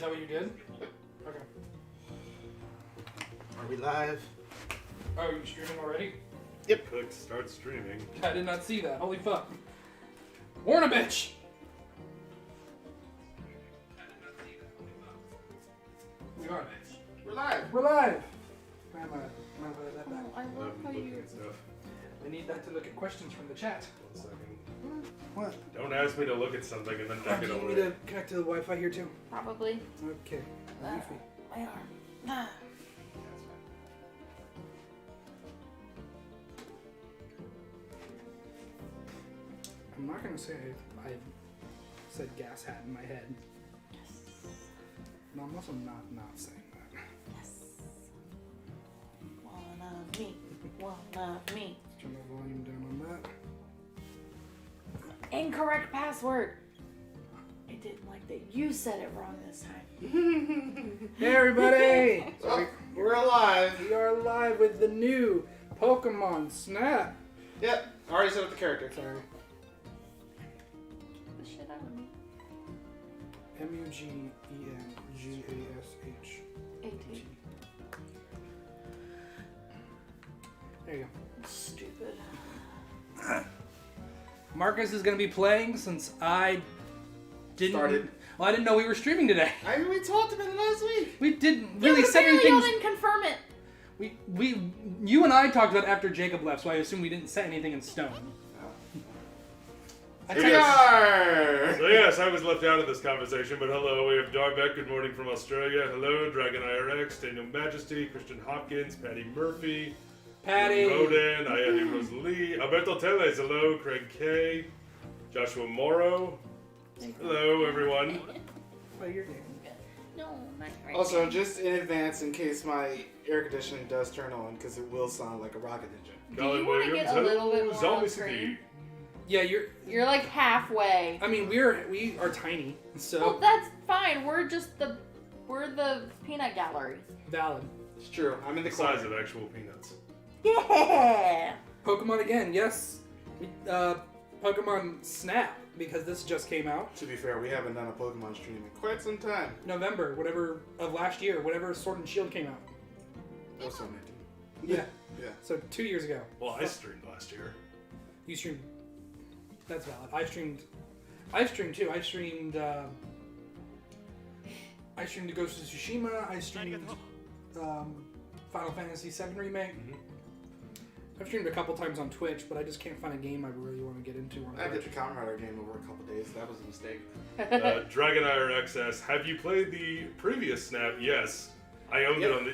Is that what you did? Okay. Are we live? Oh, are you streaming already? Yep. Click start streaming. I did not see that. Holy fuck. Warn a bitch! We are. We're live. We're live! Man, that back. I love how Looking you... at stuff. I need that to look at questions from the chat. 1 second. What? Don't ask me to look at something and then Do take you it need me away. to connect to the Wi-Fi here too? Probably. Okay. Wi-Fi. My arm. Ah. I'm not gonna say I said gas hat in my head. No, I'm also not saying that. Yes. One of me. One of me. Turn the volume down on that. Incorrect password. I didn't like that you said it wrong this time. Hey everybody! Oh, we're alive. We are live with the new Pokemon Snap. Yep. Already set up the character. Sorry. The shit out of me. MUGENGASH. 18. There you Stupid. go. Marcus is going to be playing since I didn't. Started. Well, I didn't know we were streaming today. I mean, we talked about it last week. We didn't Yeah, really but set apparently anything. y'all didn't confirm it. You and I talked about it after Jacob left, so I assume we didn't set anything in stone. I Here tell we you- are. So yes, I was left out of this conversation, but hello, we have Darbeck, good morning from Australia. Hello, Dragon IRX, Daniel Majesty, Christian Hopkins, Patty Murphy, Patty. Roden, Ayani Rosalie, Alberto Teles, hello, Craig K, Joshua Morrow, hello everyone. Play your game. No, not right. Also, just in advance, in case my air conditioning does turn on, because it will sound like a rocket engine. Do you want to get a little bit more on Zombie screen? City. Yeah, You're like halfway. I mean, we are tiny, so Well, that's fine. We're the peanut gallery. valid. It's true. I'm in the The size corner. of actual peanuts. Yeah. Pokemon again, yes. Pokemon Snap, because this just came out. To be fair, we haven't done a Pokemon stream in quite some time. November, whatever of last year, whatever Sword and Shield came out. That was 2019. Yeah. Yeah. So 2 years ago. Well, I streamed last year. You streamed. That's valid. I streamed too. I streamed the Ghost of Tsushima. I streamed Final Fantasy VII Remake. Mhm. I've streamed a couple times on Twitch, but I just can't find a game I really want to get into on I Twitch. did the Kamen Rider game over a couple days. That was a mistake. Dragon IRX says, have you played the previous Snap? Yes. I owned it on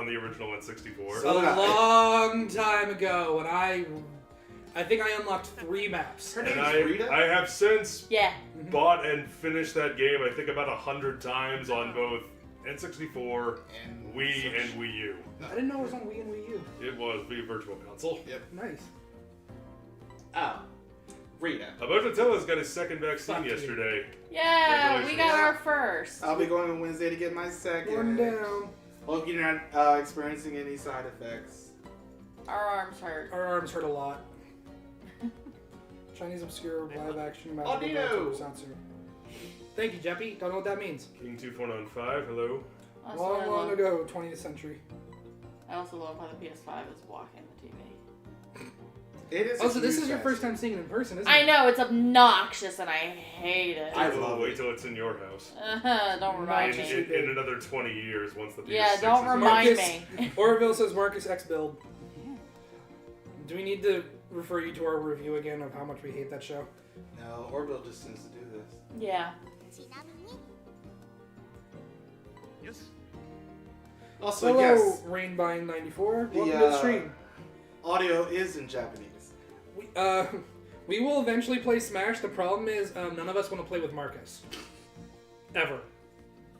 the original N64. So- A long time ago, when I think I unlocked 3 maps. Her And name's Rita? I have since Yeah. bought and finished that game, I think about 100 times on both N64, And Wii, and Wii U. I didn't know it was on Wii and Wii U. It was the Virtual Console. Yep. Nice. Oh. Rita. Abotatella's got his second vaccine Fuck you. yesterday. Yeah, we got our first. I'll be going on Wednesday to get my second. One down. Hope you're not experiencing any side effects. Our arms hurt. Our arms hurt a lot. Chinese obscure live action magical Audino. tokusatsu. Thank you, Jrpg. Don't know what that means. King2495, hello. Long ago, 20th century. I also love how the PS5 is blocking the TV. It is. Also, this is your first time seeing it in person, isn't it? I know, it's obnoxious and I hate it. I Oh, love wait it. till it's in your house. Don't remind Nice. me. In another 20 years, once the PS6 Yeah, don't is remind out. Marcus. me. Orville says Marcus X build. Do we need to refer you to our review again of how much we hate that show? No, Orbital just tends to do this. Yeah. Yes. Also, Hello, yes, Rainbine94. The, Welcome to the stream. audio is in Japanese. We will eventually play Smash. The problem is none of us want to play with Marcus. Ever.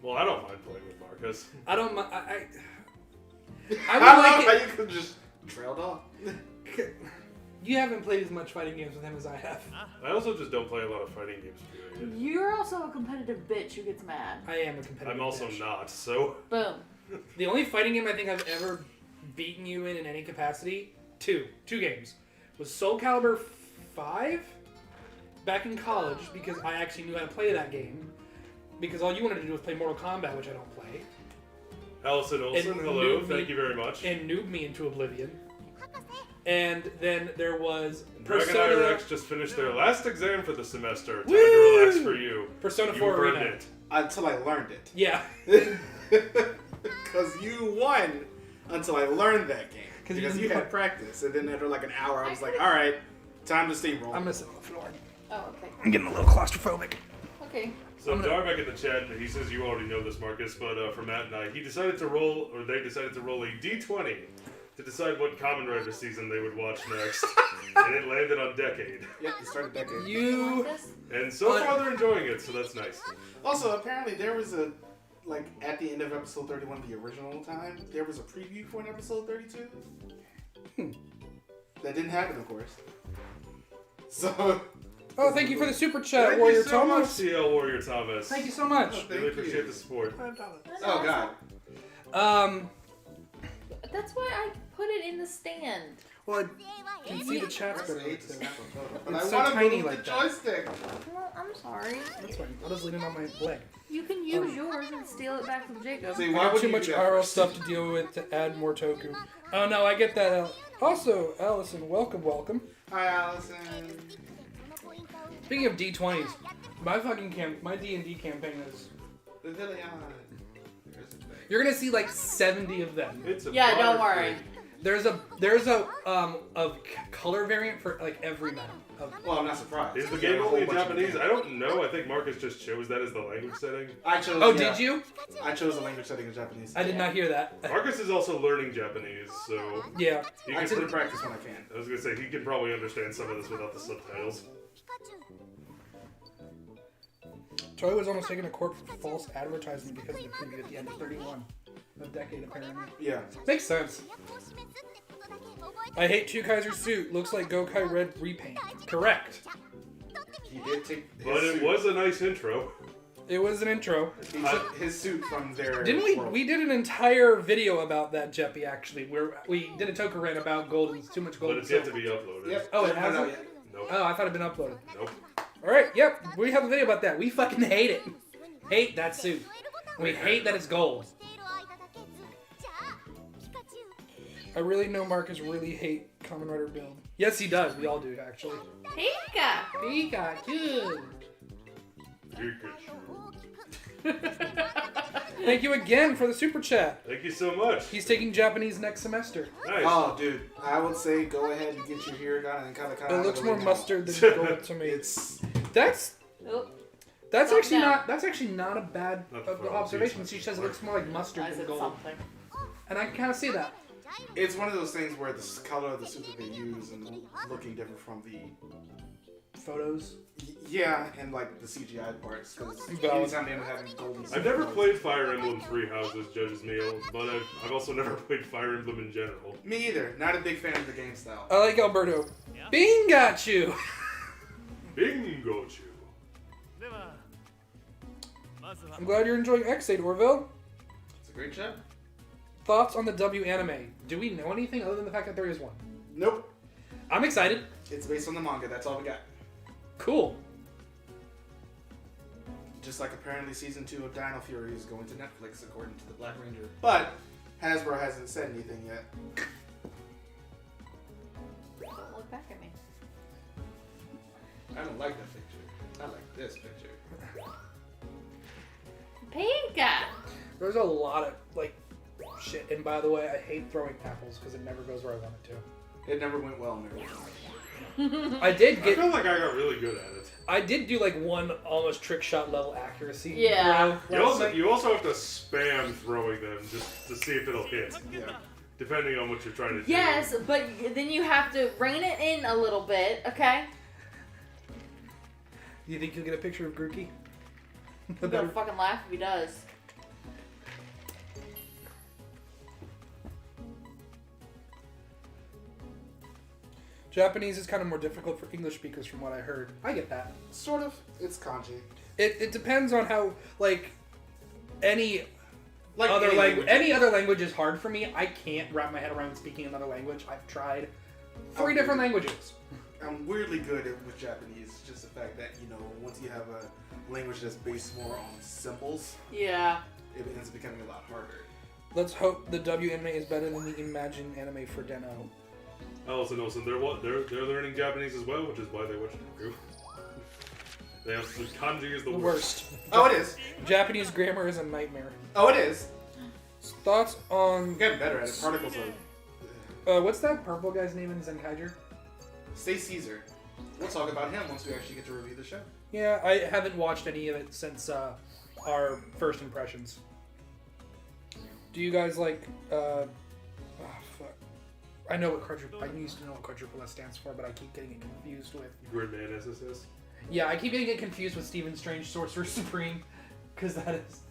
Well, I don't mind playing with Marcus. I don't. I would I love like how it. you could just trailed off. You haven't played as much fighting games with him as I have. I also just don't play a lot of fighting games, period. You're also a competitive bitch who gets mad. I am a competitive. I'm also bitch. not, so... Boom. The only fighting game I think I've ever beaten you in any capacity, two games, was Soul Calibur 5 back in college because I actually knew how to play that game. because all you wanted to do was play Mortal Kombat, which I don't play, Allison Olsen, And hello, noob thank me- you very much. and noob me into oblivion. And then there was Dragon Persona, IRX just finished their last exam for the semester. Time Woo! to relax for you. Persona You 4 burned Arena. it. Until I learned it. Yeah. Because you won until I learned that game. 'Cause you Because didn't you had put- practice. And then after like an hour, I was like, alright, time to steamroll. I'm gonna sit on the floor. Oh, okay. I'm getting a little claustrophobic. Okay. So Darbeck in the chat, he says you already know this, Marcus, but for Matt and I, they decided to roll a D20 to decide what Kamen Rider season they would watch next, and it landed on Decade. Yep, it started decade. You... This? And so far they're enjoying it, so that's nice. Also, apparently there was a, like, at the end of episode 31, the original time, there was a preview for an episode 32. That didn't happen, of course. So... Oh, thank you for the super chat, Thank Warrior you so much, Thomas. CL Warrior Thomas. Thank you so much. Really appreciate the support. Oh, God. That's why I put it in the stand. Well, I can see the chat's Press better. A to too. snap a photo. But It's I so want to tiny move like the that. joystick. Well, I'm sorry. That's fine. I'll just lean it on my leg. You can use yours and steal it back from Jacob. See, I why got would too you much do that RL first? stuff to deal with to add more toku. Oh no, I get that. Also, Allison, welcome. Hi, Allison. Speaking of D20s, my D&D campaign is. The Villian. There's a thing. You're gonna see like 70 of them. It's a Yeah, don't bar worry. There's a color variant for like every map. Well, I'm not surprised. Is the There's game a only in whole bunch of Japanese? them. I don't know. I think Marcus just chose that as the language setting. I chose. Oh, yeah, did you? I chose the language setting in Japanese. I did not hear that. Marcus is also learning Japanese, so Yeah. he I can tend to practice when I can. I was gonna say he can probably understand some of this without the subtitles. Toy was almost taken to court for false advertising because of the preview at the end of 31. A decade, apparently. Yeah. Makes sense. I hate Chukaiser's suit. Looks like Gokai Red repaint. Correct. He did take his But it suit. was a nice intro. It was an intro. He took his suit from their. Didn't we? world. We did an entire video about that, Jrpg, actually, where we did a Toku rant about gold and too much gold. But it's yet to be uploaded. Yep. Oh, it Hasn't come out hasn't? yet. Nope. Oh, I thought it'd been uploaded. Nope. Alright, yep, we have a video about that. We fucking hate it. Hate that suit. We hate that it's gold. I really know Marcus really hate Kamen Rider build. Yes, he does. We all do, actually. Pika! Pikachu! Pikachu. Thank you again for the super chat. Thank you so much. He's taking Japanese next semester. Nice. Oh, dude, I would say go ahead and get your hiragana and katakana. It looks more now. mustard than gold to me. It's That's Oh, actually No. not a bad Not the front, observation. it's She says it looks more like mustard I than said gold, something. and I can kind of see that. one of those things where the color of the suit that they use and looking different from the Photos. yeah, and like the CGI parts because Valid. anytime they end up having golden. I've never played Fire Emblem Three Houses Judge's Meal, but I've also never played Fire Emblem in general. Me either. Not a big fan of the game style. I like Alberto. Bing got you. Bingo Chew. I'm glad you're enjoying X8, Orville. It's a great show. Thoughts on the W anime? Do we know anything other than the fact that there is one? Nope. I'm excited. It's based on the manga. That's all we got. Cool. Just like apparently season 2 of Dino Fury is going to Netflix according to the Black Ranger. But Hasbro hasn't said anything yet. Don't look back at me. I don't like that picture. I like this picture. Pika! There's a lot of like shit. And by the way, I hate throwing apples because it never goes where I want it It never went well, Mary. to. I did I get. feel like I got really good at it. I did do like one almost trick shot level accuracy. Yeah. throw. You also have to spam throwing them just to see if it'll hit, Yeah. depending on what you're trying to do. Yes, but then you have to rein it in a little bit, okay? Do you think you'll get a picture of Grookey? I'm gonna fucking laugh if he does. Japanese is kind of more difficult for English speakers from what I heard. I get that. Sort of. It's kanji. It depends on how, like, any Like other any language. language. Any other language is hard for me. I can't wrap my head around speaking another language. I've tried 3 different languages. I'm weirdly good with Japanese. It's just the fact that, once you have a language that's based more on symbols, Yeah. it ends up becoming a lot harder. Let's hope the W anime is better than the Imagine anime for Deno. Olsen, they're learning Japanese as well, which is why they watch Naruto. They have the kanji is the worst. Oh, it is. Japanese grammar is a nightmare. Oh, it is. Thoughts on... I'm getting better at it. Particles of... what's that purple guy's name in Zenkaiger? Stay Caesar. We'll talk about him once we actually get to review the show. Yeah, I haven't watched any of it since our first impressions. Do you guys like... fuck. I know what quadruple... I used to know what quadruple S stands for, but I keep getting it confused with... Gridman SSS. Yeah, I keep getting it confused with Stephen Strange Sorcerer Supreme, because that is...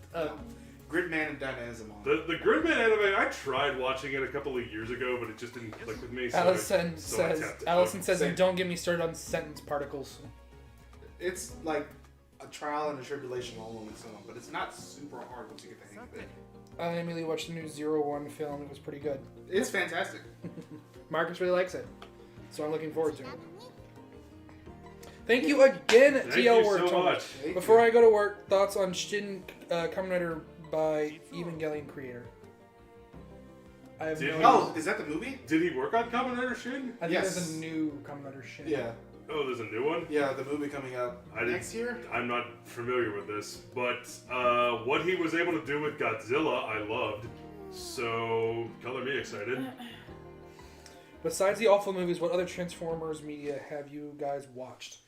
Gridman and Dynasmon. The Gridman anime, I tried watching it a couple of years ago, but it just didn't click with me. So Allison I says, tapped it. and don't get me started on sentence particles. It's like a trial and a tribulation all on its own, but it's not super hard once you get the hang of it. I immediately watched the new 01 film. It was pretty good. It's fantastic. Marcus really likes it, so I'm looking forward to it. Thank you again, Thank TL you Word. so much. Before I go to work, thoughts on Shin Kamen Rider by Evangelion creator? I have no idea. Oh, is that the movie? Did he work on Kamen Rider Shin? I think yes. there's a new Kamen Rider Shin. Yeah. Oh, there's a new one? Yeah, the movie coming out next year? I'm not familiar with this, but what he was able to do with Godzilla, I loved. So, color me excited. Besides the awful movies, what other Transformers media have you guys watched?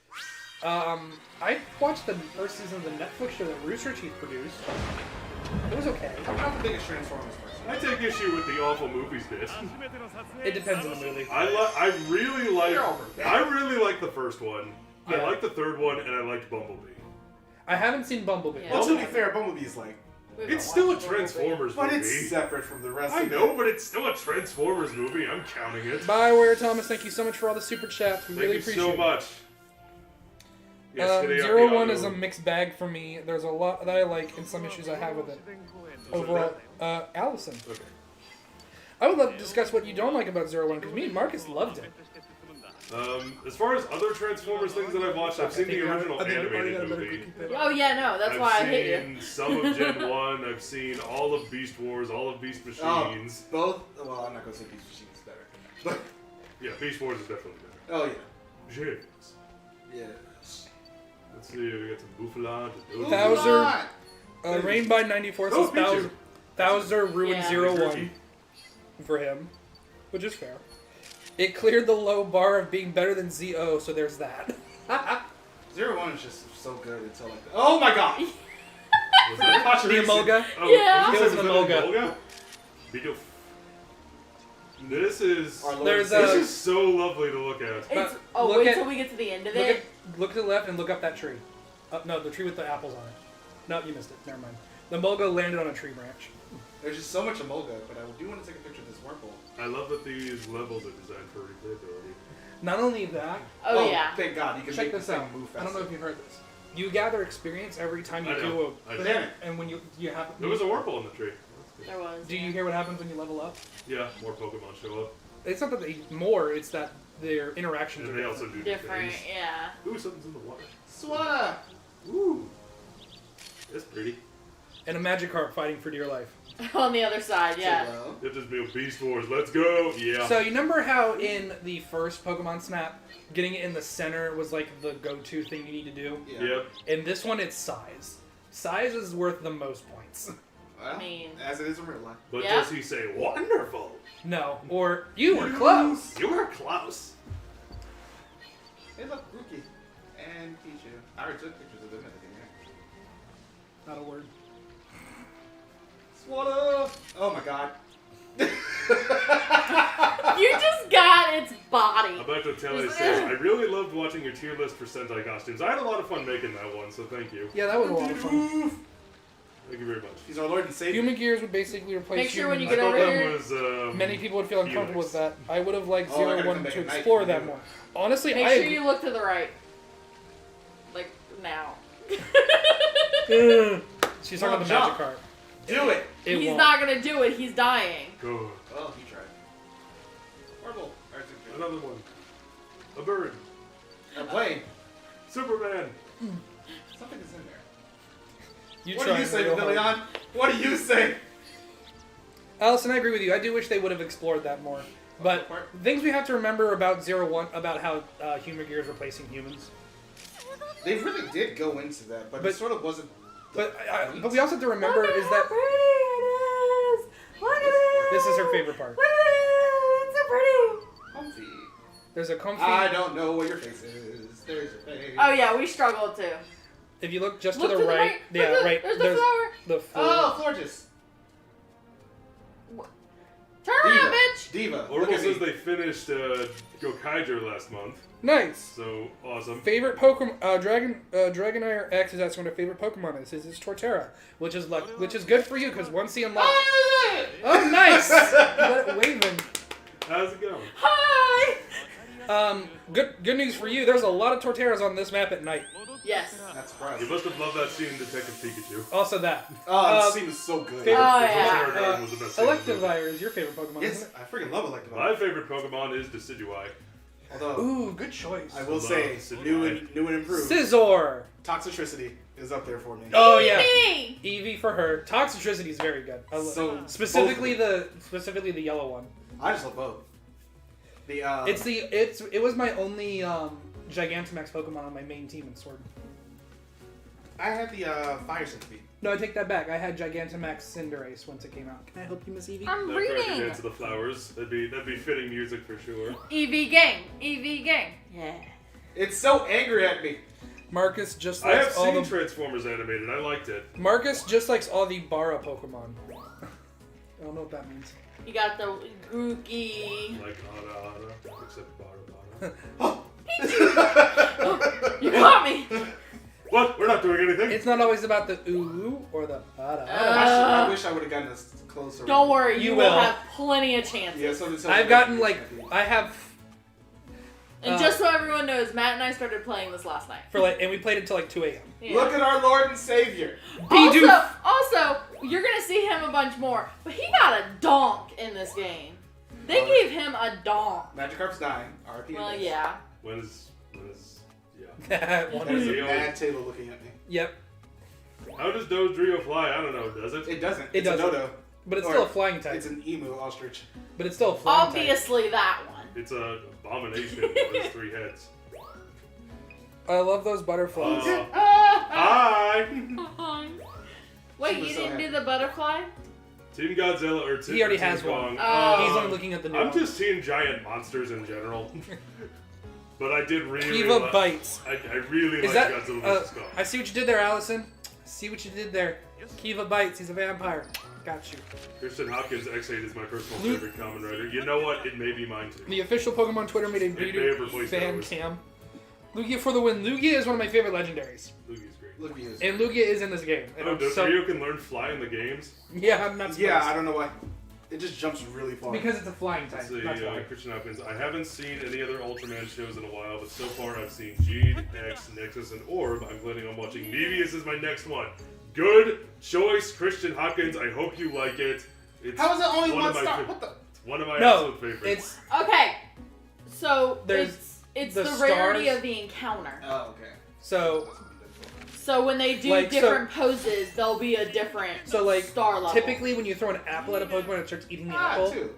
I watched the first season of the Netflix show that Rooster Teeth produced. It was okay. I'm not the biggest Transformers person. I take issue with the awful movies bit. It depends on the movie. I really like the first one. Yeah. I like the third one, and I liked Bumblebee. I haven't seen Bumblebee. Yeah. Well, to be fair, Bumblebee's like... It's still a Transformers But movie. it's separate from the rest I of know, it. but it's still a Transformers movie. I'm counting it. Bioware Thomas, thank you so much for all the super chats. We Thank really you appreciate so it. much. Yes, Zero One is a mixed bag for me. There's a lot that I like and some issues I have with it. Overall, Allison. Okay. I would love to discuss what you don't like about Zero One because me and Marcus loved it. As far as other Transformers things that I've watched, I've seen the original animated movie. Oh yeah, no, that's why I hate I've you. seen some of Gen 1, I've seen all of Beast Wars, all of Beast Machines. Both... Well, I'm not going to say Beast Machine is better. But... Yeah, Beast Wars is definitely better. Oh, yeah. James. Yes. Let's see, we got some Bouffalade. Thouser, Rain by 94 says Pichu. Thouser ruined Yeah. Zero Jrpg. One for him, which is fair. It cleared the low bar of being better than ZO, so there's that. 01 is just so good until like... Oh my god! Was that The Emolga. Oh, Yeah. was It was this an an Emolga. Emolga? This is... Our Lord There's and a- This is so lovely to look at. It's, Look wait at- till we get to the end of Look it. look to the left and look up that tree. No, the tree with the apples on it. No, you missed it. Never mind. The Emolga landed on a tree branch. There's just so much Emolga, but I do want to take a picture of this wormhole. I love that these levels are designed for replayability. Not only that, Oh yeah. Thank God, you can check make this the thing out. move I faster. don't know if you heard this. You gather experience every time you I do know. a. I But know. damn it. And when you have. There was a Wurmple in the tree. There was. Do you hear what happens when you level up? Yeah, more Pokemon show up. It's not that they more. It's that their interactions And are they different. also do Different, things. yeah. Ooh, something's in the water. Swada! Ooh. That's pretty. And a Magikarp fighting for dear life. On the other side, yeah. Hello. That just be a Beast Wars. Let's go. Yeah. So you remember how in the first Pokemon Snap, getting it in the center was like the go-to thing you need to do? Yeah. Yep. In this one, it's size. Size is worth the most points. Well, I mean- as it is in real life. But Yeah. does he say wonderful? No, or you were close. You were close. Hey, look, Rookie. And Pichu. I already took pictures of them at the game. Not a word. Swada! Oh my god. You just got its body. About to tell you, says, I really loved watching your tier list for Sentai costumes. I had a lot of fun making that one, so thank you. Yeah, that was a lot of fun. Thank you very much. He's our Lord and Savior. Human Gears would basically replace Make sure when you I get thought over that here. was, Many people would feel uncomfortable Felix. with that. I would have liked Oh, I gotta 01 come back to at night explore for that you. more. Honestly, Make I sure you look to the right. Like now. She's talking about the Jump. Magikarp. Do it! It He's won't. not gonna do it. He's dying. Go. Oh, he tried. Horrible. Alright, Another one. A bird. I'm playing. Superman. Something is in there. You What do you tried say, real hard. Leon? What do you say? Allison, I agree with you. I do wish they would have explored that more. But Part? things we have to remember about 01, about how humor gear is replacing humans. They really did go into that, but But- it sort of wasn't. But we also have to remember Look at is how that pretty it is. Look at it. this is her favorite part. Look at it. It's so pretty. Comfy. There's a comfy. I don't know where your face is. There's your face. Oh yeah, we struggled too. If you look just Look to the right, yeah, Look, right. There's the flower. the floor. Oh, Florges. Turn around, bitch. Diva. Look Oracle at says me. they finished Gokaiger last month, Nice. so awesome. Favorite Pokemon? Dragonire X is asking what her favorite Pokemon is. It's Torterra, which is good for you because once he unlocks. Oh, nice. Let it waving. How's it going? Hi. Good news for you. There's a lot of Torterras on this map at night. Yes. Not You surprised. must have loved that scene in Detective Pikachu. Also that. Oh, this scene was so good. favorite- Oh The yeah. Torterra Garden was the best scene in the movie. Electivire is your favorite Pokemon, Yes, isn't it? I freaking love Electabuzz. My favorite Pokemon is Decidueye. Although, Ooh, good choice. I will Love say, Decidueye. new and improved. Scizor. Toxicity is up there for me. Oh yeah. Me. Eevee for her. Toxicity is very good. So, Specifically the yellow one. I just love both. The It was my only Gigantamax Pokemon on my main team in Sword. I had the Fire Centipede. No, I take that back. I had Gigantamax Cinderace once it came out. Can I help you, Miss Eevee? I'm That record reading. Dance of the Flowers. That'd be fitting music for sure. EV gang. EV gang. Yeah. It's so angry at me. Marcus just I have likes all seen the Transformers animated. I liked it. Marcus just likes all the Bara Pokemon. I don't know what that means. You got the Grookey. Like Hara, except Bara. You got me. What? We're not doing anything. It's not always about the ooh or the bada. I wish I would have gotten this closer. Don't worry, You you will will. have plenty of chances. Yeah, so I've gotten I have And just so everyone knows, Matt and I started playing this last night. and we played until like 2 a.m. Yeah. Look at our Lord and Savior. Also, you're gonna see him a bunch more, but he got a donk in this game. They Oh. gave him a donk. Magikarp's dying. RP. Well, yeah. When is yeah. That is a Yo. bad table looking at me. Yep, How does Dodrio fly? I don't know. Does it? It doesn't. It It's doesn't. a dodo. but it's Or still a flying type. It's an emu ostrich. But it's still a flying type. Obviously, that one. It's a abomination with his 3 heads. I love those butterflies. Hi. Wait, She was you so didn't happy. do the butterfly? Team Godzilla or Team He already Team has Kong. one. Oh. He's only looking at the new I'm one. just seeing giant monsters in general. But I did really Kiva like, bites. I really Is like that? Godzilla vs. Kong. I see what you did there, Allison. See what you did there. Kiva bites. He's a vampire. Got you. Christian Hopkins X8 is my personal Luke- favorite Kamen Rider. You know what? It may be mine too. The official Pokemon Twitter made a may have beauty replaced fan ours. cam. Lugia for the win. Lugia is one of my favorite legendaries. Lugia's great. Look at you. And Lugia is in this game. And Oh, I'm does so, Ryo can learn fly in the games? yeah, I'm not surprised. Yeah, I don't know why. It just jumps really far. Because it's a flying type. Let's see, That's why. Christian Hopkins. I haven't seen any other Ultraman shows in a while, but so far I've seen Jade, X, Nexus, and Orb. I'm planning on watching Mebius as my next one. Good choice, Christian Hopkins. I hope you like it. It's How is it only one of my star? fa- What the? It's one of my No, absolute favorites. it's Okay, so There's it's the the rarity stars. of the encounter. Oh, okay. so So when they do Like, so- different poses, there'll be a different like star level. typically when you throw an apple at a Pokemon, it starts eating the apple, Two.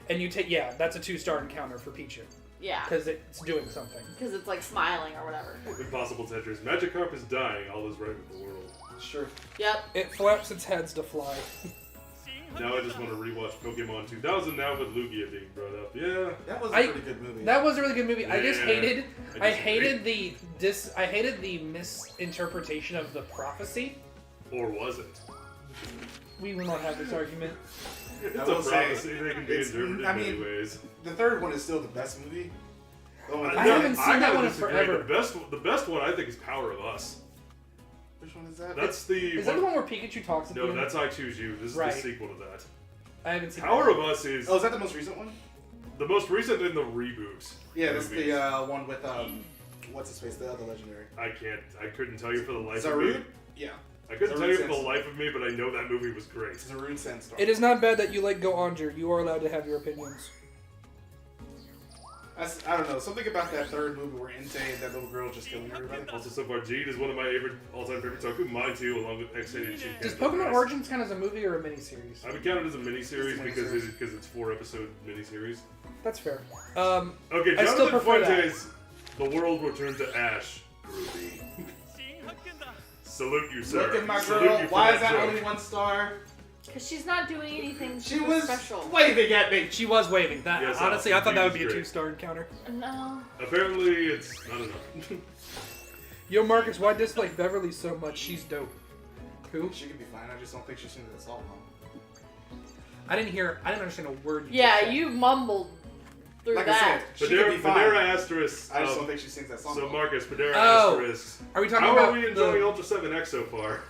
and you take that's a 2-star encounter for Pichu Yeah, because it's doing something. because it's like smiling or whatever. Impossible Tetris. Magikarp is dying. All is right with the world. Sure. Yep. It flaps its heads to fly. Now I just want to rewatch Pokemon 2000 now with Lugia being brought up. Yeah. That was a I- pretty good movie. That was a really good movie. I just Yeah, hated. I I disagree. hated the misinterpretation of the prophecy. Or was it? We will not have this argument. It's I a will say, prophecy. They can be it's- interpreted I in many mean, ways. The third one is still the best movie. Oh, I haven't seen that gotta one in disagree. forever. The best one I think is Power of Us. Which one is that? That's the Is that the one where Pikachu talks at the No, end? that's I Choose You. This is Right. the sequel to that. I haven't seen Power that. of Us is Oh, is that the most recent one? the most recent in the reboot. Yeah, that's movies. the one with what's his face, the other legendary. I couldn't tell you for the life of Zarude? me. Yeah. I couldn't Zarude tell you for the Sandstorm. life of me, but I know that movie was great. Zarude Sandstorm. It is not bad that you like Go Onjer. You are allowed to have your opinions. I don't know. Something about that third movie where Entei and that little girl just killing everybody. Also, so far, Jeed is one of my all-time favorite Toku. Mine too, along with X-8 and Shin. Does Pokemon Origins count as a movie or a miniseries? I would count it as a miniseries because it's 4-episode miniseries. That's fair. Okay, I still Jonathan prefer Fuentes, The World Returned to Ash. Groovy. Salute you, sir. Look at my Salute girl. you for Why is that joke. only 1 star? Because she's not doing anything She super was special. waving at me. She was waving. That Yes, honestly, I thought that would be a great. 2-star encounter. No. Apparently, it's I don't know. Yo, Marcus, why dislike Beverly so much? She's dope. Who? She could be fine. I just don't think she's seen that song. I didn't understand a word. You Yeah, just said. you mumbled through Like I that. said, she could be fine. Padera asterisk. I just don't think she sings that song. So Marcus, Padera Oh. asterisk. Are we talking How about are we enjoying Ultra 7X so far?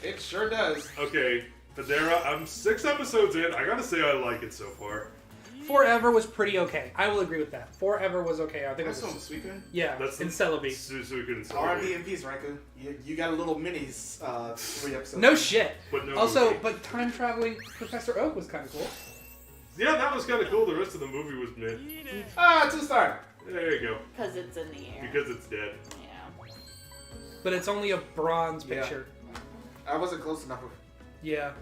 It sure does. Okay, Padera, I'm 6 episodes in. I gotta say I like it so far. Forever was pretty okay. I will agree with that. Forever was okay. I think it That's was. on Suika. Yeah, That's in Celebi. Suzuki and R&B and peace, Raikou. You got a little minis 3 episodes. No shit. But no Also, movie. but time traveling Professor Oak was kind of cool. Yeah, that was kind of cool. The rest of the movie was meh. 2 star. There you go. Because it's in the air. Because it's dead. Yeah. But it's only a bronze Yeah. picture. I wasn't close enough. Yeah.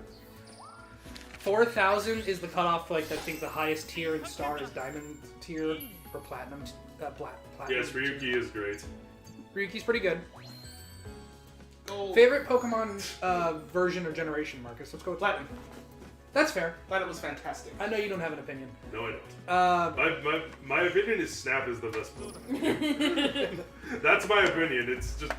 4,000 is the cutoff. Like I think the highest tier in star is diamond tier or platinum. Platinum. Yes, Ryuki is great. Ryuki's pretty good. Gold. Favorite Pokemon version or generation, Marcus? Let's go with Platinum. That's fair. Platinum was fantastic. I know you don't have an opinion. No, I don't. My opinion is Snap is the best Pokemon. That's my opinion. It's just.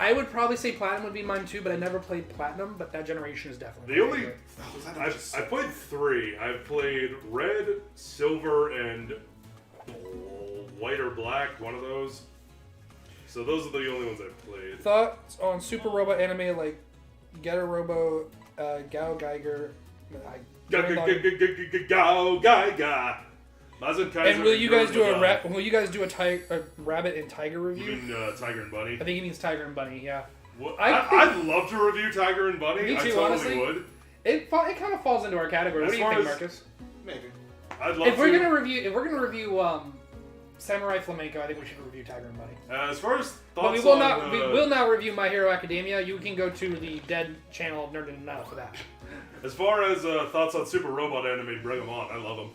I would probably say Platinum would be mine too, but I never played Platinum. But that generation is definitely The my only favorite. I've played 3. I've played Red, Silver, and White or Black. One of those. So those are the only ones I've played. Thoughts on Super Robot anime like Getter Robo, Gao Geiger, Gao Gaiga. Mazen Kaiser. and will you guys do a Rap? Will you guys do a rabbit and tiger You review? mean Tiger and Bunny? I think he means Tiger and Bunny. Yeah, What? I I'd love to review Tiger and Bunny. Me I too, totally honestly. would. it kind of falls into our category. As What do you far think, as- Marcus? Maybe. I'd love If we're to. gonna review Samurai Flamenco, I think we should review Tiger and Bunny. As far as thoughts But we will on, not. We will not review My Hero Academia. You can go to the Dead channel of Nerd and Now for that. As far as thoughts on Super Robot anime, bring them on. I love them.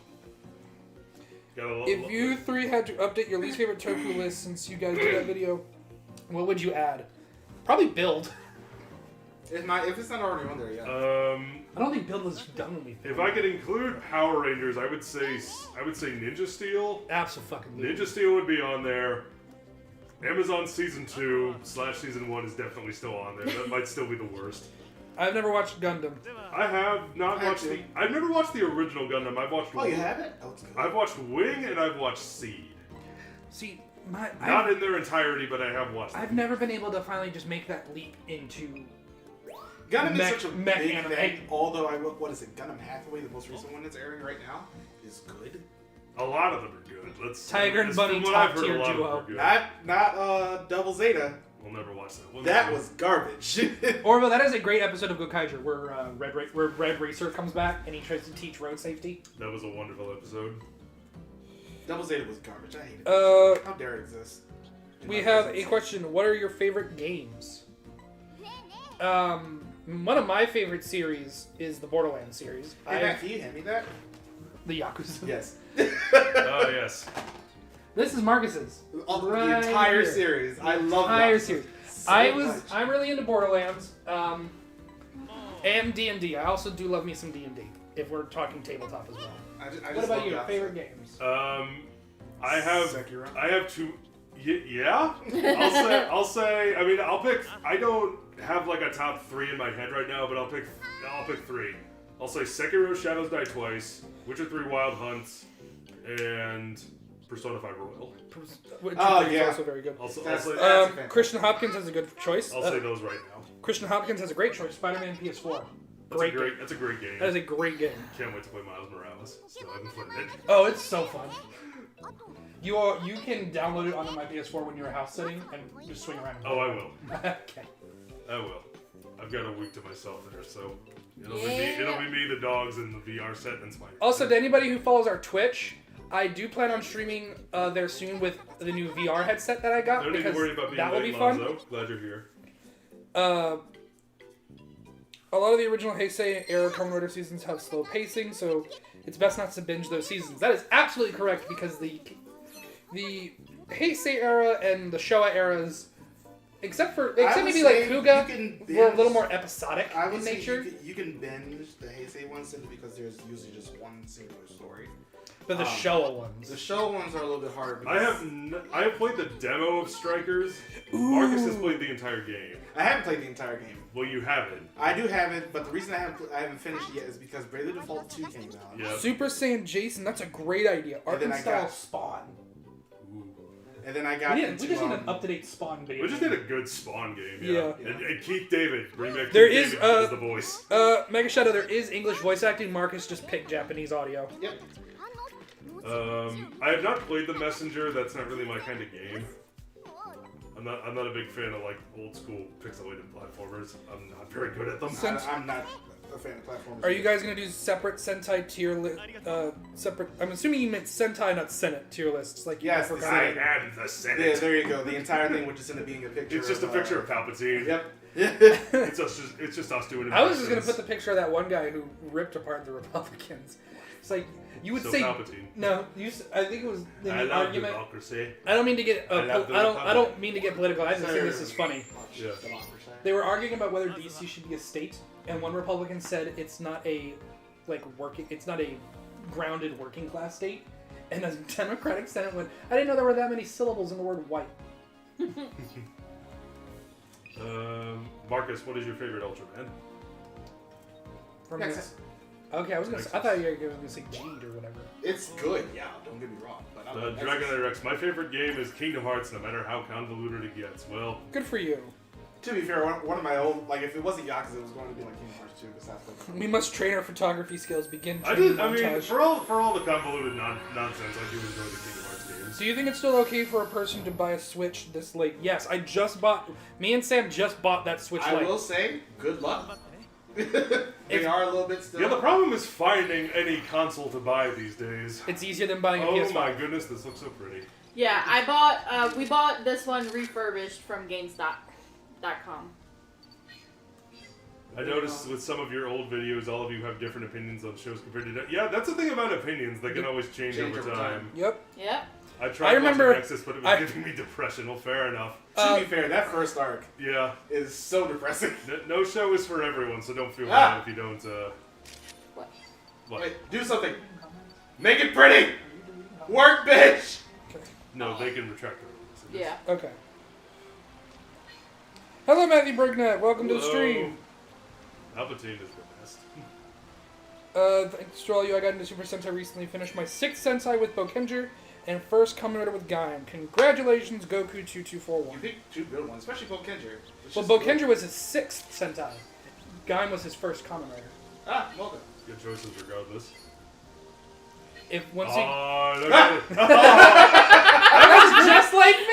Gotta love If you three had to update your least favorite Toku list since you guys did that video, what would you add? Probably Build. If it's not already on there, yeah. I don't think Build was done when we If I could include Power Rangers, I would say Ninja Steel. Absolutely. Ninja Steel would be on there. Amazon Season 2 / Season 1 is definitely still on there. That might still be the worst. I've never watched Gundam. I have not watched the. I've never watched the original Gundam. I've watched. Oh, you haven't? Oh, it's good. I've watched Wing and I've watched Seed. See, Not in their entirety, but I have watched them. I've never been able to finally just make that leap into. Gundam Mech- is such a mech big anime. thing. Although what is it? Gundam Hathaway, the most recent one that's airing right now, is good. A lot of them are good. Tiger and Bunny from what I've top heard, tier a lot of them duo. are good. Not Double Zeta. We'll never watch that one. That was garbage. Orville, that is a great episode of Gokaiger where Red Racer comes back and he tries to teach road safety. That was a wonderful episode. Double Zeta was garbage. I hate it. How dare it exist? We have a question. What are your favorite games? One of my favorite series is the Borderlands series. Hey, Matt, can you hand me that? The Yakuza. Yes. Oh yes. This is Marcus's. The entire here. series. I love Entire that. series. So much. I'm really into Borderlands. And D&D. I also do love me some D&D. If we're talking tabletop as well. I just What about love you? that. Favorite games? I have Sekiro. I have two. Yeah. I'll say. I mean, I'll pick. I don't have like a top 3 in my head right now, but I'll pick 3. I'll say Sekiro: Shadows Die Twice, Witcher 3: Wild Hunts, and Persona 5 Royal. Oh, yeah. Also very good. I'll say fantastic. Christian Hopkins has a good choice. I'll say those right now. Christian Hopkins has a great choice. Spider-Man PS4. Great game. That's a great game. That is a great game. Can't wait to play Miles Morales. Still haven't played it. Oh, it's so fun. You can download it onto my PS4 when you're house sitting and just swing around. Oh, I will. Okay. I will. I've got a week to myself there, so it'll be me, the dogs, and the VR set and Spider. Also, to anybody who follows our Twitch, I do plan on streaming there soon with the new VR headset that I got. No need to because worry about being that will late, be fun. Lonzo. Glad you're here. A lot of the original Heisei era Kamen Rider seasons have slow pacing, so it's best not to binge those seasons. That is absolutely correct because the Heisei era and the Showa eras, except maybe like Kuga, were a little more episodic I would in say nature. you can binge the Heisei ones simply because there's usually just one singular story. But the Showa ones. The Showa ones are a little bit harder. I have played the demo of Strikers. Marcus has played the entire game. I haven't played the entire game. Well, you haven't. I do have it, but the reason I haven't finished it yet is because Bravely Default 2 came out. Yeah. Super Saiyan Jason, that's a great idea. Art and style Spawn. Ooh. And then I got We into, just need an up-to-date Spawn video. We just need a good Spawn game. Yeah. And Keith David. Remake There Keith is, David is the voice. Mega Shadow, there is English voice acting. Marcus just picked Japanese audio. Yep. I have not played The Messenger. That's not really my kind of game. I'm not a big fan of like old school pixelated platformers. I'm not very good at them. I'm not a fan of platformers. Are you guys gonna do separate Sentai tier list? Separate. I'm assuming you meant Sentai, not Senate tier lists, like you Yes, did for I Kamen. am the Senate. Yeah, there you go. The entire thing would just end up being a picture. It's just a picture of Palpatine. Yep. It's just us doing it. I was just gonna put the picture of that one guy who ripped apart the Republicans. It's like you would So say Palpatine. no. I think it was in I the love argument. democracy. I don't mean to get. I love the I Republic. don't mean to get political. I just think this is funny. Yeah. They were arguing about whether DC should be a state, and one Republican said it's not a it's not a grounded working class state, and the Democratic Senate went, I didn't know there were that many syllables in the word white. Marcus, what is your favorite Ultraman? From Nexus. this. Okay, I thought you were going to say Jeed or whatever. It's good, yeah. Don't get me wrong. But I love Dragon Nexus. Knight Rex. My favorite game is Kingdom Hearts, no matter how convoluted it gets. Well, Good for you. To be fair, one of my old, like, if it wasn't Yakuza, it was going to be like Kingdom Hearts 2, because that's what. We must train our photography skills. Begin I training mean, montage. for all the convoluted nonsense, I do enjoy the Kingdom Hearts games. Do you think it's still okay for a person to buy a Switch this late? Yes, I just bought. Me and Sam just bought that Switch I late. will say, good luck. They are a little bit still. Yeah, the problem is finding any console to buy these days. It's easier than buying a Oh PS5. my goodness, this looks so pretty. Yeah, we bought this one refurbished from GameStop.com. I noticed with some of your old videos, all of you have different opinions on shows compared to... Yeah, that's the thing about opinions. They can always change over time. Yep. Yep. I tried remember- watching Nexus, but it was giving me depression. Well, fair enough. To be fair, that first arc Yeah. is so depressing. No show is for everyone, so don't feel bad if you don't, What? What? Wait, do something. Make it pretty. Work, bitch. No, they can retract their release. Yeah. Okay. Hello, Matthew Bergnet. Welcome to the Hello. stream. Palpatine is the best. Thanks to all you, I got into Super Sentai recently. Finished my 6th Sentai with Bokenger and first Kamen Rider with Gaim. Congratulations, Goku 2241. You picked two good ones, especially Bokenger. Well, Bokenger was his 6th Sentai. Gaim was his first Kamen Rider. Ah, well done. Good choices regardless. If once you... Oh, look at it. That was just like me!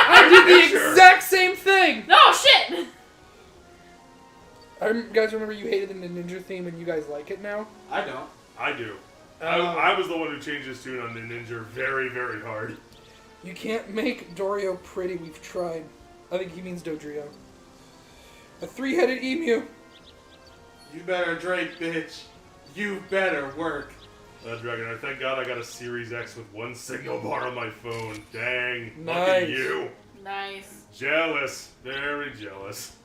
I did the picture. exact same thing! No shit. You guys remember you hated the Ninja theme and you guys like it now? I don't. I do. Oh. I was the one who changed his tune on the Ninja very, very hard. You can't make Dorio pretty, we've tried. I think he means Dodrio. A 3-headed emu. You better drink, bitch. You better work. Dragon, thank God I got a Series X with one signal bar on my phone. Dang. Look Nice. at you. Nice. Jealous. Very jealous.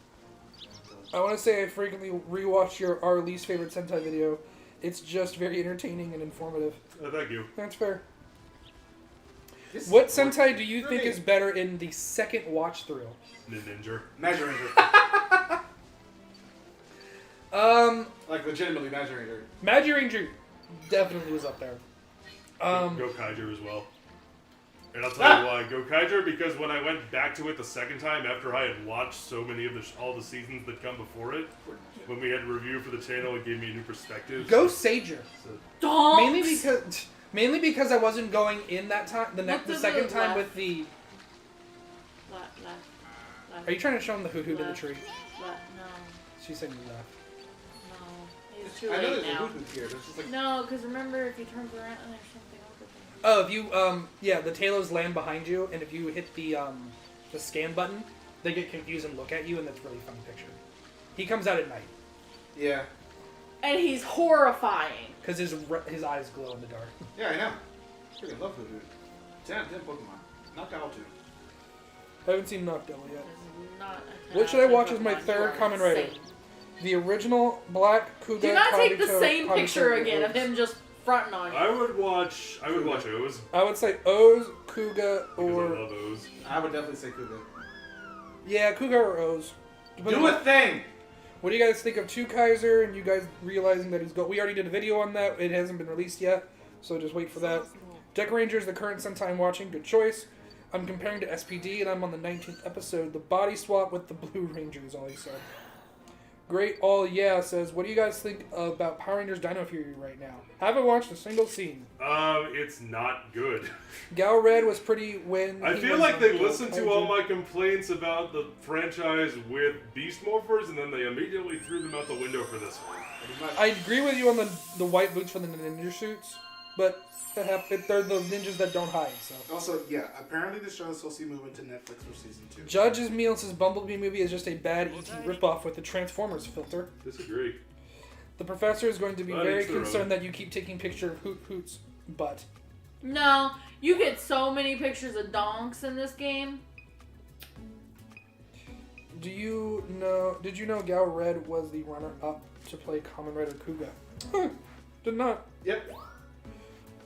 I want to say I frequently rewatch our least favorite Sentai video. It's just very entertaining and informative. Thank you. That's fair. This What is Sentai do you for think me. is better in the second watch through? Ninja. Measuring her. Um, Like, legitimately measuring her. Magi Ranger definitely was up there. Go Kaiser as well. And I'll tell you why. Go Kaiser, because when I went back to it the second time after I had watched so many of all the seasons that come before it, when we had to review for the channel, it gave me a new perspective. Go Sager. So, Donks. Mainly because I wasn't going in that time. The Look to second the time left. with the. Left. Are you trying to show him the hoot hoot in the Left. tree? No. She said left. No. It's too I know late there's a now. hoot here, but it's just like... No, because remember, if he turns around, there's something over there. Oh, if you the talos land behind you, and if you hit the scan button, they get confused and look at you, and that's a really fun picture. He comes out at night Yeah. And he's horrifying. because his eyes glow in the dark. Yeah, I know. Freaking love the dude. 10 out of 10 Pokemon. Knockout too. I haven't seen Noctowl yet. This is not a What should I watch Pokemon. as my You third are Kamen Rider? insane. The original Black Kuga. Do not take the Kabuto, same Kabuto, picture again of O's. him just fronting on you. I would watch O's. I would say O's, Kuga, Because I or love O's. I would definitely say Kuga. yeah, Kuga or O's. Do a thing! What do you guys think of Two Kaiser and you guys realizing that he's We already did a video on that. It hasn't been released yet, so just wait for that. Deck Ranger is the current Sentai I'm watching. Good choice. I'm comparing to SPD and I'm on the 19th episode. The body swap with the Blue Ranger is all he said. Great All Yeah says, what do you guys think about Power Rangers Dino Fury right now? Haven't watched a single scene. It's not good. Gal Red was pretty when I he feel was like on they Go listened to Kaiju. all my complaints about the franchise with Beast Morphers, and then they immediately threw them out the window for this one. I agree with you on the white boots for the ninja suits, but they're the ninjas that don't hide, so. Also, yeah, apparently the show is supposed to be moving to Netflix for season 2. Judge's Meal says Bumblebee movie is just a bad ET ripoff with the Transformers filter. Disagree. The professor is going to be But very it's their concerned own. that you keep taking picture of Hoot's butt. No, you get so many pictures of donks in this game. Did you know Gal Red was the runner-up to play Kamen Rider Kuga? Huh, did not. Yep.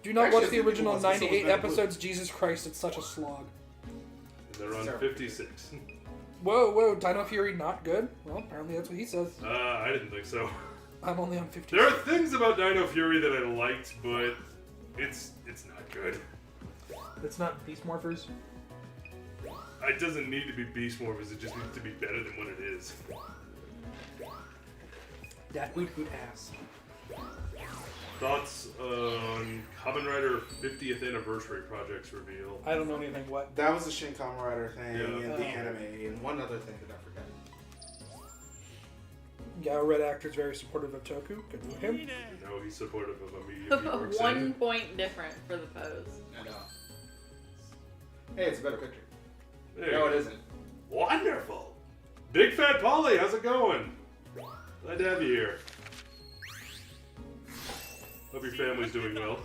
Do not Actually, watch I the think original people watched this 98 one back episodes. Jesus Christ, it's such a slog. And they're on Terrible. 56. Whoa, Dino Fury not good? Well, apparently that's what he says. I didn't think so. I'm only on 50. There are things about Dino Fury that I liked, but it's not good. It's not Beast Morphers. It doesn't need to be Beast Morphers, it just needs to be better than what it is. That Hoot ass. Thoughts on Kamen Rider 50th Anniversary Projects reveal? I don't know anything. What? That was the Shin Kamen Rider thing, Yeah. and the anime, and one other thing that I forgot. Gal Red actor is very supportive of Toku. Good for him. You know, he's supportive of a medium he works 1 in. point different for the pose. I know. Hey, it's a better picture. There No, you it go. isn't. Wonderful! Big Fat Polly, how's it going? Glad to have you here. Hope your family's doing well.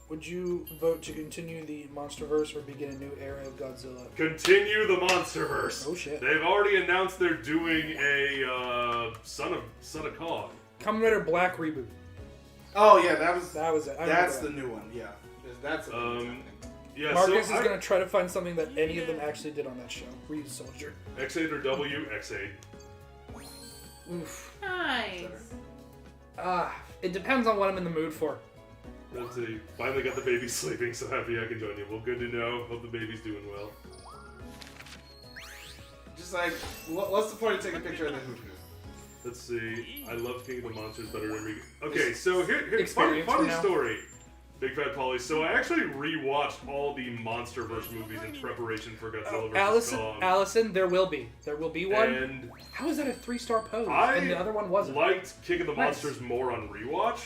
Would you vote to continue the MonsterVerse or begin a new era of Godzilla? Continue the MonsterVerse. Oh shit. They've already announced they're doing a Son of Kong. Kamen Rider Black reboot. Oh yeah, that was. That was it. I That's remember the new one. Yeah, that's a Yeah, Marcus so is going to try to find something that any of them actually did on that show. Reed Soldier. X8 or W? X8. Oof. Nice. It depends on what I'm in the mood for. Let's see. Finally got the baby sleeping, so happy I can join you. Well, good to know. Hope the baby's doing well. Just like, what's the point of taking a picture of the Hoot? Let's see. I love King of the Monsters better than Remake. Okay, so here funny Experience for now. story. Big Fat Polly. So I actually rewatched all the MonsterVerse movies in preparation for Godzilla vs. Kong. Allison, there will be one. And How is that a 3-star pose? I and the other one wasn't. liked King of the Nice. Monsters more on rewatch.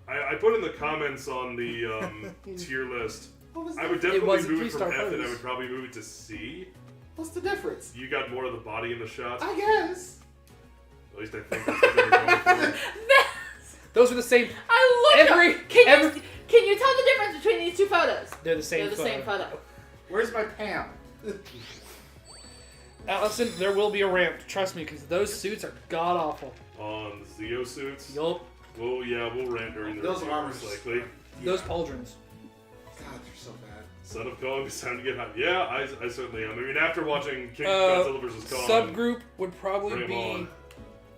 I put in the comments on the tier list. What was I would that? It was definitely a move it from 3-star F and I pose. would probably move it to C. What's the difference? You got more of the body in the shots. I guess. At least I think that's what they were going for. Those are the same. I looked Every- up. Can you tell the difference between these two photos? They're the same. They're the same photo. Where's my Pam? Allison, there will be a ramp. Trust me, because those suits are god awful. On the Zeo suits. Yup. Well, yeah, we'll rant during the Those review, armors. most likely. Those pauldrons. God, they're so bad. Son of Kong, it's time to get hot. Yeah, I certainly am. I mean, after watching King Uh, Godzilla vs. Kong. Subgroup would probably Bring 'em be. on.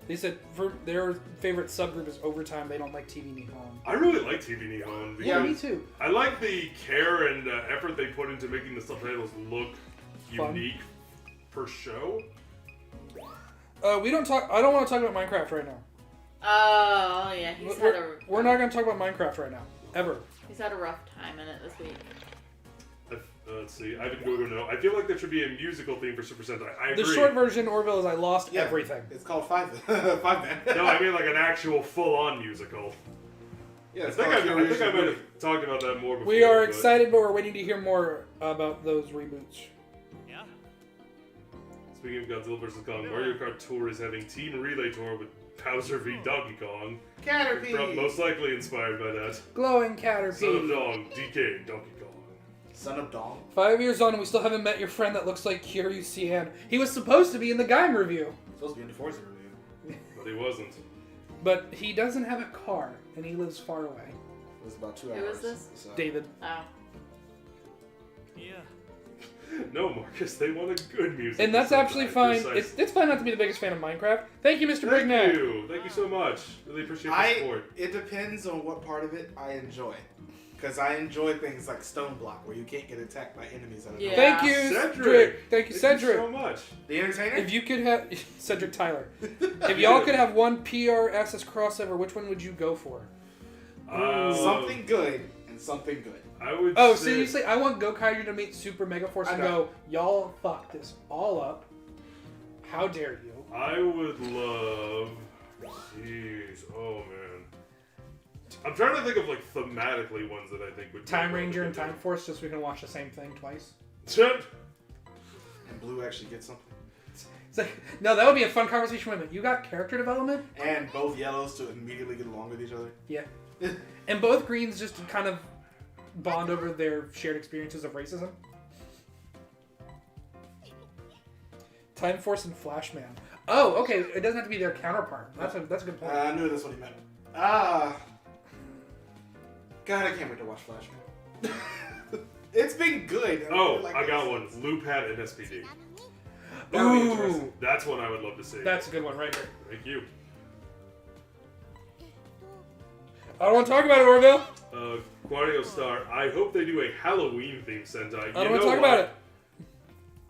They said for their favorite subgroup is Overtime. They don't like TV Nihon. I really like TV Nihon. Yeah, because me too. I like the care and effort they put into making the subtitles look Fun. unique per show. We don't talk. I don't want to talk about Minecraft right now. Oh yeah, he's had a. We're not going to talk about Minecraft right now, ever. He's had a rough time in it this week. Let's see. I didn't go to know. I feel like there should be a musical theme for Super Sentai. I agree. The short version, Orville, is I lost Yeah. everything. It's called Five Man. No, I mean like an actual full-on musical. Yeah, I it's think called I might have talked about that more before. We are but- excited, but we're waiting to hear more about those reboots. Speaking of Godzilla vs. Kong, Mario Kart Tour is having Team Relay Tour with Bowser v Donkey Kong. Caterpie! Most likely inspired by that. Glowing Son of Caterpie. Dong, DK, Donkey Kong. Son of Dong. 5 years on, and we still haven't met your friend that looks like Kiryu Cian. He was supposed to be in the Gaim review, Supposed to be in the Forza review. But he wasn't. but he doesn't have a car, and he lives far away. It was about 2 hours. Who is this? So. David. Oh. No, Marcus, they wanted good music. And that's this actually time. fine. It's fine not to be the biggest fan of Minecraft. Thank you, Mr. Thank Brignac. you. Thank you so much. Really appreciate the support. It depends on what part of it I enjoy. Because I enjoy things like Stone Block, where you can't get attacked by enemies out of nowhere. Thank you, Cedric. Thank you, Cedric. so much. The Entertainer? If you could have Cedric Tyler, if y'all could have one PRSS crossover, which one would you go for? Something good and something good. I would. Oh, say, seriously, I want Gokaiger to meet Super Mega Force and go, y'all fucked this all up. How dare you? I would love. Jeez, oh man. I'm trying to think of like thematically ones that I think would. Time Ranger and Time Force, just so we can watch the same thing twice. Chip. And Blue actually gets something. It's like, no, that would be a fun conversation with him. You got character development? And both yellows to immediately get along with each other. Yeah. And both greens just to kind of bond over their shared experiences of racism. Time Force and Flashman. Oh, okay. It doesn't have to be their counterpart. That's a good point. I knew that's what he meant. God, I can't wait to watch Flashman. It's been good. Oh, like I got one. Loop Hat and SPD. That would be Ooh, interesting. That's one I would love to see. that's a good one right here. Thank you. I don't want to talk about it, Orville. Quario Star, I hope they do a Halloween theme Sentai. I don't want to talk about it.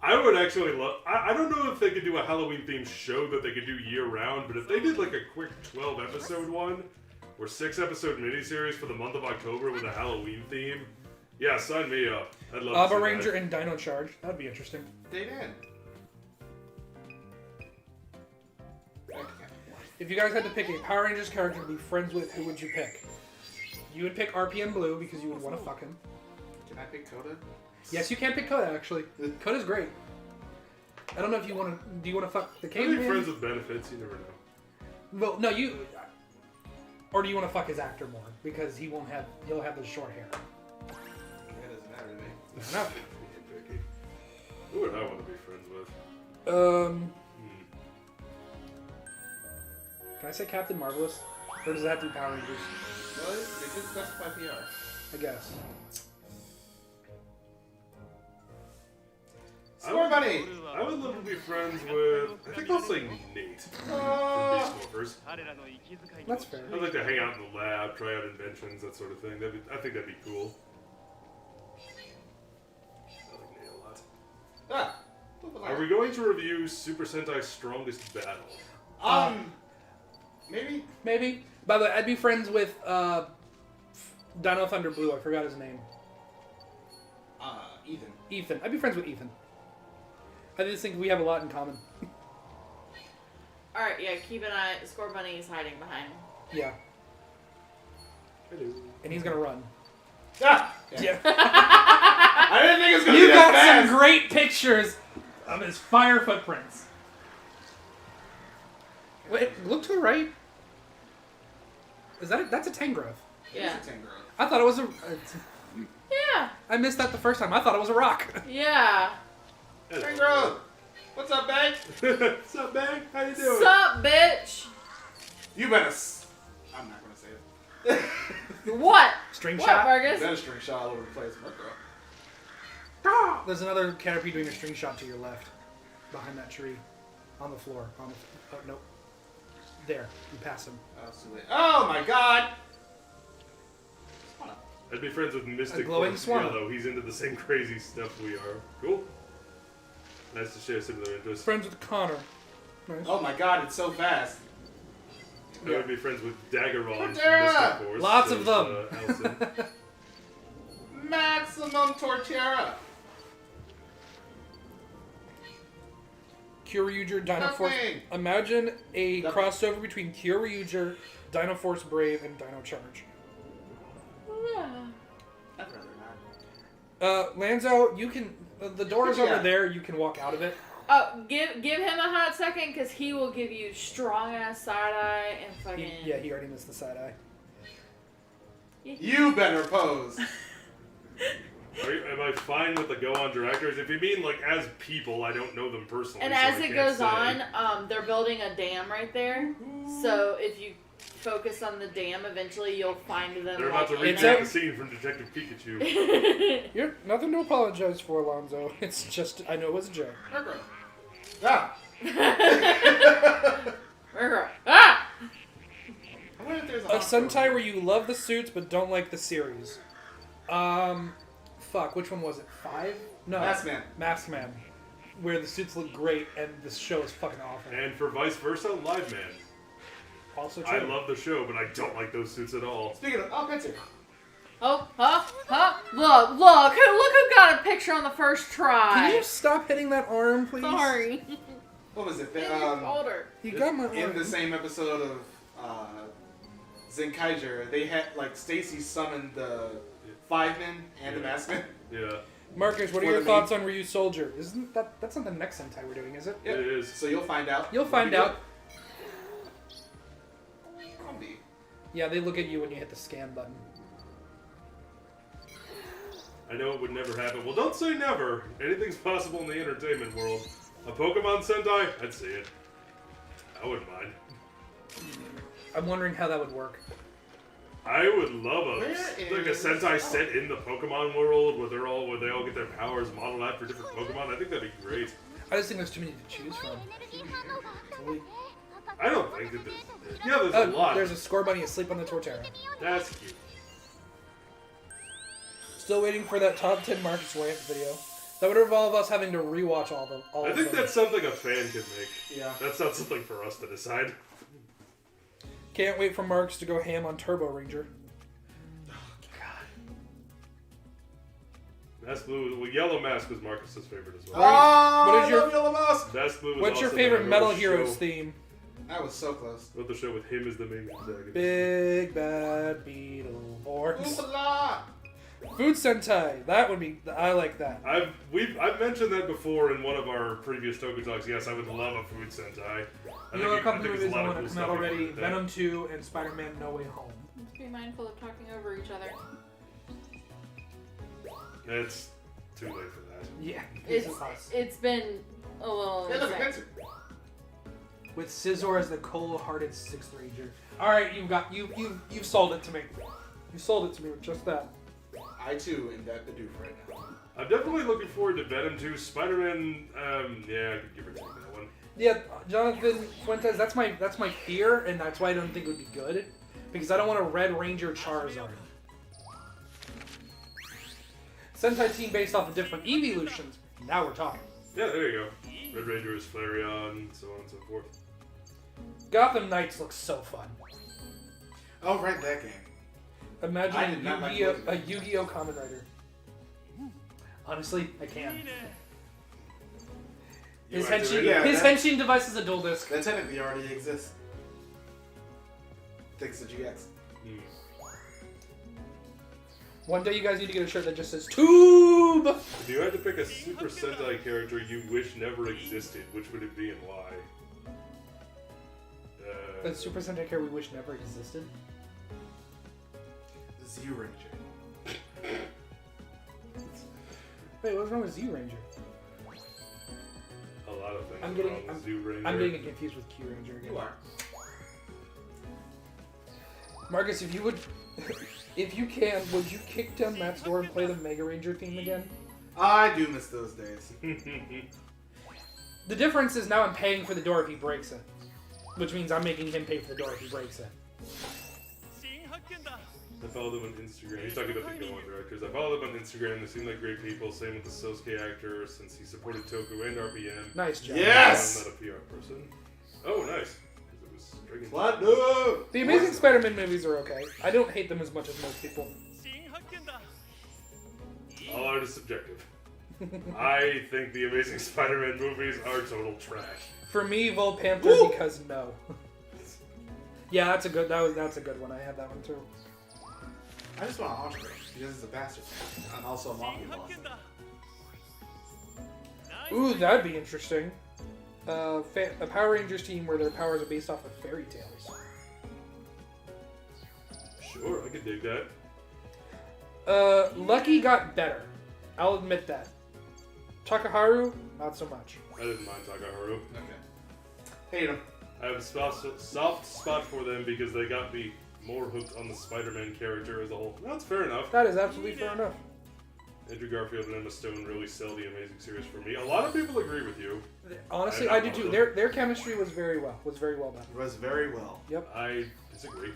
I would actually love. I don't know if they could do a Halloween themed show that they could do year round, but if they did like a quick 12 episode one or 6 episode miniseries for the month of October with a Halloween theme, yeah, sign me up. I'd love to Abba see Ranger that. and Dino Charge. That'd be interesting. They did. If you guys had to pick a Power Rangers character to be friends with, who would you pick? You would pick RPM Blue because you would want to fuck him. Can I pick Coda? Yes, you can pick Koda, actually. Koda's great. I don't know if you want to... Do you want to fuck the I'd be caveman? friends with benefits, you never know. Well, no, you... Or do you want to fuck his actor more? Because he won't have... He'll have the short hair. That doesn't matter to me. Fair enough. Picky. Who would I want to be friends with? Can I say Captain Marvelous? Or does it have to be Power Rangers? Well, they did specify PR. I guess. Score Bunny! I would love to be friends with. I think I'll say Nate from Beast Morphers. That's fair. I'd like to hang out in the lab, try out inventions, that sort of thing. I think that'd be cool. I like Nate a lot. Are we going to review Super Sentai's Strongest Battle? Maybe? Maybe. By the way, I'd be friends with Dino Thunder Blue. I forgot his name. Ethan. Ethan. I'd be friends with Ethan. I just think we have a lot in common. Alright, yeah, keep an eye. Score Bunny is hiding behind. Yeah. Hello. And he's gonna run. Ah! Yeah. I didn't think it was going to You be got that some fast! great pictures of his fire footprints. Wait, look to the right. Is that that's a Tangrowth? Yeah. It's a Tangrowth. I thought it was a. Yeah. I missed that the first time. I thought it was a rock. Yeah. Tangrowth! What's up, Bang? What's up, man? How you doing? Sup, bitch? You better. I'm not going to say it. What? String What, shot. Marcus? That is string shot all over the place. What the? Ah! There's another Caterpie doing a string shot to your left, behind that tree, on the floor. On the. Oh nope. There, you pass him. Oh, it's too late. Oh my god! I'd be friends with Mystic glowing Force swan. Yellow. He's into the same crazy stuff we are. Cool. Nice to share similar interests. Friends with Connor. Nice. Oh my god, it's so fast. I would be friends with Daggeron from Torterra! Mystic Force. Lots of says, them. Allison. Maximum Torterra! Kyoryuger, Dino Force. Nothing. Imagine a Nothing. crossover between Kyoryuger, Dino Force Brave, and Dino Charge. I'd rather not. Lanzo, you can. The door is Yeah. over there. You can walk out of it. Oh, give him a hot second, because he will give you strong ass side eye and fucking. He already missed the side eye. You better pose. Am I fine with the go-on directors? If you mean like as people, I don't know them personally. And so as I it can't goes say. on, they're building a dam right there. So if you focus on the dam, eventually you'll find them. They're about to in recreate there. the scene from Detective Pikachu. You're nothing to apologize for, Alonzo. It's just I know it was a joke. Ah. Ah! I wonder if there's A Sentai where you love the suits but don't like the series. Fuck, which one was it? 5? No. Masked Man. Where the suits look great and the show is fucking awful. And for vice versa, Live Man. Also true. I love the show, but I don't like those suits at all. Speaking of, oh, Pencil. Look who got a picture on the first try. Can you stop hitting that arm, please? Sorry. What was it? Older. You got my In arm. the same episode of Zenkaiger, they had like Stacy summoned the 5 men and the Masked Man. Yeah, Marcus, what are For your the thoughts on Ryu Soldier? Isn't that's not the next Sentai we're doing, is it? Yep. it is. So you'll find out. You'll find out. Combi. Yeah, they look at you when you hit the scan button. I know it would never happen. Well, don't say never. Anything's possible in the entertainment world. A Pokemon Sentai? I'd see it. I wouldn't mind. I'm wondering how that would work. I would love Where a is- Sentai set in the Pokemon world where they all get their powers modeled after different Pokemon. I think that'd be great. I just think there's too many to choose from. I don't think that there's a lot. There's a score bunny asleep on the Torterra. That's cute. Still waiting for that top 10 Marcus rant video. That would involve us having to rewatch all I of think them. that's something a fan could make. Yeah. That's not something for us to decide. Can't wait for Marcus to go ham on Turbo Ranger. Mask Blue, well, Yellow Mask was Marcus's favorite as well. Oh, What is your- Yellow Mask? Mask Blue was What's your awesome. favorite I wrote Metal a Heroes show- theme? That was so close. Wrote the show with him as the main protagonist. Big Bad Beetleborgs. Oopala! Food Sentai. That would be. I like that. I've mentioned that before in one of our previous Toku Talks. Yes, I would love a food Sentai. You know, a couple there's movies lot that of want to cool come out stuff already. included there. Venom 2 and Spider-Man No Way Home. Just be mindful of talking over each other. It's too late for that. Yeah. This is us. It's been a little Yeah, look, insane. Pencil. With Scizor as the cold-hearted 6th Ranger. Alright, you've sold it to me. You sold it to me with just that. I too am that Bidoof right now. I'm definitely looking forward to Venom 2. Spider-Man, yeah, I could give or take that one. Yeah, Jonathan Fuentes, that's my fear, and that's why I don't think it would be good. Because I don't want a Red Ranger Charizard. Sentai team based off of different Eeveelutions. Now we're talking. Yeah, there you go. Red Ranger is Flareon, so on and so forth. Gotham Knights looks so fun. Oh, right, that game. I Imagine did not like a looking at it. Yu-Gi-Oh! Kamen Rider. Honestly, I can. You His activate henshin, it? his henshin device is a dual disc. That technically already exists. Thanks to GX. Hmm. One day you guys need to get a shirt that just says Tube! If you had to pick a Super Sentai character you wish never existed, which would it be and why? A Super Sentai character we wish never existed. Z Ranger. Wait, what's wrong with Z Ranger? A lot of things. I'm are getting- wrong with Zoo Ranger. I'm getting confused with Q Ranger again. You are. Marcus, if you can, would you kick down Matt's door and play the Mega Ranger theme again? I do miss those days. The difference is now I'm paying for the door if he breaks it. Which means I'm making him pay for the door if he breaks it. I followed them on Instagram. He's talking about the Go-On directors. I followed them on Instagram. They seem like great people. Same with the Sosuke actor, since he supported Toku and RPM. Nice job. Yes! I'm not a PR person. Oh, nice. 'Cause it was Dragon Platinum! The Amazing Spider-Man movies are okay. I don't hate them as much as most people. All art is subjective. I think the Amazing Spider-Man movies are total trash. For me, Volpanther Woo! because no. Yeah, that's a good one. I have that one too. I just want Osprey because he's a bastard and also a mafia boss. Ooh, that'd be interesting. A Power Rangers team where their powers are based off of fairy tales. Sure, I could dig that. Lucky got better. I'll admit that. Takaharu, not so much. I didn't mind Takaharu. Okay. Hate him. I have a soft spot for them because they got me more hooked on the Spider-Man character as a whole. That's fair enough. That is absolutely fair enough. Andrew Garfield and Emma Stone really sell the Amazing series for me. A lot of people agree with you. Honestly, I do too. Their chemistry was very well done. It was very well. Yep. I disagree.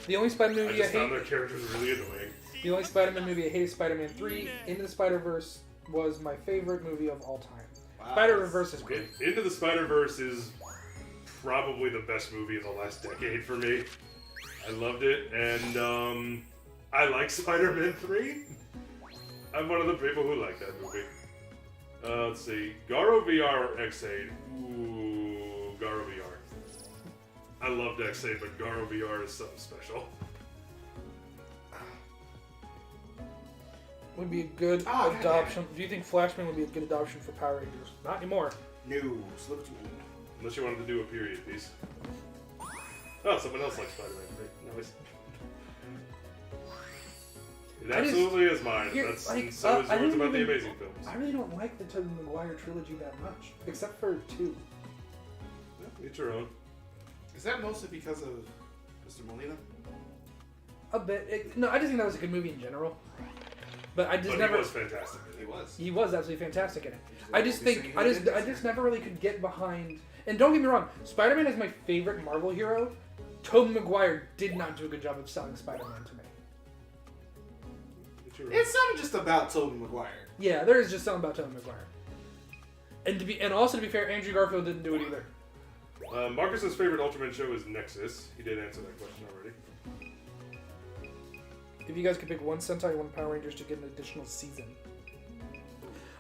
The only Spider-Man I movie just found their characters really annoying. The only Spider-Man movie I hated, Spider-Man 3. Into the Spider-Verse was my favorite movie of all time. Wow. Spider-Verse is great. Into the Spider-Verse is probably the best movie of the last decade for me. I loved it, and I like Spider-Man 3. I'm one of the people who like that movie. Let's see. Garo VR or X8? Ooh, Garo VR. I loved X8, but Garo VR is something special. Would be a good adoption. Do you think Flashman would be a good adoption for Power Rangers? Not anymore. No. Slip to me. Unless you wanted to do a period piece. Oh, someone else likes Spider-Man 3. Nice. It absolutely is mine. That's so is yours about the Amazing films. I really don't like the Tobey Maguire trilogy that much, except for 2. Yeah, each your own. Is that mostly because of Mr. Molina? A bit. No, I just think that was a good movie in general. But I just But never. he was fantastic. He was. He was absolutely fantastic in it. I just never really could get behind. And don't get me wrong, Spider-Man is my favorite Marvel hero. Tobey Maguire did not do a good job of selling Spider-Man to me. It's not just about Tobey Maguire. Yeah, there is just something about Tobey Maguire. And also to be fair, Andrew Garfield didn't do it either. Marcus's favorite Ultraman show is Nexus. He did answer that question already. If you guys could pick one Sentai and one Power Rangers to get an additional season.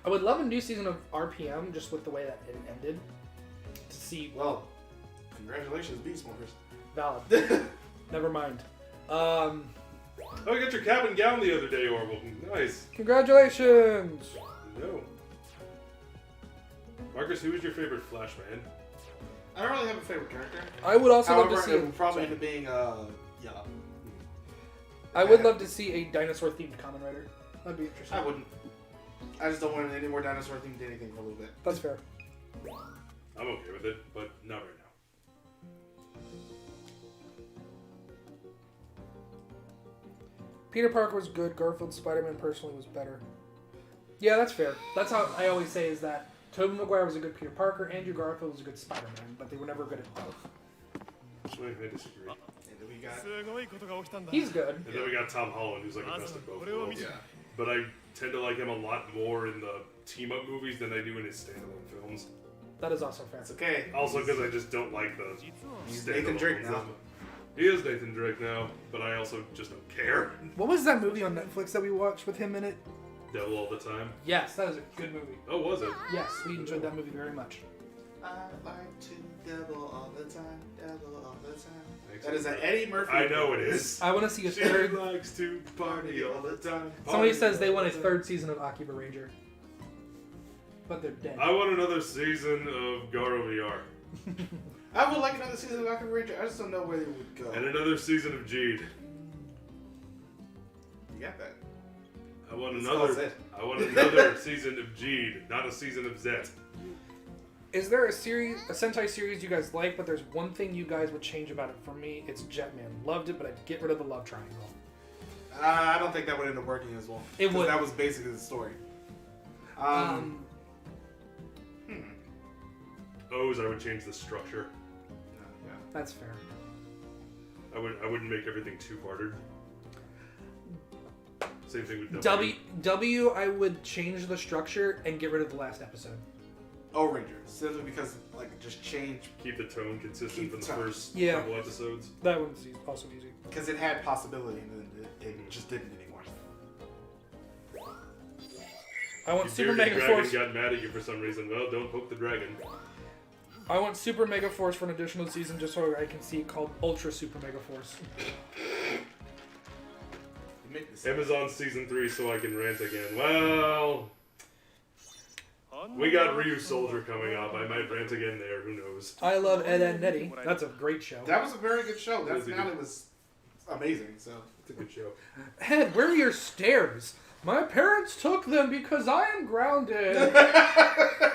I would love a new season of RPM, just with the way that it ended. To see... Well, congratulations, Beast Morphers. Valid. Never mind. Oh, you got your cap and gown the other day, Orville. Nice. Congratulations! No. Marcus, who is your favorite Flash man? I don't really have a favorite character. I would also However, love to see... it would probably end up being, Yellow. I would love to see a dinosaur-themed Kamen Rider. That'd be interesting. I wouldn't. I just don't want any more dinosaur themed anything for a little bit. That's fair. I'm okay with it, but not right now. Peter Parker was good. Garfield's Spider-Man personally was better. Yeah, that's fair. That's how I always say is that Tobey Maguire was a good Peter Parker, Andrew Garfield was a good Spider-Man, but they were never good at both. I disagree. And then we got... He's good. And then we got Tom Holland, who's like the best of both worlds. Yeah. But I tend to like him a lot more in the team-up movies than I do in his standalone films. That is also fair. It's okay. Also because I just don't like the He's standalone Nathan Drake ones. now. He is Nathan Drake now, but I also just don't care. What was that movie on Netflix that we watched with him in it? Devil all the time. Yes, that is a good movie. Oh, was it? Yes, we enjoyed that movie very much. I like to devil all the time, devil all the time. Thanks. That is an Eddie Murphy. I know it is. I want to see a She third... likes to party all the time. Somebody says they want a third season of Akiba Ranger. But they're dead. I want another season of Garo VR. I would like another season of Kamen Ranger. I just don't know where they would go. And another season of Jeed. You got that? I want It's another. called Zed. I want another season of Jeed, not a season of Zet. Is there a Sentai series you guys like, but there's one thing you guys would change about it? For me, it's Jetman. Loved it, but I'd get rid of the love triangle. I don't think that would end up working as well. It would. That was basically the story. O's, I would change the structure. Yeah. That's fair. I wouldn't make everything two-parted. Same thing with W, I would change the structure and get rid of the last episode. O-Ranger. Simply because, like, just change. Keep the tone consistent Keep from the the tone. first Yeah. couple episodes. That one's also easy. Because it had possibility and then it just didn't anymore. I want If Super Bearded Mega Dragon Force. got mad at you for some reason. Well, don't poke the dragon. I want Super Mega Force for an additional season just so I can see it called Ultra Super Mega Force. Make this Amazon Season 3 so I can rant again. Well, we got Ryu Soldier coming up. I might rant again there. Who knows? I love Ed, Edd n Eddy. That's a great show. That was a very good show. That Yes, it finale was amazing. So It's a good show. Ed, where are your stairs? My parents took them because I am grounded.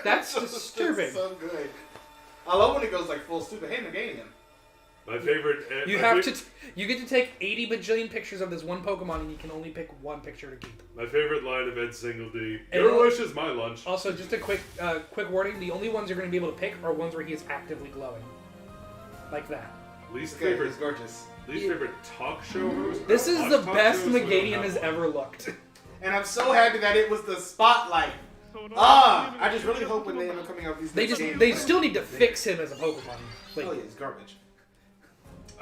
That's disturbing. That's so good. I love when it goes like full stupid. Hey, Meganium. My favorite. You have to. You get to take 80 bajillion pictures of this one Pokemon, and you can only pick one picture to keep. My favorite line of Ed Single D. And Your wish is my lunch. Also, just a quick warning: the only ones you're going to be able to pick are ones where he is actively glowing, like that. Least Okay, favorite. he's gorgeous. Least favorite talk show host. This is the Talk best shows, so I Meganium don't has have one. ever looked. And I'm so happy that it was the spotlight. I just really hope when they end up coming out these They next just games, they still need to fix him as a Pokemon. Like, Oh yeah, it's garbage.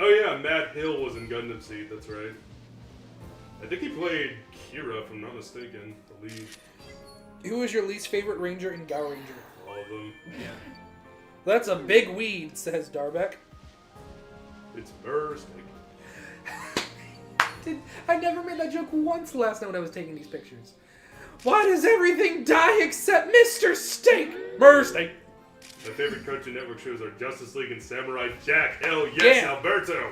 Oh yeah, Matt Hill was in Gundam Seed. That's right. I think he played Kira, if I'm not mistaken. The lead. who is your least favorite Ranger in Gao Ranger? All of them. That's a big weed, says Darbeck. It's Bursting. I never made that joke once last night when I was taking these pictures. Why does everything die except Mr. Steak? Bursting. My favorite Cartoon Network shows are Justice League and Samurai Jack. Hell yes, Yeah. Alberto.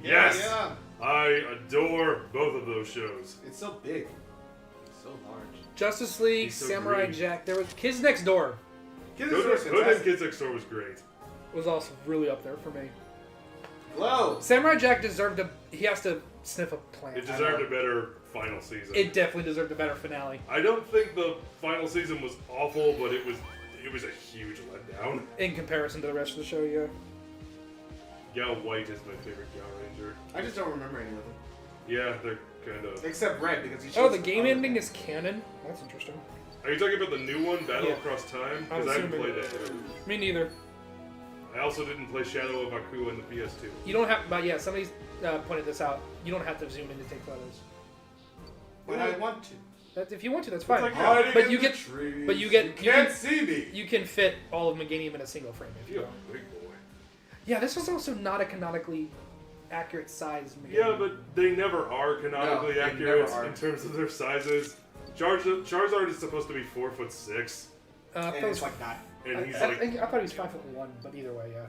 Yes. Yeah. I adore both of those shows. It's so big. It's so large. Justice League, He's so Samurai green. Jack. There was Kids Next Door Kids Hood are and fantastic. Kids Next Door was great. was also really up there for me. Glow. Samurai Jack deserved a. He has to sniff a plant. It deserved a better final season. It definitely deserved a better finale. I don't think the final season was awful, but it was a huge letdown. In comparison to the rest of the show, yeah. Gal White is my favorite Gal Ranger. I just don't remember any of them. Yeah, they're kind of. Except Red, because he Oh, shows the game other ending things. is canon? That's interesting. Are you talking about the new one, Battle Yeah. Across Time? I'm Because I haven't assuming- played that yet. Me neither. I also didn't play Shadow of Aku on the PS2. You don't have, but yeah, somebody's pointed this out. You don't have to zoom in to take photos. When I want to. That, if you want to, that's fine. like Hiding But in you the get- trees. but you get- You you can't can- see me. You can fit all of Meganium in a single frame if you Yeah, want. big boy. Yeah, this was also not a canonically accurate size Meganium. Yeah, but they never are canonically No, they accurate never are. in terms of their sizes. Charizard is supposed to be 4'6", I thought And it it's was like not. and he's I like, thought he was 5'1", but either way, yeah.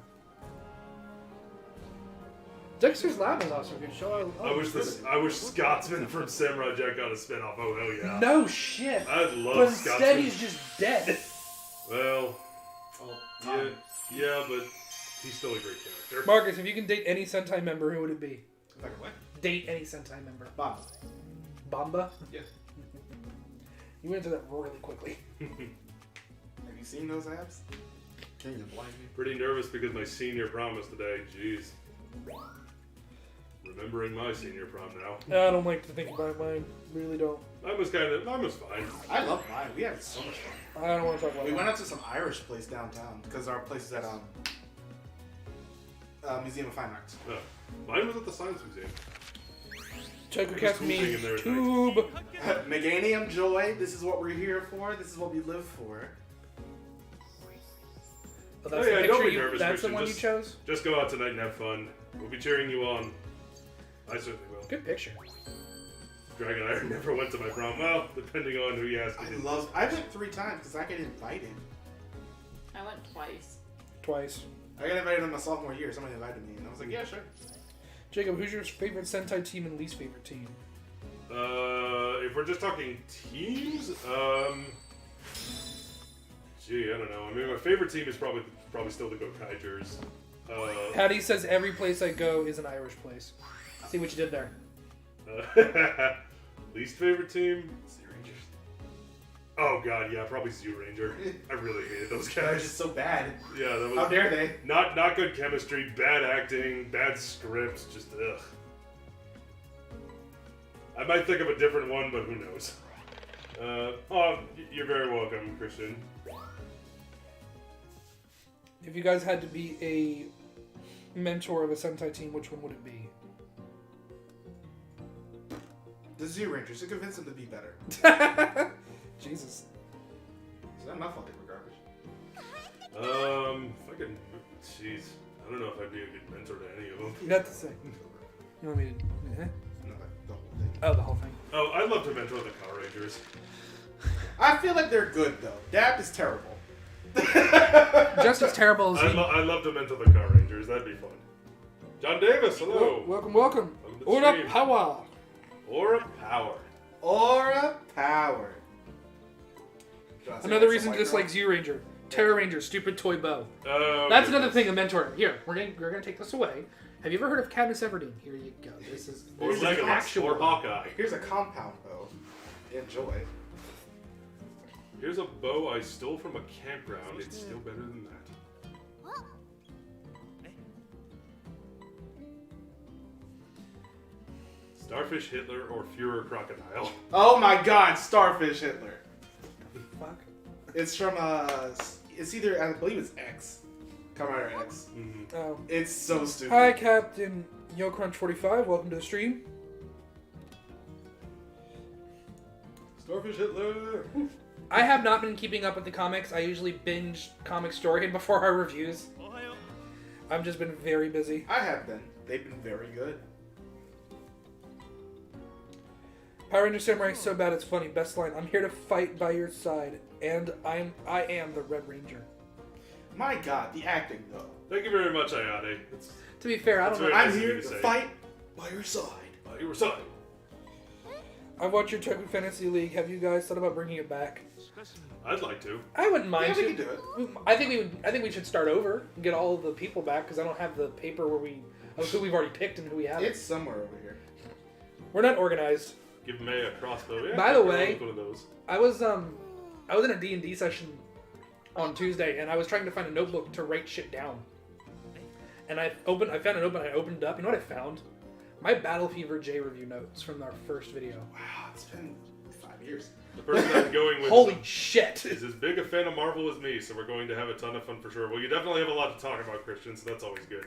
Dexter's Lab was also a good show. I wish Scotsman from Samurai Jack got a spinoff. Oh hell yeah! No shit. I'd love But instead, Scotsman. he's just dead. Well, Oh, yeah, but he's still a great character. Marcus, if you can date any Sentai member, who would it be? Like what? Date any Sentai member. Bob. Bamba? Yeah. You went into that really quickly. Have you seen those abs? Can you blind me? Pretty nervous because my senior prom was today. Jeez. Remembering my senior prom now. I don't like to think about mine. Really don't. Mine was fine. I love mine. We had so much fun. I don't want to talk about We mine. went out to some Irish place downtown because our place is at Museum of Fine Arts. Mine was at the Science Museum. Tokucast Hooping means in there at tube. Meganium joy. This is what we're here for. This is what we live for. Oh, that's Oh, yeah, the don't picture be you, nervous, that's the Christian. one Just- you chose? Just go out tonight and have fun. We'll be cheering you on. I certainly will. Good picture. Dragon Iron never went to my prom. Well, depending on who you ask. I went 3 times because I got invited. I went twice. Twice. I got invited in my sophomore year. Somebody invited me, and I was like, yeah, sure. Jacob, who's your favorite Sentai team and least favorite team? If we're just talking teams, gee, I don't know. I mean, my favorite team is probably still the Gokaigers. Patty says every place I go is an Irish place. See what you did there. Least favorite team? Sea Rangers. Oh god, yeah, probably Zoo Ranger. I really hated those They're guys. just so bad. Yeah, that was How dare they? not good chemistry, bad acting, bad scripts, just ugh. I might think of a different one, but who knows? You're very welcome, Christian. If you guys had to be a mentor of a Sentai team, which one would it be? The Zoo Rangers. To convince them to be better. Jesus. It's not my fault they were garbage. If I could, jeez, I don't know if I'd be a good mentor to any of them. You have to say. You want me to? No, don't. thing. Oh, the whole thing. Oh, I love to mentor the Power Rangers. I feel like they're good though. Dap is terrible. Just as terrible as I love to mentor the Power Rangers. That'd be fun. John Davis, hello. Welcome. Welcome to the Aura stream. power. Aura Power. Aura power. Another reason to dislike Zero Ranger. Terror Ranger, stupid toy bow. Oh, That's goodness. another thing of mentoring. Here, we're gonna take this away. Have you ever heard of Katniss Everdeen? Here you go. This is Or Here's an Legolas, actual- or Hawkeye. Here's a compound bow. Enjoy. Here's a bow I stole from a campground. It's still better than that. Starfish Hitler or Fuhrer Crocodile. Oh my God, Starfish Hitler. fuck. It's from it's either I believe it's X, Kamen Rider X. Mm-hmm. Oh. It's so stupid. Hi, Captain YoCrunch45. Welcome to the stream. Starfish Hitler. I have not been keeping up with the comics. I usually binge Comic Story before our reviews. I've just been very busy. I have been. They've been very good. Power Ranger Samurai is so bad it's funny. Best line: I'm here to fight by your side, and I am the Red Ranger. My God, the acting though. Thank you very much, Ayane. To be fair, I don't That's know. very- I'm nice of here you to to say. fight by your side. You were sorry. I watched your Toku Fantasy League. Have you guys thought about bringing it back? I'd like to. I wouldn't mind. Yeah, we to. can do it. I think we should start over and get all of the people back because I don't have the paper of who we've already picked and who we haven't. It's somewhere over here. We're not organized. Give May a crossbow. Yeah, By the I'll way- make one of those. I was in a D&D session on Tuesday and I was trying to find a notebook to write shit down. And I found it open. I opened it up. You know what I found? My Battle Fever J review notes from our first video. Wow, it's been 5 years. The person I'm going with Holy shit! is as big a fan of Marvel as me, so we're going to have a ton of fun for sure. Well, you definitely have a lot to talk about, Christian, so that's always good.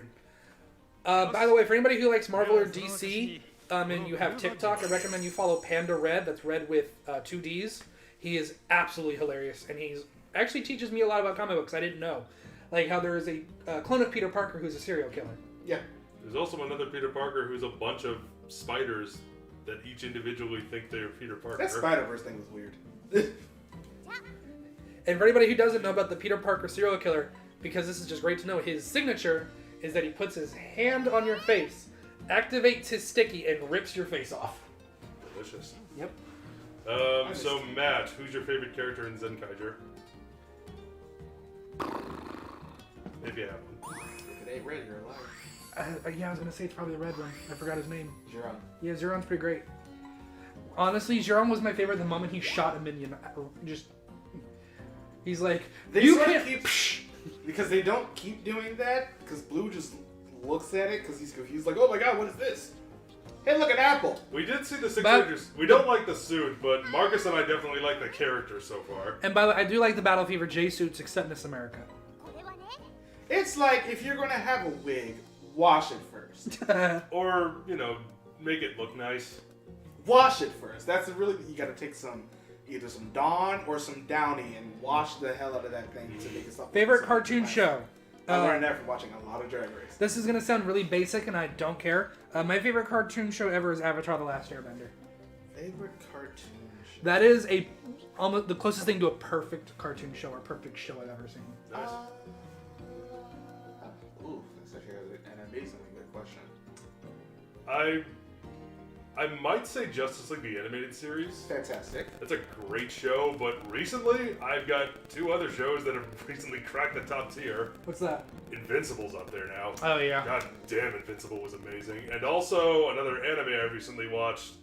By the way, for anybody who likes Marvel or DC, and you have TikTok, I recommend you follow Panda Red. That's Red with 2 Ds. He is absolutely hilarious, and he's actually teaches me a lot about comic books I didn't know. Like how there is a clone of Peter Parker who's a serial killer. Yeah. There's also another Peter Parker who's a bunch of spiders that each individually think they're Peter Parker. That Spider-Verse thing was weird. And for anybody who doesn't know about the Peter Parker serial killer, because this is just great to know, his signature is that he puts his hand on your face, activates his sticky, and rips your face off. Delicious. Yep. So Matt, who's your favorite character in Zenkaiger? If you have one. If it ain't red, you're a liar. Yeah, I was gonna say it's probably the red one. I forgot his name. Jiron. Yeah, Zeron's pretty great. Honestly, Zeron was my favorite the moment he shot a minion. He's like, They you sort of can't. keep because they don't keep doing that because Blue just looks at it because he's confused. Like, oh my God, what is this? Hey, look, an apple. We did see the Six But- Rangers. We don't like the suit, but Marcus and I definitely like the character so far. And by the way, I do like the Battle Fever J suits, except Miss America. It's like if you're gonna have a wig, wash it first. Or, make it look nice. Wash it first. That's really you got to take either some Dawn or some Downy and wash the hell out of that thing to make it stop. Favorite cartoon show? I learned that from watching a lot of Drag Race. This is gonna sound really basic, and I don't care. My favorite cartoon show ever is Avatar: The Last Airbender. Favorite cartoon show? That is almost the closest thing to a perfect cartoon show or perfect show I've ever seen. Nice. Ooh, that's actually an amazingly good question. I might say Justice League the Animated Series. Fantastic. That's a great show, but recently I've got 2 other shows that have recently cracked the top tier. What's that? Invincible's up there now. Oh yeah. God damn, Invincible was amazing. And also another anime I recently watched.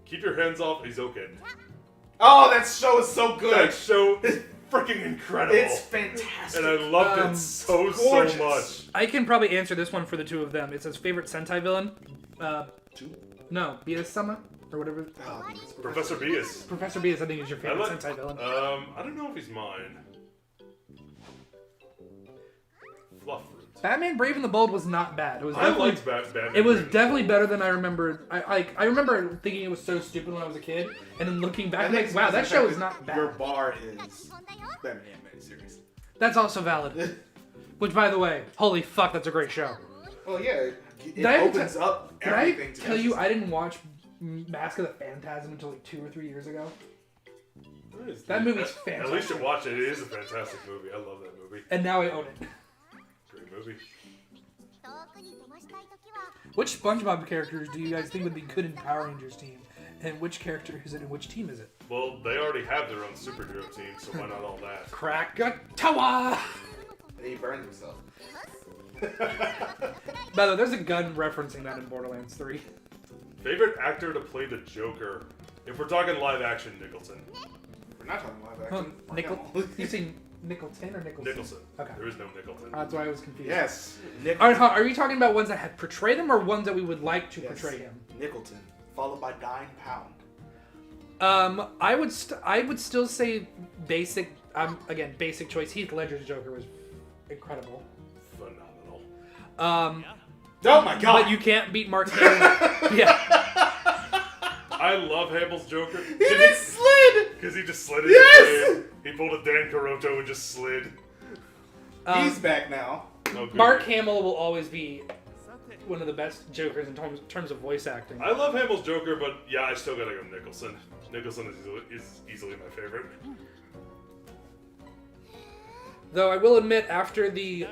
Keep Your Hands Off Eizouken. Oh, that show is so good. That show is freaking incredible. It's fantastic. and I loved it so gorgeous. much. I can probably answer this one for the 2 of them. It says favorite Sentai villain. No, Bias-sama or whatever. Professor Bias. Professor Bias, I think, is your favorite like- Sentai villain. I don't know if he's mine. Fluff Fruit. Batman: Brave and the Bold was not bad. It was I definitely, liked Batman. it was Brave and definitely the better than I remembered. I remember thinking it was so stupid when I was a kid, and then looking back, I'm like, wow, that show is not Your bad. bar is Batman animated series. That's also valid. Which, by the way, holy fuck, that's a great show. Well, yeah, it Did I ever opens up Did I everything to tell you Justice I didn't watch Mask of the Phantasm until like 2 or 3 years ago. Nice. That movie's At fantastic. least you watch it. It is a fantastic movie. I love that movie. And now I own it. Great movie. Which SpongeBob characters do you guys think would be good in Power Rangers team? And which character is it and which team is it? Well, they already have their own superhero team, so why not all that? Krakatawa! And he burned himself. By the way, there's a gun referencing that in Borderlands 3. Favorite actor to play the Joker? If we're talking live action, Nicholson. We're not talking live action. You say Nicholson or Nicholson? Nicholson. Okay. There is no Nicholson. That's why I was confused. Yes. Are you talking about ones that had portrayed him or ones that we would like to portray him? Nicholson, followed by Dying Pound. I would still say basic. Again, basic choice. Heath Ledger's Joker was incredible. Phenomenal. Oh my god! But you can't beat Mark Hamill. Yeah. I love Hamill's Joker. He just slid! Because he just slid in Yes! his He pulled a Dan Caroto and just slid. He's back now. Oh, good. Mark Hamill will always be one of the best Jokers in terms of voice acting. I love Hamill's Joker, but yeah, I still gotta go Nicholson. Nicholson is easily my favorite. Though I will admit, after the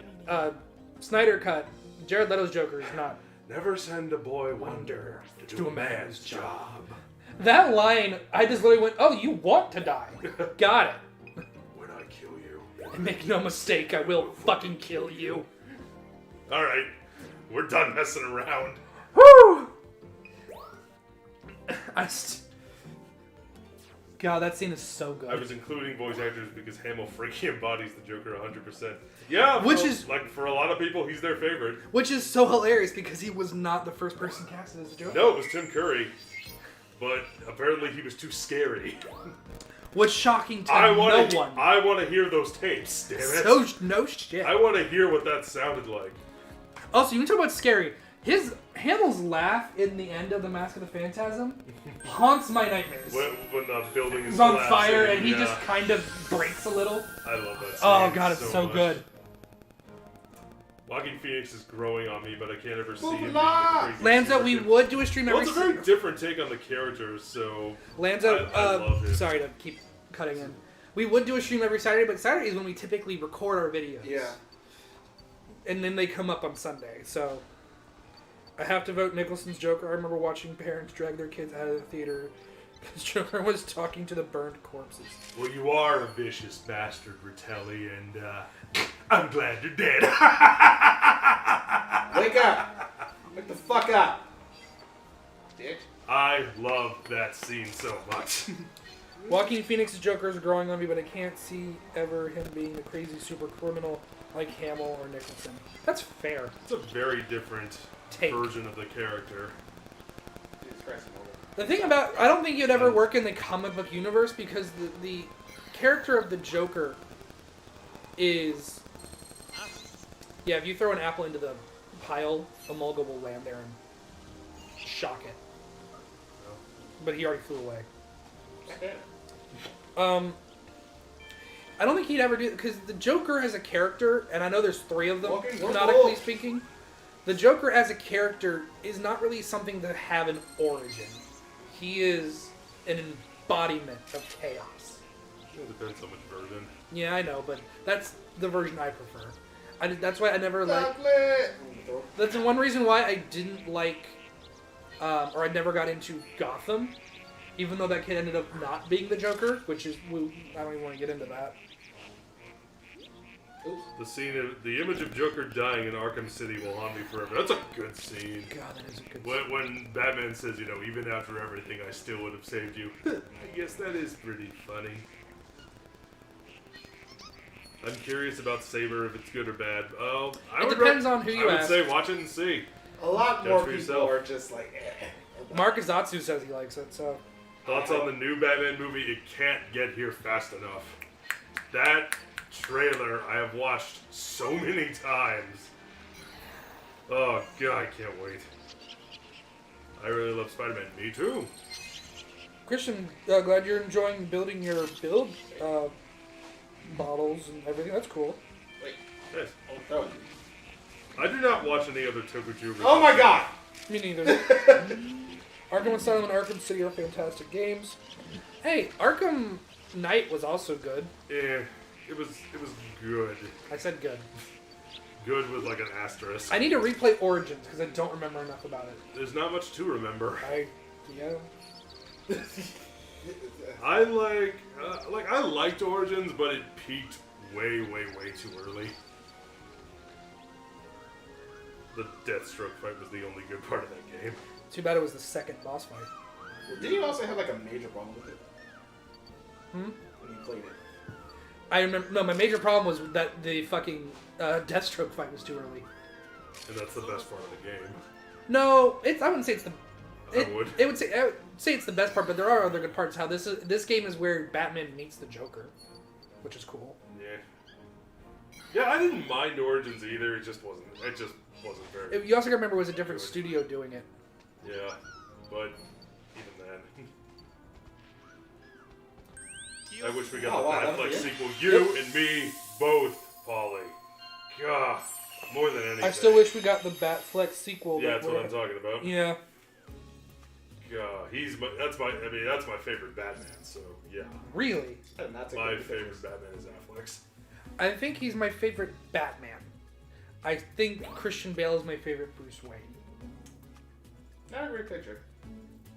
Snyder cut, Jared Leto's Joker is not. Never send a boy wonder to do a man's job. That line, I just literally went, "Oh, you want to die? Got it." When I kill you. And make no mistake, I will fucking kill you. Alright, we're done messing around. Woo! God, that scene is so good. I was including voice actors because Hamill freaking embodies the Joker 100%. Yeah, Which is like for a lot of people, he's their favorite. Which is so hilarious because he was not the first person casted as the Joker. No, it was Tim Curry, but apparently he was too scary. What's shocking to I no one. I want to hear those tapes. Damn it! So no shit. I want to hear what that sounded like. Also, you can talk about scary. Hamill's laugh in the end of The Mask of the Phantasm haunts my nightmares. When the building is He's on collapsing, fire and he yeah. just kind of breaks a little. I love that scene. Oh god, it's so much. good. Walking Phoenix is growing on me, but I can't ever see him being Voila! the crazy Lanza, super we kid. would do a stream Well, every it's a very different take on the characters, so... Lanza, I love it. sorry to keep cutting in. We would do a stream every Saturday, but Saturday is when we typically record our videos. Yeah. And then they come up on Sunday, so... I have to vote Nicholson's Joker. I remember watching parents drag their kids out of the theater because Joker was talking to the burned corpses. Well, you are a vicious bastard, Ritelli, and I'm glad you're dead. Wake up! Wake the fuck up! Dick. I love that scene so much. Joaquin Phoenix's Joker is growing on me, but I can't see ever him being the crazy super criminal like Hamill or Nicholson. That's fair. It's a very different Take. version of the character. Jesus Christ, I'm older. The thing about, I don't think you'd ever work in the comic book universe because the character of the Joker is, yeah, if you throw an apple into the pile, Emolga will land there and shock it. But he already flew away. I don't think he'd ever do, because the Joker as a character, and I know there's 3 of them, canonically speaking, the Joker as a character is not really something to have an origin. He is an embodiment of chaos. It depends on which version. Yeah, I know, but that's the version I prefer. That's why I never liked... Chocolate! That's one reason why I didn't like, or I never got into Gotham, even though that kid ended up not being the Joker, which is, I don't even want to get into that. The image of Joker dying in Arkham City will haunt me forever. That's a good scene. God, that is a good scene. When Batman says, you know, even after everything, I still would have saved you. I guess that is pretty funny. I'm curious about Saber, if it's good or bad. It depends on who you I would ask. say watch it and see. A lot Judge more for people yourself. are just like, Mark Azatsu says he likes it, so... Thoughts on the new Batman movie? It can't get here fast enough. That trailer I have watched so many times. Oh god, I can't wait. I really love Spider-Man. Me too. Christian, glad you're enjoying building your build models and everything. That's cool. wait, Yes. I'll throw it. I do not watch any other Tokucast. Oh my god! Me neither. Arkham Asylum and Arkham City are fantastic games. Hey, Arkham Knight was also good. Yeah, it was good. I said good. Good with like an asterisk. I need to replay Origins because I don't remember enough about it. There's not much to remember. Yeah. I I liked Origins, but it peaked way too early. The Deathstroke fight was the only good part of that game. Too bad it was the second boss fight. Did you also have like a major problem with it? Hmm? When you played it. I remember. No, my major problem was that the fucking Deathstroke fight was too early. And that's the best part of the game. No, I wouldn't say it's the. I would say it's the best part, but there are other good parts. How this game is where Batman meets the Joker, which is cool. Yeah, I didn't mind Origins either. It just wasn't very. You also gotta remember it was a different studio doing it. Yeah, but even then, I wish we got the Batfleck sequel. You and me both, Polly. God, more than anything. I still wish we got the Batfleck sequel. Yeah, that's what I'm talking about. Yeah. God, that's my favorite Batman. So yeah. Really? My favorite Batman is Affleck's. I think he's my favorite Batman. I think Christian Bale is my favorite Bruce Wayne. Not a great picture.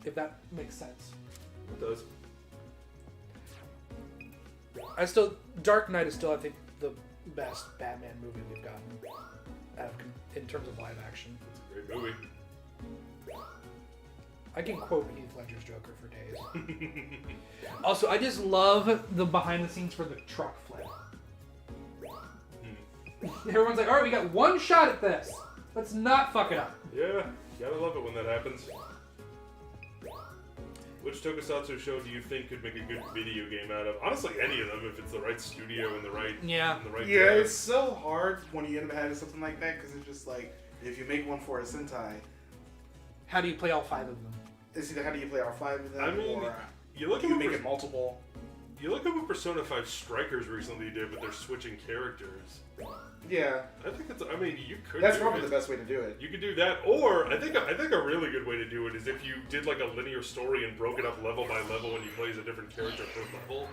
If that makes sense. It does. Dark Knight is still, I think, the best Batman movie we've gotten in terms of live action. It's a great movie. I can quote Heath Ledger's Joker for days. Also, I just love the behind the scenes for the truck flip. Everyone's like, all right, we got one shot at this. Let's not fuck it up. Yeah, gotta love it when that happens. Which Tokusatsu show do you think could make a good video game out of? Honestly, any of them, if it's the right studio and the right yeah, it's so hard when you end up having something like that because it's just like if you make one for a Sentai, how do you play all 5 of them? It's either how do you play all 5 of them, I mean, or you make it multiple. You look at what Persona 5 Strikers recently did, but they're switching characters. Yeah, I think you could. That's probably the best way to do it. You could do that, or I think a really good way to do it is if you did like a linear story and broke it up level by level, and you play as a different character per level,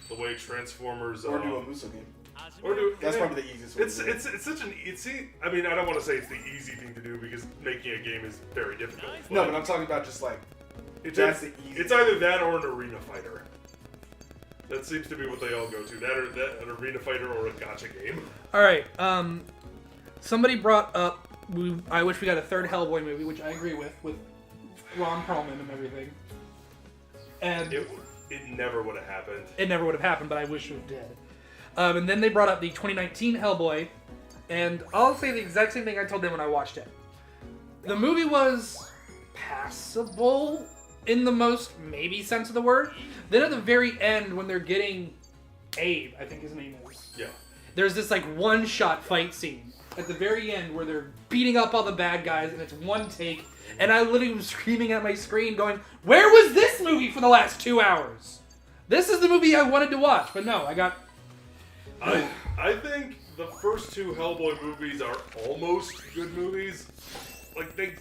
the way Transformers. Or do a Muso game. That's probably the easiest way. It's such an easy. I mean, I don't want to say it's the easy thing to do because making a game is very difficult. No, but I'm talking about just like that's the easy. It's either that or an arena fighter. That seems to be what they all go to. That an arena fighter or a gacha game. All right. Somebody brought up. I wish we got a third Hellboy movie, which I agree with Ron Perlman and everything. And it never would have happened. It never would have happened, but I wish it did. And then they brought up the 2019 Hellboy, and I'll say the exact same thing I told them when I watched it. The movie was passable in the most maybe sense of the word. Then at the very end, when they're getting Abe, I think his name is. Yeah. There's this like one-shot fight scene at the very end where they're beating up all the bad guys, and it's one take. And I literally was screaming at my screen, going, "Where was this movie for the last 2 hours? This is the movie I wanted to watch." But no, I got. I think the first 2 Hellboy movies are almost good movies. Like they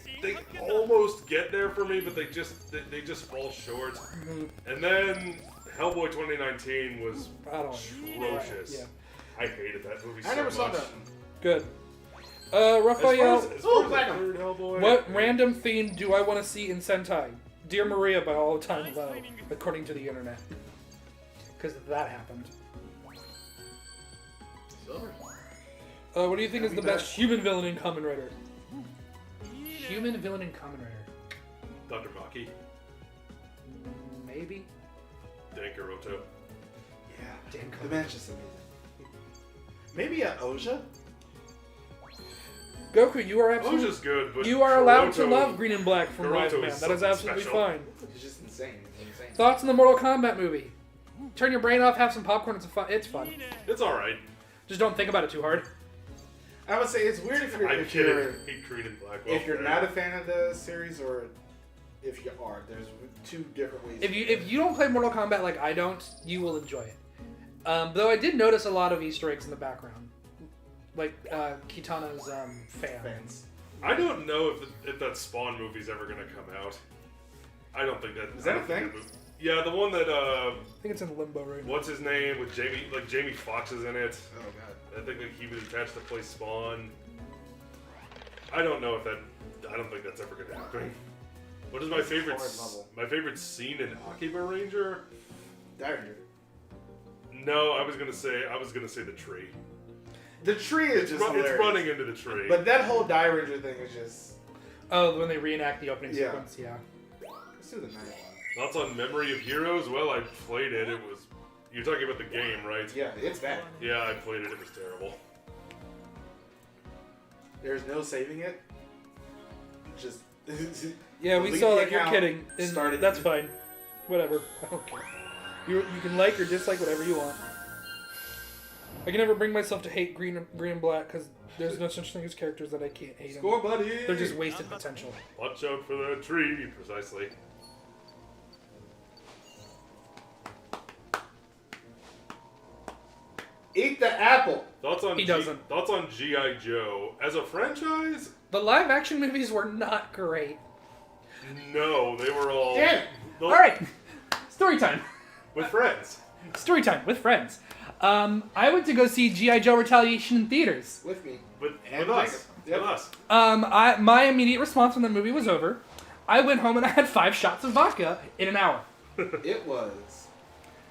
almost get there for me, but they just fall short. Mm-hmm. And then Hellboy 2019 was atrocious. Yeah. I hated that movie so much. I never saw that one. Good. Raphael, as far as the third Hellboy, what random theme do I want to see in Sentai? Dear Maria by All Time Low, according to the internet. Because that happened. What do you think is the best human villain in Kamen Rider? Human villain in Kamen Rider. Dr. Maki. Maybe. Dankaroto. Yeah. The match is amazing. Maybe a Oja? Goku, you are absolutely. Oja's good, but you are allowed to Karoto- love Green and Black from Rise Karoto Man. is That is something absolutely special. fine. He's just insane. He's insane. Thoughts on the Mortal Kombat movie? Turn your brain off, have some popcorn. It's fun. It's alright. Just don't think about it too hard. I would say it's weird if you're I'm if kidding. you're Hate Green and Black. if you're not a fan of the series or if you are. There's 2 different ways. If you don't play Mortal Kombat like I don't, you will enjoy it. Though I did notice a lot of Easter eggs in the background, like Kitana's fans. I don't know if that Spawn movie's ever gonna come out. I don't think that. Is that I don't a thing? think that yeah, the one that I think it's in limbo right now. what's his name with Jamie Foxx is in it. Oh god. I think like he was attached to play Spawn. I don't know if that. I don't think that's ever gonna happen. What is my favorite? Hard level. My favorite scene in Akiba Ranger? Dagger. No, I was gonna say the tree. The tree is just hilarious. It's running into the tree. But that whole Die Ranger thing is just... Oh, when they reenact the opening Yeah. sequence, yeah. Let's do the night one. Thoughts on Memory of Heroes? Well, I played it. It was. You're talking about the game, right? Yeah, it's bad. Yeah, I played it. It was terrible. There's no saving it. Just... Yeah, we delete saw the that. You're account, kidding. And start it. that's fine. Whatever. I don't care. You can like or dislike whatever you want. I can never bring myself to hate green and black because there's no such thing as characters that I can't hate. Score, buddy! They're just wasted potential. Watch out for the tree, precisely. Eat the apple! Thoughts on He doesn't. Thoughts on G.I. Joe as a franchise? The live action movies were not great. No, they were all. Damn it! No, All right, story time. with friends. Story time with friends. I went to go see G.I. Joe Retaliation in theaters. With me. With And us. Jacob. Yep. With us. My immediate response when the movie was over, I went home and I had 5 shots of vodka in an hour. It was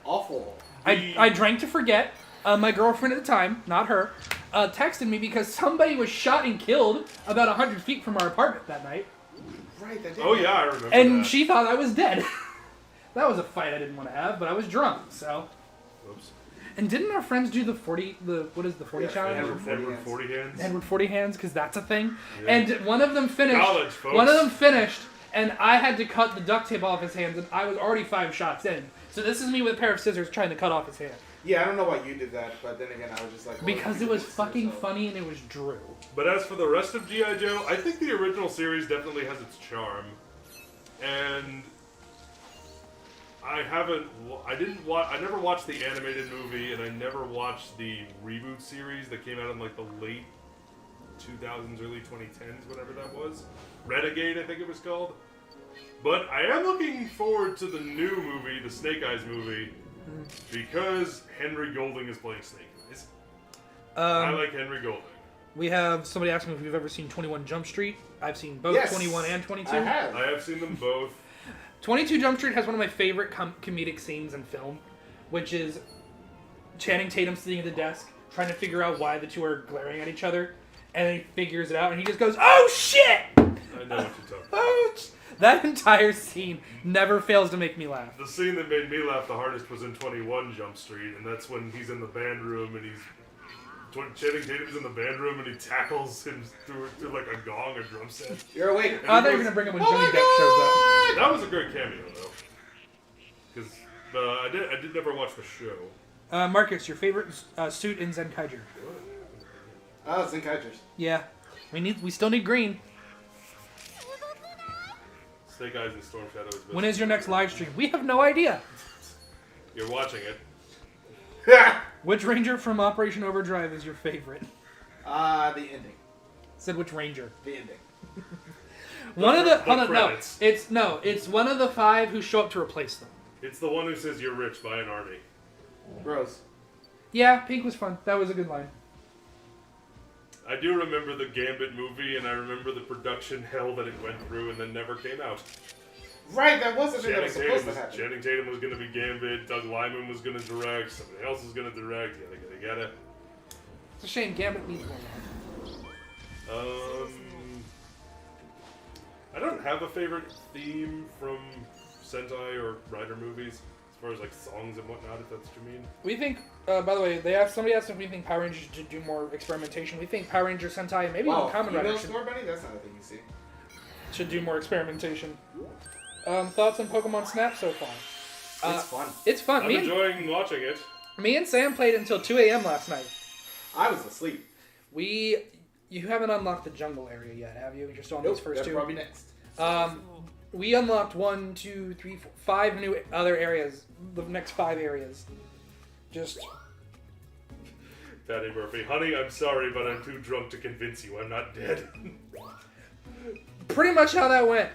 awful. I drank to forget. My girlfriend at the time, not her, texted me because somebody was shot and killed about 100 feet from our apartment that night. Right, that did Oh yeah, I remember And that. she thought I was dead. That was a fight I didn't want to have, but I was drunk, so. Oops. And didn't our friends do the 40 Yeah, challenge? Edward 40 hands. Edward 40 hands, because that's a thing. Yeah. And one of them finished. Knowledge, folks. One of them finished, and I had to cut the duct tape off his hands, and I was already 5 shots in. So this is me with a pair of scissors trying to cut off his hand. Yeah, I don't know why you did that, but then again, I was just like... well, Because you it was did this fucking yourself. funny and it was Drew. But as for the rest of G.I. Joe, I think the original series definitely has its charm. And I never watched the animated movie, and I never watched the reboot series that came out in like the late 2000s, early 2010s, whatever that was. Renegade, I think it was called. But I am looking forward to the new movie, the Snake Eyes movie, because Henry Golding is playing Snake Eyes. I like Henry Golding. We have somebody asking if we've ever seen 21 Jump Street. I've seen both Yes, 21 and 22. I have. I have seen them both. 22 Jump Street has one of my favorite comedic scenes in film, which is Channing Tatum sitting at the desk trying to figure out why the two are glaring at each other, and then he figures it out, and he just goes, "Oh shit!" I know what you're talking about. That entire scene never fails to make me laugh. The scene that made me laugh the hardest was in 21 Jump Street, and that's when he's in the band room and Channing Tatum's in the band room and he tackles him through like a gong or drum set. You're awake. I thought you were gonna bring him when Johnny Depp shows up. That was a great cameo though, because I did never watch the show. Marcus, your favorite suit in Zenkaiger? Oh, Zenkaiger's. Yeah, we still need green. Snake Eyes and Storm Shadow is When is your next live stream? We have no idea. You're watching it. Which ranger from Operation Overdrive is your favorite? The ending. Said which ranger? The ending. One of the the hold on, no, credits. it's one of the 5 who show up to replace them. It's the one who says you're rich, buy an army. Rose. Yeah, Pink was fun. That was a good line. I do remember the Gambit movie, and I remember the production hell that it went through and then never came out. Right, that was the thing that was supposed to happen. Channing Tatum was going to be Gambit, Doug Lyman was going to direct, somebody else was going to direct, yada. It's a shame Gambit needs more. I don't have a favorite theme from Sentai or Rider movies, as far as like songs and whatnot, if that's what you mean. We think, by the way, somebody asked if we think Power Rangers should do more experimentation. We think Power Rangers Sentai and maybe even Kamen Rider Female Store Bunny? That's not a thing you see. should do more experimentation. Thoughts on Pokemon Snap so far? It's fun. It's fun. I'm enjoying watching it. Me and Sam played until 2 a.m. last night. I was asleep. You haven't unlocked the jungle area yet, have you? You're still on those first that's 2. probably next. We unlocked 1, 2, 3, 4, 5 new other areas. The next 5 areas. Just Patty Murphy, honey, I'm sorry, but I'm too drunk to convince you I'm not dead. pretty much how that went.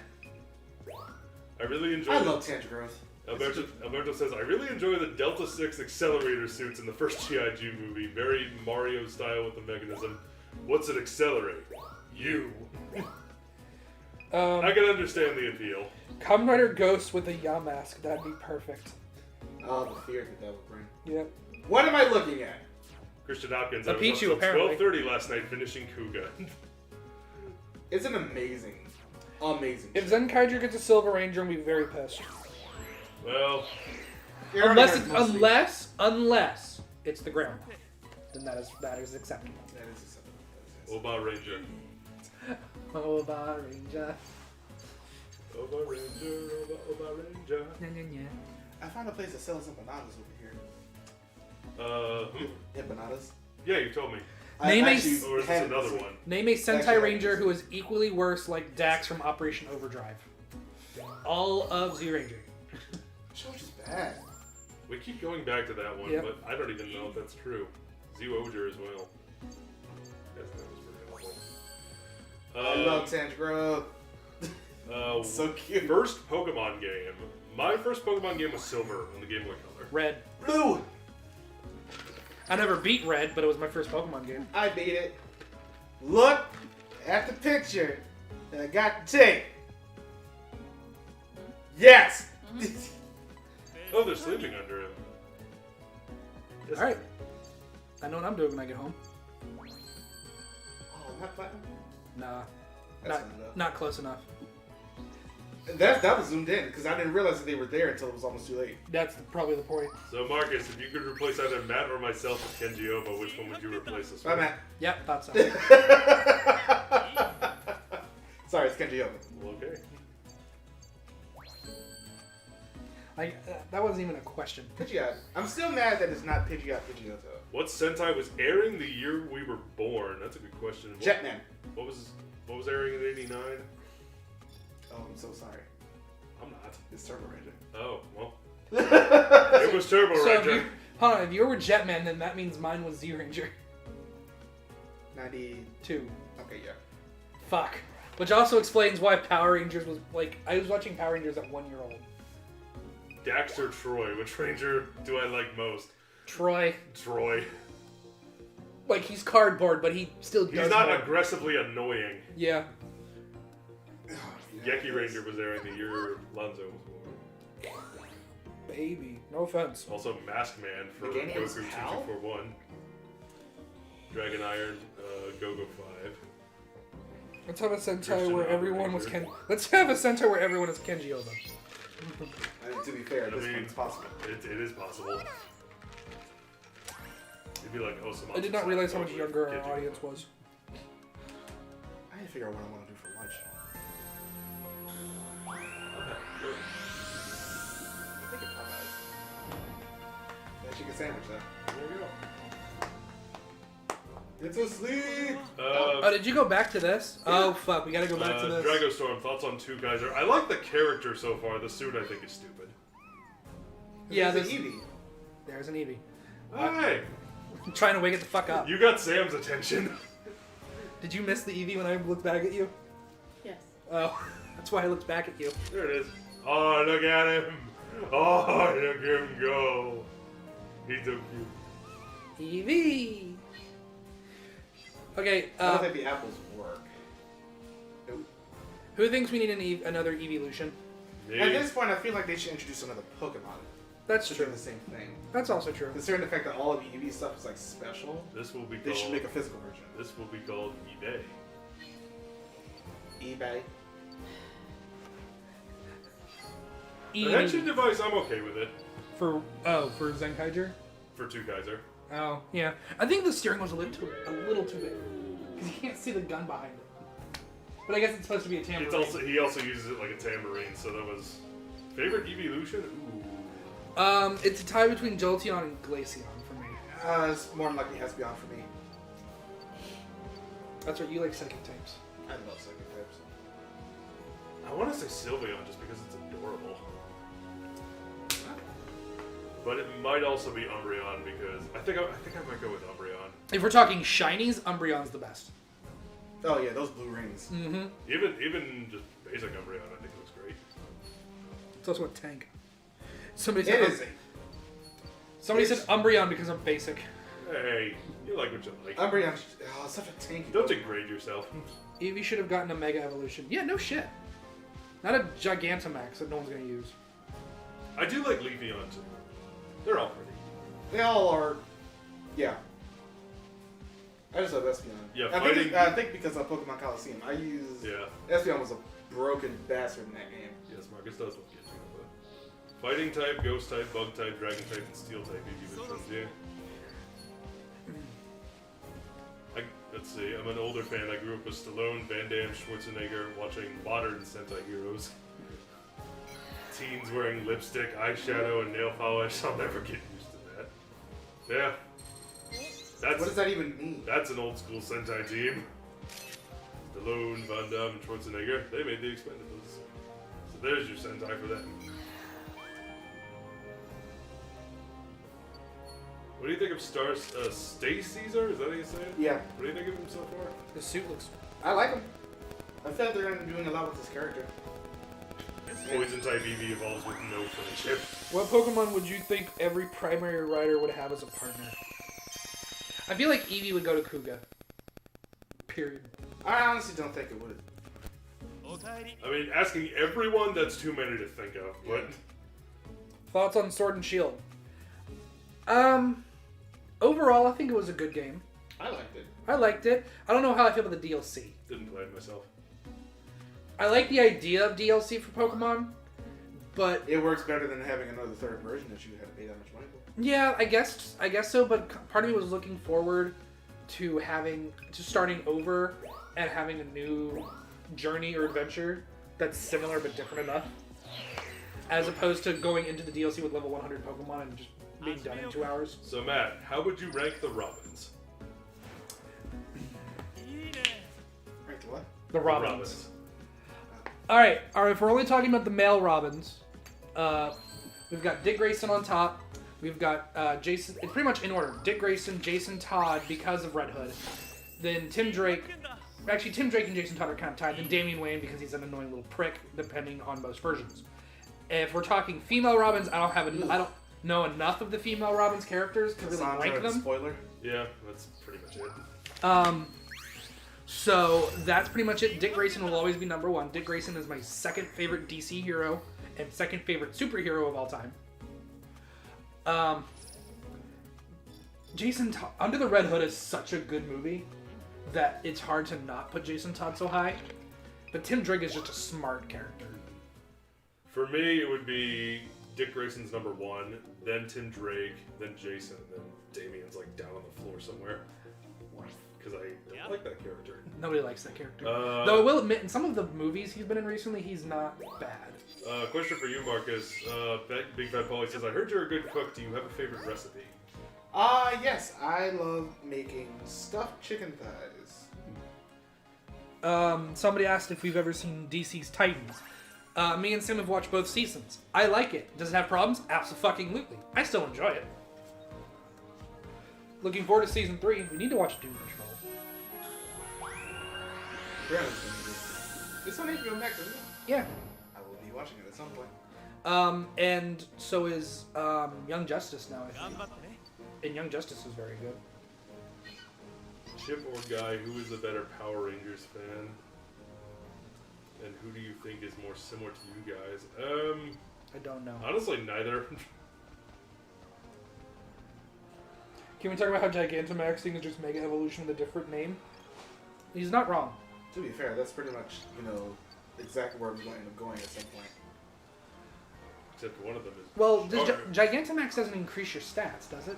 I really enjoy. I love Tangrowth. Alberto says, I really enjoy the Delta 6 accelerator suits in the first G.I.G. movie. Very Mario style with the mechanism. What's it accelerate? You. I can understand the appeal. Kamen Rider Ghost with a Ya mask. That'd be perfect. Oh, the fear that would bring. Yep. What am I looking at? Christian Hopkins, A I was Pichu, up till apparently. 12:30 last night finishing Kuga. It's an amazing If Zenkaiger gets a Silver Ranger, I'm gonna be very pissed. Well, Unless it's the grandma, then that is acceptable. That is acceptable. Oba Ranger. Oba Ranger. Oba Ranger, Oba Ranger. I found a place that sells empanadas over here. Empanadas. Yeah, you told me. Name I a- actually Or is had this it another this week. one? Name a Sentai Actually, Ranger who is equally worse like Dax from Operation Overdrive. All of Z Ranger. Show just bad. We keep going back to that one, Yep. but I don't even know if that's true. Zoo-Oger as well. Yes, that was pretty I love Tangrowth. awful. So cute. First Pokemon game. My first Pokemon game was Silver on the Game Boy Color. Red. Blue. I never beat Red, but it was my first Pokemon game. I beat it. Look at the picture that I got to take. Yes. Oh, they're sleeping under him. Yes. All right. I know what I'm doing when I get home. Oh, not platinum. Nah, That's not enough. not close enough. That was zoomed in because I didn't realize that they were there until it was almost too late. That's probably the point. So, Marcus, if you could replace either Matt or myself with Kenji Oba, which one would you replace us Bye, with? Matt. Yep, thought so. Sorry, it's Kenji Oba. Well, okay. That wasn't even a question. Pidgeot. I'm still mad that it's not Pidgeot Pidgeotto. What Sentai was airing the year we were born? That's a good question. Jetman. What was airing in '89? Oh, I'm so sorry. I'm not. It's Turbo Ranger. Oh, well. It was Turbo So Ranger. if you were Jetman, then that means mine was Z Ranger 92. 2. Okay, yeah. Fuck. Which also explains why Power Rangers was like I was watching Power Rangers at 1 year old. Dax or Troy? Which Ranger do I like most? Troy, Troy. like he's cardboard, but he still does. He's not more. aggressively annoying. Yeah. Yucky Ranger was airing the year Lonzo was born. Baby, no offense. Also Mask Man for Meganium's Goku pal? 2241. Dragon Iron, Go-Go 5. Let's have a Sentai Christian where Albert everyone was Ranger. Let's have a Sentai where everyone is Kenji Oba. And to be fair, at this point, it's possible. It is possible. It'd be like, oh, some. I did not realize how much Kenji younger our Oba. audience was. I need to figure out what I want to do for lunch. I think it's Popeyes. That chicken sandwich, though. There you go. It's asleep! Oh, did you go back to this? Oh fuck, we gotta go back to this. Dragostorm, thoughts on Two Geyser? I like the character so far. The suit, I think, is stupid. Yeah, there's this- an Eevee. There's an Eevee. Hey, I'm trying to wake it the fuck up. you got Sam's attention. Did you miss the Eevee when I looked back at you? Yes. Oh, that's why I looked back at you. There it is. Oh, look at him. Oh, look at him go. He's so cute. Eevee. Okay, I don't think the apples work. Nope. who thinks we need another Eeveelution? At this point, I feel like they should introduce another Pokemon. That's To do true. the same thing. That's also true. Considering the fact that all of Eevee stuff is like special, This will be they should called. make a physical version. This will be called eBay. eBay. The henching device, I'm okay with it. For Zenkaiger? For Two Geyser. Oh, yeah. I think the steering was a little too big. Because you can't see the gun behind it. But I guess it's supposed to be a tambourine. He also uses it like a tambourine, so that was favorite Eeveelution. Ooh. It's a tie between Jolteon and Glaceon for me. It's more than likely Espeon for me. That's what you like, psychic types. I love second types. I want to say Sylveon just because it's adorable. But it might also be Umbreon because I think I might go with Umbreon. If we're talking shinies, Umbreon's the best. Oh yeah, those blue rings. Mm-hmm. Even just basic Umbreon, I think looks great. It's also a tank. Somebody It said is. somebody said Umbreon because I'm basic. Hey, you like what you like. Umbreon, such a tanky. Don't degrade yourself. Eevee should have gotten a Mega Evolution. Yeah, no shit. Not a Gigantamax that no one's gonna use. I do like Leafeon too. They're all pretty. They all are. Yeah. I just love Espeon. Yeah, I think because of Pokemon Coliseum, I use. Yeah. Espeon was a broken bastard in that game. Yes, Marcus does look good too. But fighting type, ghost type, bug type, dragon type, and steel type. Which ones do you? Let's see. I'm an older fan. I grew up with Stallone, Van Damme, Schwarzenegger, watching modern Sentai heroes. Teens wearing lipstick, eyeshadow, and nail polish. I'll never get used to that. Yeah. What does that even mean? That's an old school Sentai team. Stallone, Van Damme, and Schwarzenegger. They made the Expendables. So there's your Sentai for that. What do you think of Stay Caesar? Is that how you say it? Yeah. What do you think of him so far? The suit looks. I like him. I feel like they're going to be doing a lot with this character. Poison type Eevee evolves with no friendship. What Pokemon would you think every primary rider would have as a partner? I feel like Eevee would go to Kuga. Period. I honestly don't think it would. I mean, asking everyone, that's too many to think of. But Thoughts on Sword and Shield? Overall, I think it was a good game. I liked it. I liked it. I don't know how I feel about the DLC. didn't play it myself. I like the idea of DLC for Pokemon, but It works better than having another third version that you had to pay that much money for. yeah, I guess so. But part of me was looking forward to starting over and having a new journey or adventure that's similar but different enough, as opposed to going into the DLC with level 100 Pokemon and just being done in 2 hours. So Matt, how would you rank the Robins? Right, what? The Robins. All right. If we're only talking about the male Robins, we've got Dick Grayson on top. We've got Jason. It's pretty much in order. Dick Grayson, Jason Todd because of Red Hood. Then Tim Drake. Actually, Tim Drake and Jason Todd are kind of tied. Then Damian Wayne because he's an annoying little prick, depending on most versions. If we're talking female Robins, I don't know enough of the female Robins characters to really Cassandra rank and them. Spoiler. Yeah, that's pretty much it. So that's pretty much it. Dick Grayson will always be number one. Dick Grayson is my second favorite DC hero and second favorite superhero of all time. Jason Todd, Under the Red Hood is such a good movie that it's hard to not put Jason Todd so high. But Tim Drake is just a smart character. For me, it would be Dick Grayson's number one, then Tim Drake, then Jason, and then Damian's like down on the floor somewhere. Because I don't like that character. Nobody likes that character. Though I will admit, in some of the movies he's been in recently, he's not bad. Question for you, Marcus. Big Fat Polly says, I heard you're a good cook. Do you have a favorite recipe? Yes. I love making stuffed chicken thighs. Somebody asked if we've ever seen DC's Titans. Me and Sam have watched both seasons. I like it. Does it have problems? Abso-fucking-lutely. I still enjoy it. Looking forward to season 3. We need to watch Doom Patrol. This one HBO Max, isn't it? Yeah. I will be watching it at some point. And so is Young Justice now, I think. And Young Justice is very good. Chip or Guy, who is the better Power Rangers fan? And who do you think is more similar to you guys? I don't know. Honestly, neither. Can we talk about how Gigantamaxing is just Mega Evolution with a different name? He's not wrong. To be fair, that's pretty much, exactly where we're going to end up going at some point. Except one of them is... Well, stronger. Gigantamax doesn't increase your stats, does it?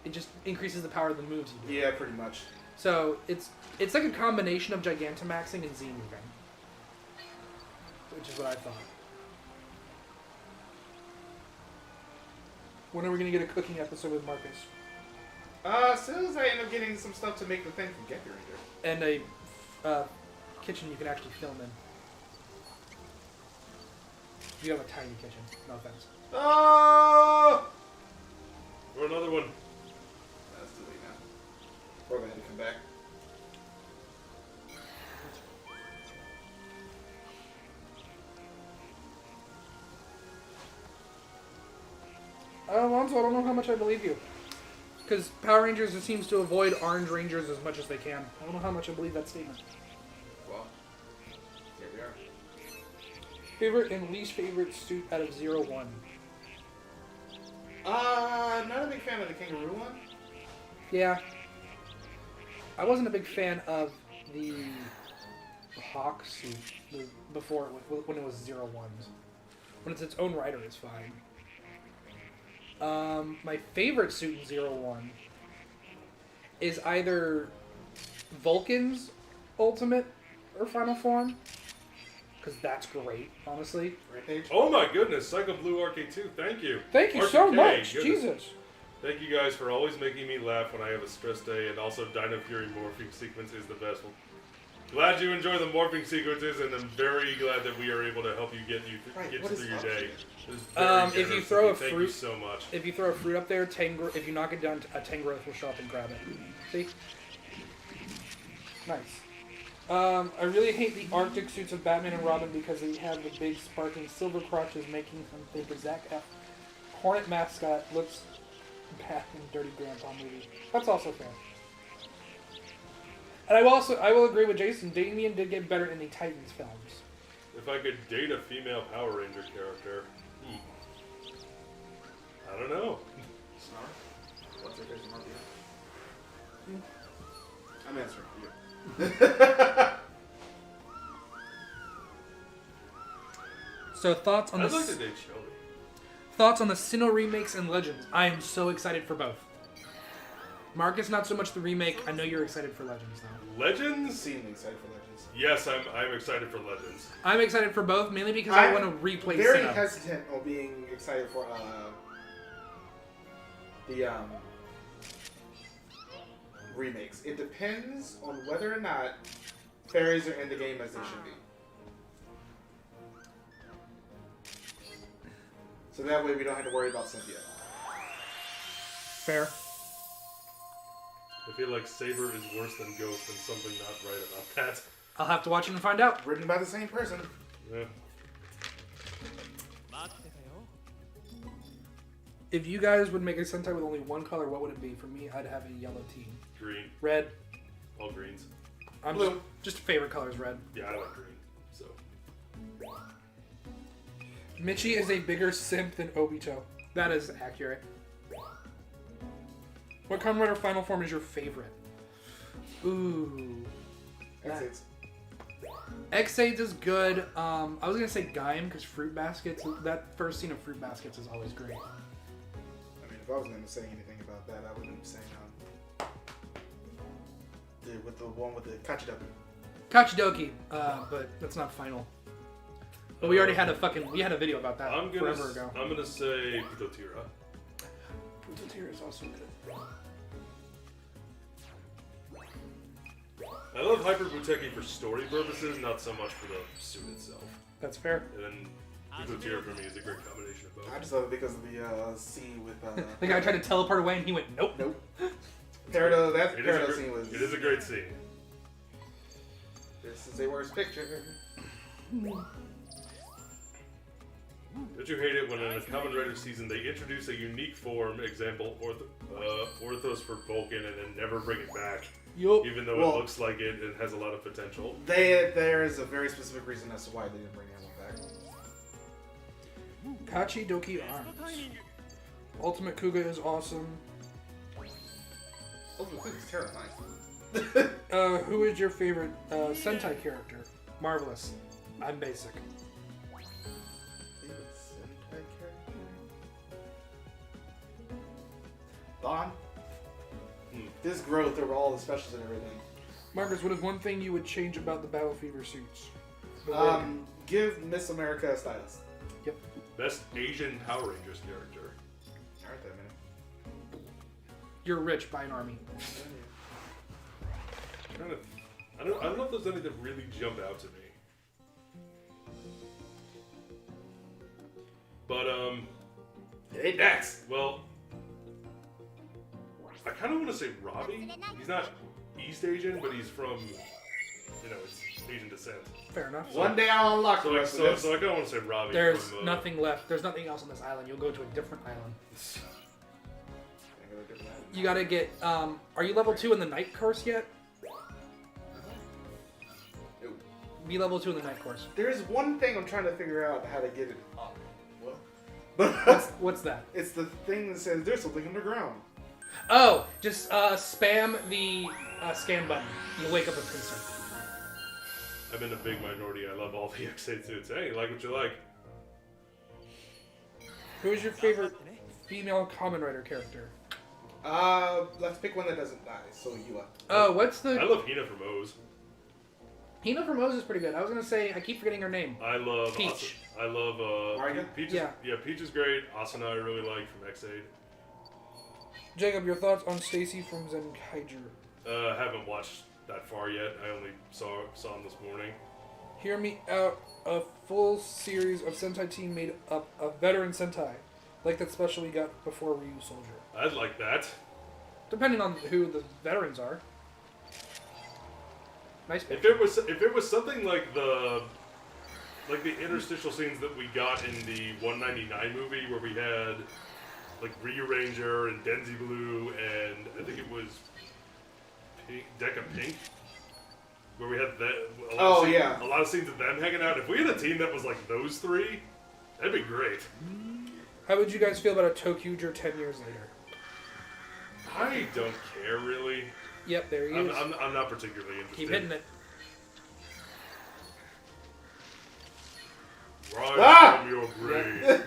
It just increases the power of the moves you do. Yeah, pretty much. So it's like a combination of Gigantamaxing and Z-moving, which is what I thought. When are we gonna get a cooking episode with Marcus? As soon as I end up getting some stuff to make the thing from Get Your Ranger. And a kitchen you can actually film in. You have a tiny kitchen. No offense. Oh! Or another one. That's too late now. We're going to have to come back. Alonso, I don't know how much I believe you. Because Power Rangers seems to avoid Orange Rangers as much as they can. I don't know how much I believe that statement. Well, here we are. Favorite and least favorite suit out of 01? Not a big fan of the kangaroo one. Yeah. I wasn't a big fan of the Hawk suit before when it was 01s. When it's its own rider, it's fine. My favorite suit in 01 is either Vulcan's ultimate or final form. Because that's great, honestly. Right page. Oh my goodness, Psycho Blue Arcade 2, thank you. Thank you so RTK, much, goodness. Jesus. Thank you guys for always making me laugh when I have a stress day, and also Dino Fury morphing sequence is the best one. Glad you enjoy the morphing sequences, and I'm very glad that we are able to help you get through your day. It was very If you generous throw of a Thank you fruit, so much. if you throw a fruit up there, if you knock it down, a Tangrowth will show up and grab it. See? Nice. I really hate the Arctic suits of Batman and Robin because they have the big sparkling silver crotches, making them think of Zac F. Hornet mascot looks bad in Dirty Grandpa movie. That's also fair. And I will agree with Jason. Damien did get better in the Titans films. If I could date a female Power Ranger character, I don't know. Snarf? What's her face? I'm answering for you. So thoughts on I'd the like to date Shelby. thoughts on the Sinnoh remakes and Legends. I am so excited for both. Marcus, not so much the remake. I know you're excited for Legends though. Legends? Seemingly excited for Legends. Yes, I'm excited for Legends. I'm excited for both, mainly because I want to replay Very Sinnoh. hesitant on being excited for the remakes. It depends on whether or not fairies are in the game as they should be. So that way we don't have to worry about Cynthia. Fair. I feel like Saber is worse than Ghost, and something not right about that. I'll have to watch it and find out. Written by the same person. Yeah. If you guys would make a Sentai with only one color, what would it be? For me, I'd have a yellow team. Green. Red. All greens. I'm Blue. just favorite color is red. Yeah, I like green. So. Michi is a bigger simp than Obito. That is accurate. What Kamen Rider Final Form is your favorite? Ooh. X8s. X8 is good. I was gonna say Gaim because Fruit Baskets. That first scene of Fruit Baskets is always great. I mean, if I was going to say anything about that, I wouldn't be saying with the one with the Kachidoki. Kachidoki, but that's not final. But we already had we had a video about that forever ago. I'm gonna say Putotira. Putotira is also good. I love Hyper Buteki for story purposes, not so much for the suit itself. That's fair. And then Putotira for me is a great combination of both. I just love it because of the scene with... The guy tried to teleport away and he went, nope. Nope. Peridot, that It is a Peridot gr- scene was... It is a great scene. This is a worst picture. Don't you hate it when in a Kamen Rider season they introduce a unique form, example Orthos for Vulcan, and then never bring it back? Yup. Even though it looks like it and has a lot of potential. There is a very specific reason as to why they didn't bring him back. Kachidoki Arms. Ultimate Kuga is awesome. Oh, the thing is terrifying. Who is your favorite Sentai character? Marvelous. I'm basic. Favorite Sentai character? Dawn? This growth over all the specials and everything. Marcus, what is one thing you would change about the Battle Fever suits? Give Miss America a stylist. Yep. Best Asian Power Rangers character. Aren't that many? You're rich, buy an army. I don't know if there's any that really jump out to me. But Hey, Dax! well, I kind of want to say Robbie. He's not East Asian, but he's from, it's Legion Descent. Fair enough. One day I'll unlock the rest of this. So I kind of want to say Robbie. There's from, nothing left. There's nothing else on this island. You'll go to a different island. You gotta get. Are you level 2 in the Night Course yet? Nope. Be level 2 in the Night Course. There's one thing I'm trying to figure out how to get it up. Well, What's that? it's the thing that says there's something underground. Oh, just spam the scan button. You'll wake up with concern. I'm in a big minority. I love all the XA suits. Hey, you like what you like. Who's your favorite female Kamen Rider character? Let's pick one that doesn't die. So Yua. Oh, what's the... I love Hina from O's. Hina from O's is pretty good. I was gonna say, I keep forgetting her name. I love Peach. I love Marika? Peach. Yeah. Peach is great. Asuna I really like from X8. Jacob, your thoughts on Stacy from Zenkaiger? Haven't watched that far yet. I only saw him this morning. Hear me out. A full series of Sentai team made up of veteran Sentai, like that special we got before Ryu Soldier. I'd like that. Depending on who the veterans are. Nice pick. If it was something like the interstitial scenes that we got in the 199 movie where we had like Ryu Ranger and Denzi Blue and I think it was Deca Pink, where we had that. A lot of scenes of them hanging out. If we had a team that was like those three, that'd be great. How would you guys feel about a Tokucast 10 years later? I don't care really. Yep, there he is. I'm not particularly interested. Keep hitting it. Rise from your grave.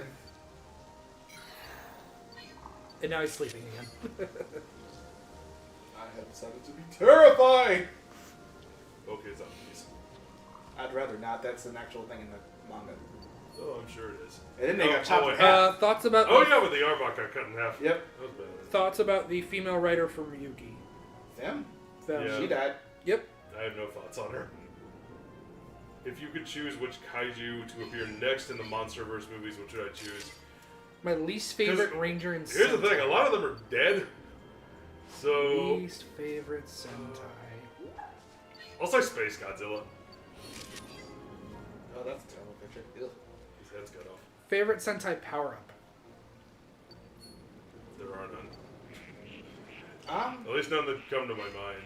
And now he's sleeping again. I have decided to be terrifying. Okay, it's on please. I'd rather not. That's an actual thing in the manga. Oh, I'm sure it is. And then they got chopped in wait. half. Thoughts about With the Arbok got cut in half. Yep. That was bad. thoughts about the female writer from Yuki? Them? Yeah. She died. Yep. I have no thoughts on her. If you could choose which kaiju to appear next in the MonsterVerse movies, which would I choose? My least favorite Ranger in Here's the thing, a lot of them are dead. So Least favorite Sentai. I'll say Space Godzilla. Oh, that's a terrible picture. Ew. His head's cut off. Favorite Sentai power-up? There are none. At Um, least none that come to my mind.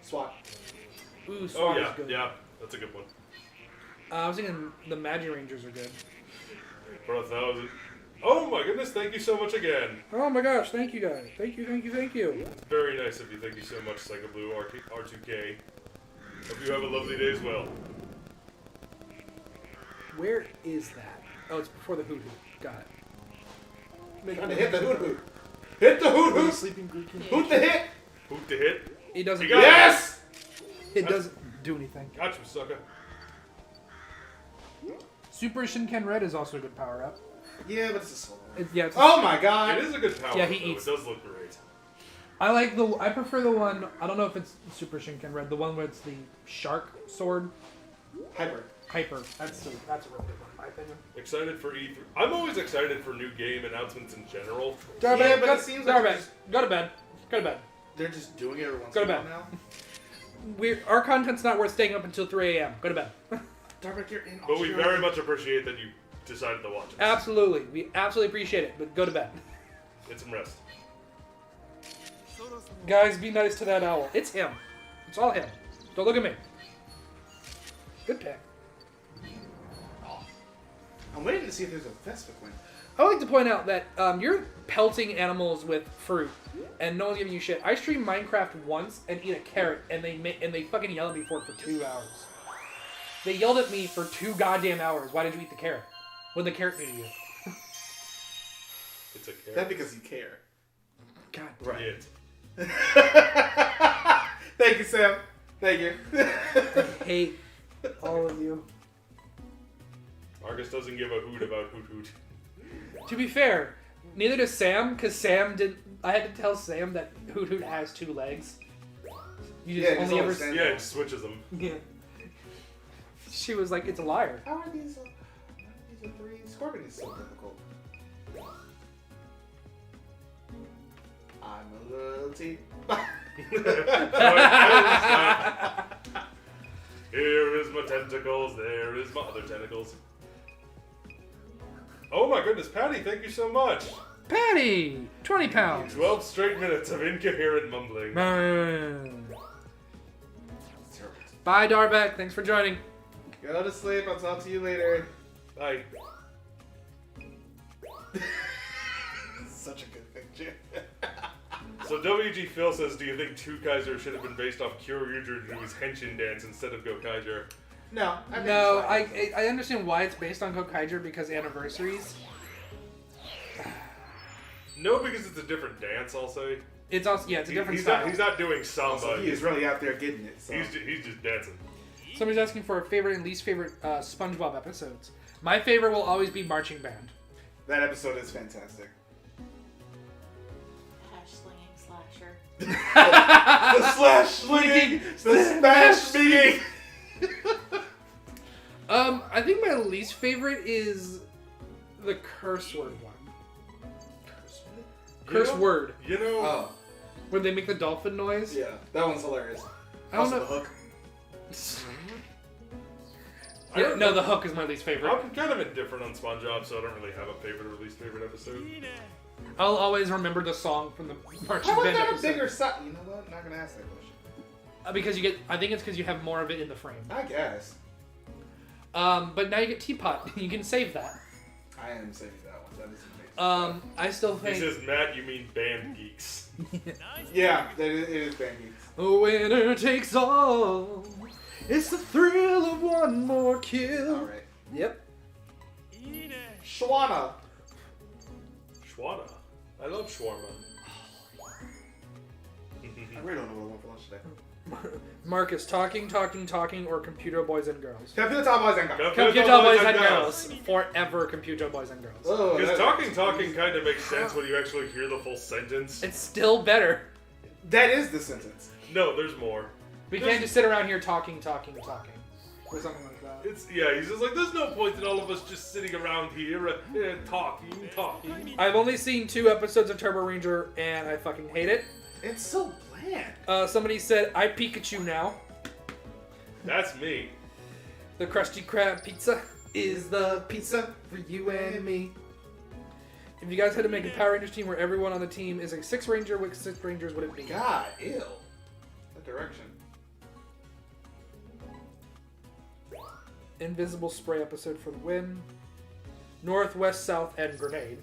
SWAT. Ooh, Oh SWAT yeah, is good. yeah, that's a good one. I was thinking the Magi Rangers are good. For 1,000. Oh my goodness, thank you so much again. Oh my gosh, thank you guys. Thank you, thank you, thank you. Very nice of you. Thank you so much, Psycho Blue R2K. Hope you have a lovely day as well. Where is that? Oh, it's before the hoot hoot. Got it. Trying to hit the hoot hoot. Hit the hoot hoot. Sleeping Greek. Hoot the hit. Hoot to hit. It doesn't. You got Yes. It doesn't do anything. Got you, sucker. Super Shinken Red is also a good power-up. Yeah, but it's a slow one. Yeah. It's Oh my god. It is a good power. Yeah, he though. eats. It does look great. I prefer the one. I don't know if it's Super Shinken Red. The one where it's the shark sword. Hyper. Hyper. That's a real good one, in my opinion. Excited for E3. I'm always excited for new game announcements in general. Go to Yeah, bed. but Go, it seems go like to bed. Go to bed. Go to bed. They're just doing it every once Go in to a while bed. now. Our content's not worth staying up until 3 a.m. Go to bed. Darbeck, you're in But we Australia. very much appreciate that you decided to watch it. Absolutely. We absolutely appreciate it, but go to bed. Get some rest. Guys, be nice to that owl. It's him. It's all him. Don't look at me. Good pick. I'm waiting to see if there's a Vespiquen. I would like to point out that you're pelting animals with fruit, and no one's giving you shit. I streamed Minecraft once and eat a carrot, and they fucking yelled at me for it for 2 hours. They yelled at me for 2 goddamn hours. Why did you eat the carrot? What did the carrot do to you? It's a carrot. That's because you care. God. Right. It. Thank you, Sam. Thank you. I hate all of you. Marcus doesn't give a hoot about hoot hoot. To be fair, neither does Sam, because Sam did. I had to tell Sam that Hoot Hoot has 2 legs. You just Yeah, only ever. always stand Yeah, there. it switches them. Yeah. She was like, "It's a liar." How are these? How are these 3 scorpions so difficult? I'm a little tea. Here is my tentacles, there is my other tentacles. Oh my goodness, Patty, thank you so much. Patty, 20 pounds. 12 straight minutes of incoherent mumbling. Bye, Darbeck. Thanks for joining. Go to sleep. I'll talk to you later. Bye. Such a good picture. So WG Phil says, do you think Two Kaiser should have been based off Kyoryuger to do his henshin dance instead of Go Kaiser? No, I think No, it's fine. I understand why it's based on Gokaiger because anniversaries. No, because it's a different dance, I'll say. It's also it's a different he's style. Not, he's not doing samba. Also, he is really out there getting it. So. He's just dancing. Somebody's asking for a favorite and least favorite SpongeBob episodes. My favorite will always be Marching Band. That episode is fantastic. Hash slinging slasher. The slash swinging, the smash meeting. I think my least favorite is the curse word one. Curse word. You know, Oh, Where they make the dolphin noise. yeah, that one's hilarious. I don't Also, know. the hook. Yeah, no, the hook is my least favorite. I'm kind of indifferent on SpongeBob, so I don't really have a favorite or least favorite episode. I'll always remember the song from the Marching How about Band that a episode. bigger size? You know what? I'm not gonna ask that question. Because you get, I think it's because you have more of it in the frame. I guess. But now you get Teapot. You can save that. I am saving that one. That is amazing. I still He think says, Matt, you mean band geeks. Yeah, it is bangy. a winner takes all. It's the thrill of one more kill. All right. Yep. Schwana. Schwana. I love shawarma. I really don't know what I want for lunch today. Marcus, talking, or Computer Boys and Girls. Computer Boys and Girls. Computer Boys and Girls. Forever Computer Boys and Girls. Oh, Because that- talking kind of makes sense when you actually hear the full sentence. It's still better. That is the sentence. No, there's more. We can't just sit around here talking. Or something like that. He's just like, there's no point in all of us just sitting around here talking. I've only seen 2 episodes of Turbo Ranger, and I fucking hate it. It's so bland. Somebody said, I Pikachu now. That's me. The Krusty Krab pizza is the pizza for you and me. If you guys had to make a Power Rangers team where everyone on the team is a 6 Ranger, which 6 Rangers would it be? God, ew. That direction. Invisible Spray episode for the win. North, West, South, and Grenade.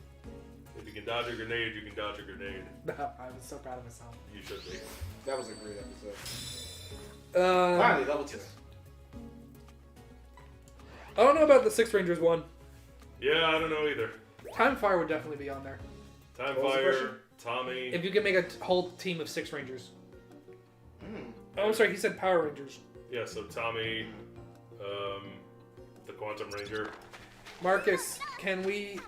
If you can dodge a grenade, you can dodge a grenade. I was so proud of myself. You should be. That was a great episode. I Finally, level 2. don't know about the 6 Rangers one. Yeah, I don't know either. Time Fire would definitely be on there. Time What was the question? Fire, Tommy. If you could make a whole team of 6 Rangers. Mm. Oh, I'm sorry, he said Power Rangers. Yeah, so Tommy, the Quantum Ranger. Marcus, can we...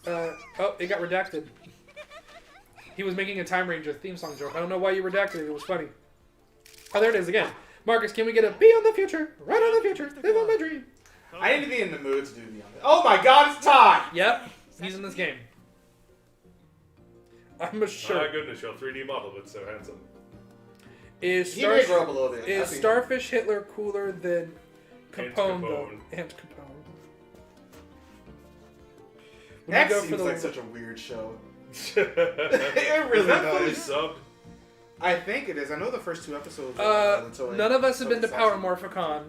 oh, it got redacted. He was making a Time Ranger theme song joke. I don't know why you redacted it. It was funny. Oh, there it is again. Marcus, can we get a be on the future, right on the future, live on my dream? I need to be in the mood to do Beyond It. Oh my god, it's time! Yep, he's in this game. I'm a Oh sure. my goodness, your 3D model looks so handsome. Is, He may grow up a little bit. is I think- Starfish Hitler cooler than And Capone, though? Capone. And Capone. Would That you go seems for the- like such a weird show. it really Is that fully does. subbed? I think it is. I know the first 2 episodes. Were None of us have been to Power Morphin. Morphicon,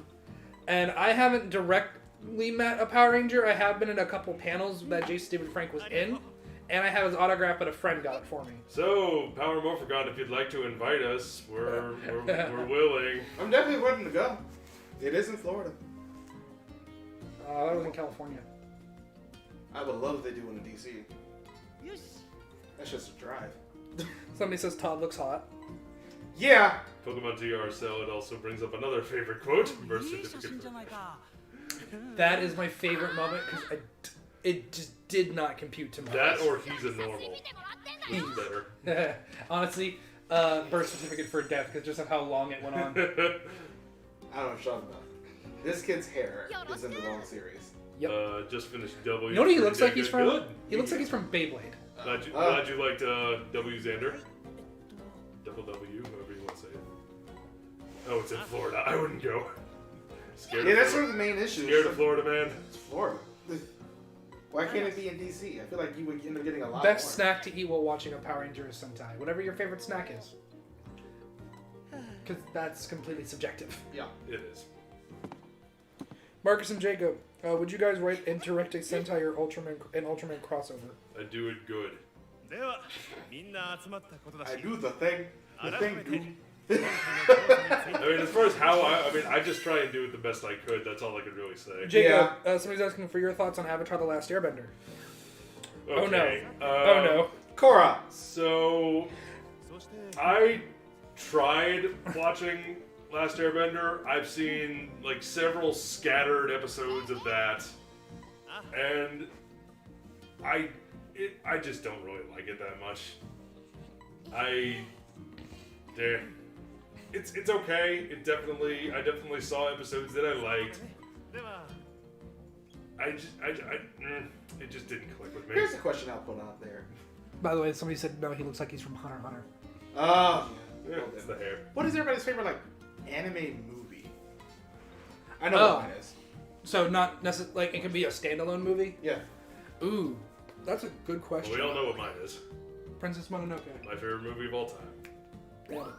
and I haven't directly met a Power Ranger. I have been in a couple panels that J. Stephen Frank was in, and I have his autograph, but a friend got it for me. So, Power Morphicon, if you'd like to invite us, we're willing. I'm definitely willing to go. It is in Florida. That was in California. I would love if they do one in DC. That's just a drive. Somebody says Todd looks hot. Yeah. Pokemon GR Cell, it also brings up another favorite quote. Birth certificate. That is my favorite moment because it just did not compute to me. That or he's a normal. Which is better. Honestly, birth certificate for death because just of how long it went on. I don't know what you're talking about. This kid's hair is in the wrong series. Yep. Just finished W. You know what he looks like he's from? Good. He looks like he's from Beyblade. Glad you liked W. Xander. Double W, however you want to say it. Oh, it's in Florida. I wouldn't go. Scared Yeah, of that's Florida. one of the main issues. Scared of Florida, man. It's Florida. Why can't it be in DC? I feel like you would end up getting a lot Best more. snack to eat while watching a Power Rangers Sentai. Whatever your favorite snack is. Because that's completely subjective. Yeah. It is. Marcus and Jacob, would you guys write and direct a Sentai or Ultraman crossover? I do it good. ではみんな集まったことだし I do the thing. The thing, dude. I mean, as far as how I just try and do it the best I could. That's all I could really say. Jacob, somebody's asking for your thoughts on Avatar: The Last Airbender. Okay. Oh no. Korra. So そして I tried watching Last Airbender. I've seen like several scattered episodes of that, and I just don't really like it that much. It's okay. I definitely saw episodes that I liked. では It just didn't click with me. Here's a question I'll put out there. By the way, somebody said no, he looks like he's from Hunter x Hunter. Oh. Yeah, it's the hair. What is everybody's favorite like anime movie? I know Oh. what mine is. So not necessarily like it could be a standalone movie. Yeah. Ooh, that's a good question. Well, we all know what mine is. Princess Mononoke. My favorite movie of all time. Got it.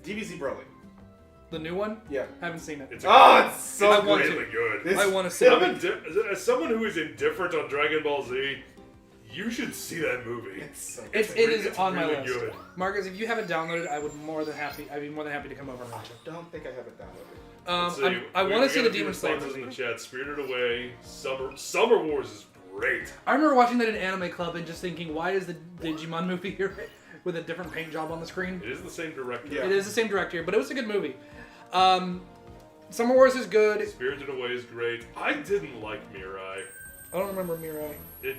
DBZ Broly. The new one? Yeah. Haven't seen it. It's Oh, it's so I want good. really good. It's- I want to see it. As someone who is indifferent on Dragon Ball Z, you should see that movie. It's so good. It is It's on my really list. good. Marcus, if you haven't downloaded, I'd be more than happy to come over and watch it. Don't think I have it downloaded. I want to see the Demon Slayer responses in movie. the chat. Spirited Away, Summer Wars is great. I remember watching that in Anime Club and just thinking, why is the Digimon movie here with a different paint job on the screen? It is the same director. Yeah. It is the same director, but it was a good movie. Summer Wars is good. Spirited Away is great. I didn't like Mirai. I don't remember Mirai. I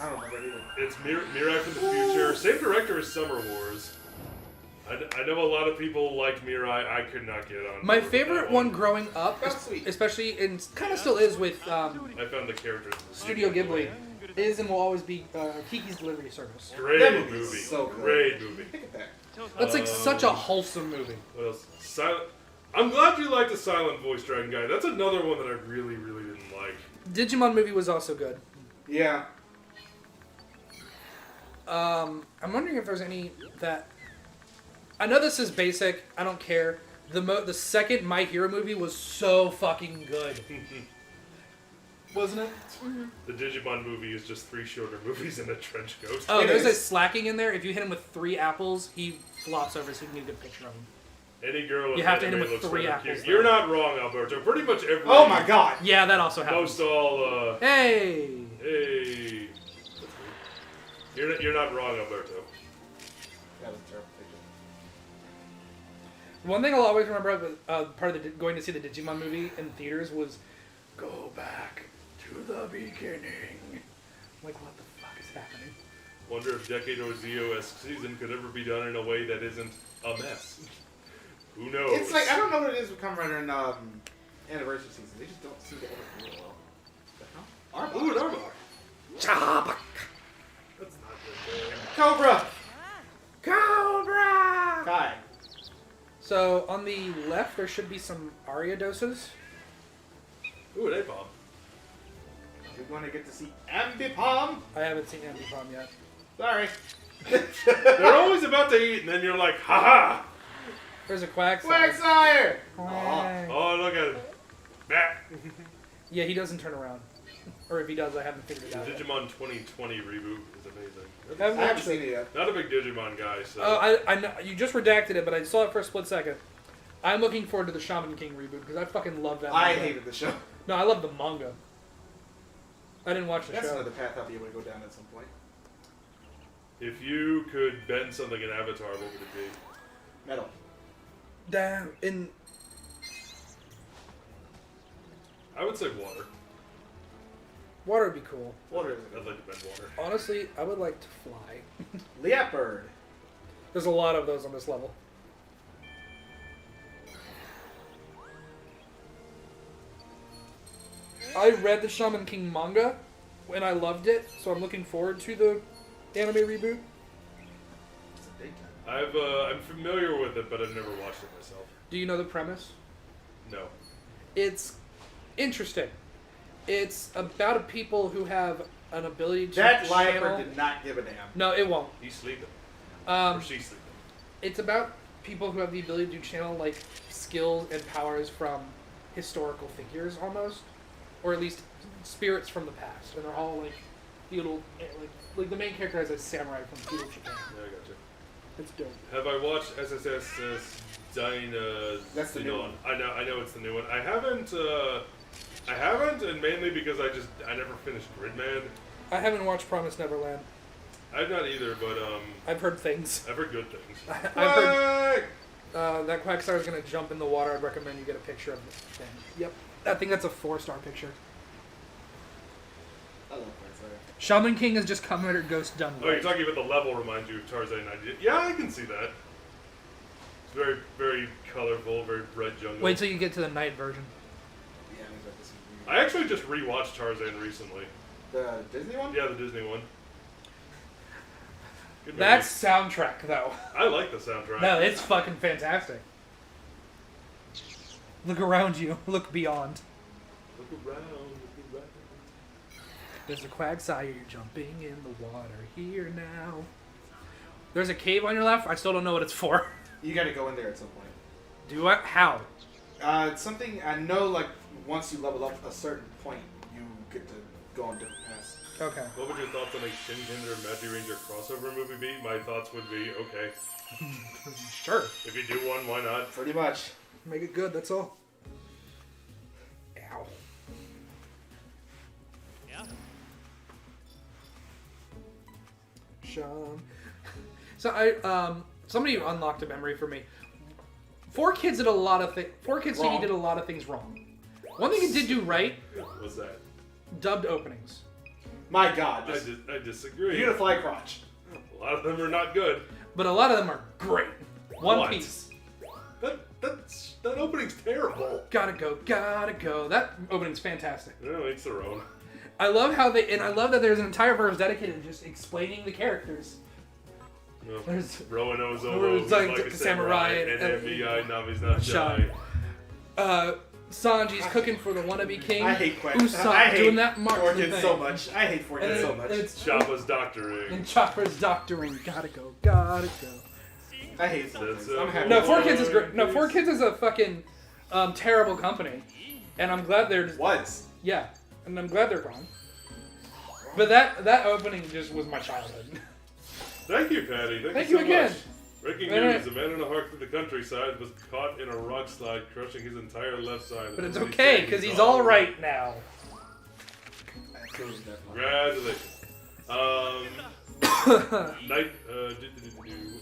don't remember either. It's Mirai from the future. Same director as Summer Wars. I know a lot of people liked Mirai. I could not get on. My board with favorite that one growing up, That's sweet. especially and kind of still is with I found the characters. Studio Ghibli, is and will always be Kiki's Delivery Service. Great That movie. movie is so good. Great movie. Think of that. That's like such a wholesome movie. What else? I'm glad you liked the silent voice Dragon Guy. That's another one that I really, really didn't like. Digimon movie was also good. Yeah. I'm wondering if there's any that. I know this is basic. I don't care. The second My Hero movie was so fucking good, wasn't it? The Digimon movie is just 3 shorter movies and a trench coat. Oh, It there's a is. slacking in there. If you hit him with 3 apples, he flops over, so you can get a good picture of him. Any girl in You have to hit anime him with looks 3 rather apples, cute. though. You're not wrong, Alberto. Pretty much every. Oh my god. Yeah, that also happens. Most all. Hey. Hey. You're not wrong, Alberto. That was a terrible picture. One thing I'll always remember of part of going to see the Digimon movie in theaters was go back to the beginning. Like, what the fuck is happening? Wonder if Decade or Zio-esque season could ever be done in a way that isn't a mess. Who knows? It's like, I don't know what it is with Kamen Rider and Anniversary season. They just don't seem to ever do it well. The hell? Ooh, an Arbok. Chop! That's not good. Cobra! Cobra! Kai. So, on the left, there should be some Aria doses. Ooh, an A-bomb. You're going to get to see Ambipom. I haven't seen Ambipom yet. Sorry. They're always about to eat, and then you're like, ha There's a Quagsire. Quagsire! Quag. Oh, look at it. Bah. Yeah, he doesn't turn around. Or if he does, I haven't figured it The out yet. Digimon 2020 reboot is amazing. I haven't I haven't watched seen it. it yet. Not a big Digimon guy, so. I know you just redacted it, but I saw it for a split second. I'm looking forward to the Shaman King reboot because I fucking love that. I manga. hated the show. No, I love the manga. I didn't watch the That's show. another path I'll be able to go down at some point. If you could bend something in Avatar, what would it be? Metal. Damn. In I would say water. water would be cool. Water. I'd like to bend water. Honestly, I would like to fly. Leopard. There's a lot of those on this level. I read the Shaman King manga, and I loved it, so I'm looking forward to the anime reboot. It's a daytime. I'm familiar with it, but I've never watched it myself. Do you know the premise? No. It's interesting. It's about a people who have an ability to That lifer channel. did not give a damn. No, it won't. He's sleeping. Um, Or she's sleeping. It's about people who have the ability to channel like skills and powers from historical figures, almost, or at least spirits from the past, and they're all like feudal. Like the main character has a samurai from feudal Japan. Yeah, I gotcha. It's dope. Have I watched SSS Dyna? That's the new one. I know it's the new one. I haven't, and mainly because I never finished Gridman. I haven't watched Promised Neverland. I've not either, but I've heard things. I've heard good things. I've heard that Quagsire is going to jump in the water. I'd recommend you get a picture of this thing. Yep. I think that's a 4-star picture. I love Quagsire. Shaman King has just come under Ghost done. Oh, you're talking about the level reminds you of Tarzan 90. Yeah, I can see that. It's very, very colorful, very bright jungle. Wait till you get to the night version. Yeah, I think this is I actually just rewatched Tarzan recently. the Disney one. Yeah, the Disney one. Good movie. That's soundtrack, though. I like the soundtrack. No, it's fucking fantastic. Look around you. Look beyond. Look around, look around. There's a Quagsire jumping in the water here now. There's a cave on your left. I still don't know what it's for. You got to go in there at some point. Do I? How? It's something I know. Like once you level up a certain point, you get to go on different paths. Okay. What would your thoughts on a Shinkinder Magic Ranger crossover movie be? My thoughts would be, okay. Sure. If you do one, why not? Pretty much. Make it good, that's all. Ow. Yeah. Sean. So somebody unlocked a memory for me. 4Kids did a lot of things. 4Kids Wrong. CD did a lot of things wrong. One thing it did do right, What's that? dubbed openings. My God. I, Just I disagree. you get a fly crotch. A lot of them are not good. But a lot of them are great. One What? Piece. That opening's terrible. Gotta go, gotta go. That opening's fantastic. No, each their own. I love how I love that there's an entire verse dedicated to just explaining the characters. No. There's Rowan Ozomo, There's who's like like, the a samurai, samurai, and MBI, Nami's not Shy. shy. Sanji's cooking for the wannabe king. I hate Quack. Usopp I hate doing that marksman 4Kids thing. so much. I hate 4Kids And so much. it's Choppa's doctoring. and Chopper's doctoring. Gotta go, gotta go. I hate That's 4Kids. I'm happy. No, 4Kids is great. No, 4Kids is a fucking terrible company, and I'm glad they're just, Was. yeah, and I'm glad they're gone. But that opening just was my childhood. Thank you, Patty. Thank Thank you so again. much. Breaking Alright. news: a man in a hike through the countryside was caught in a rock slide, crushing his entire left side. But it's Nobody okay said because he's all right now. Congratulations. Night.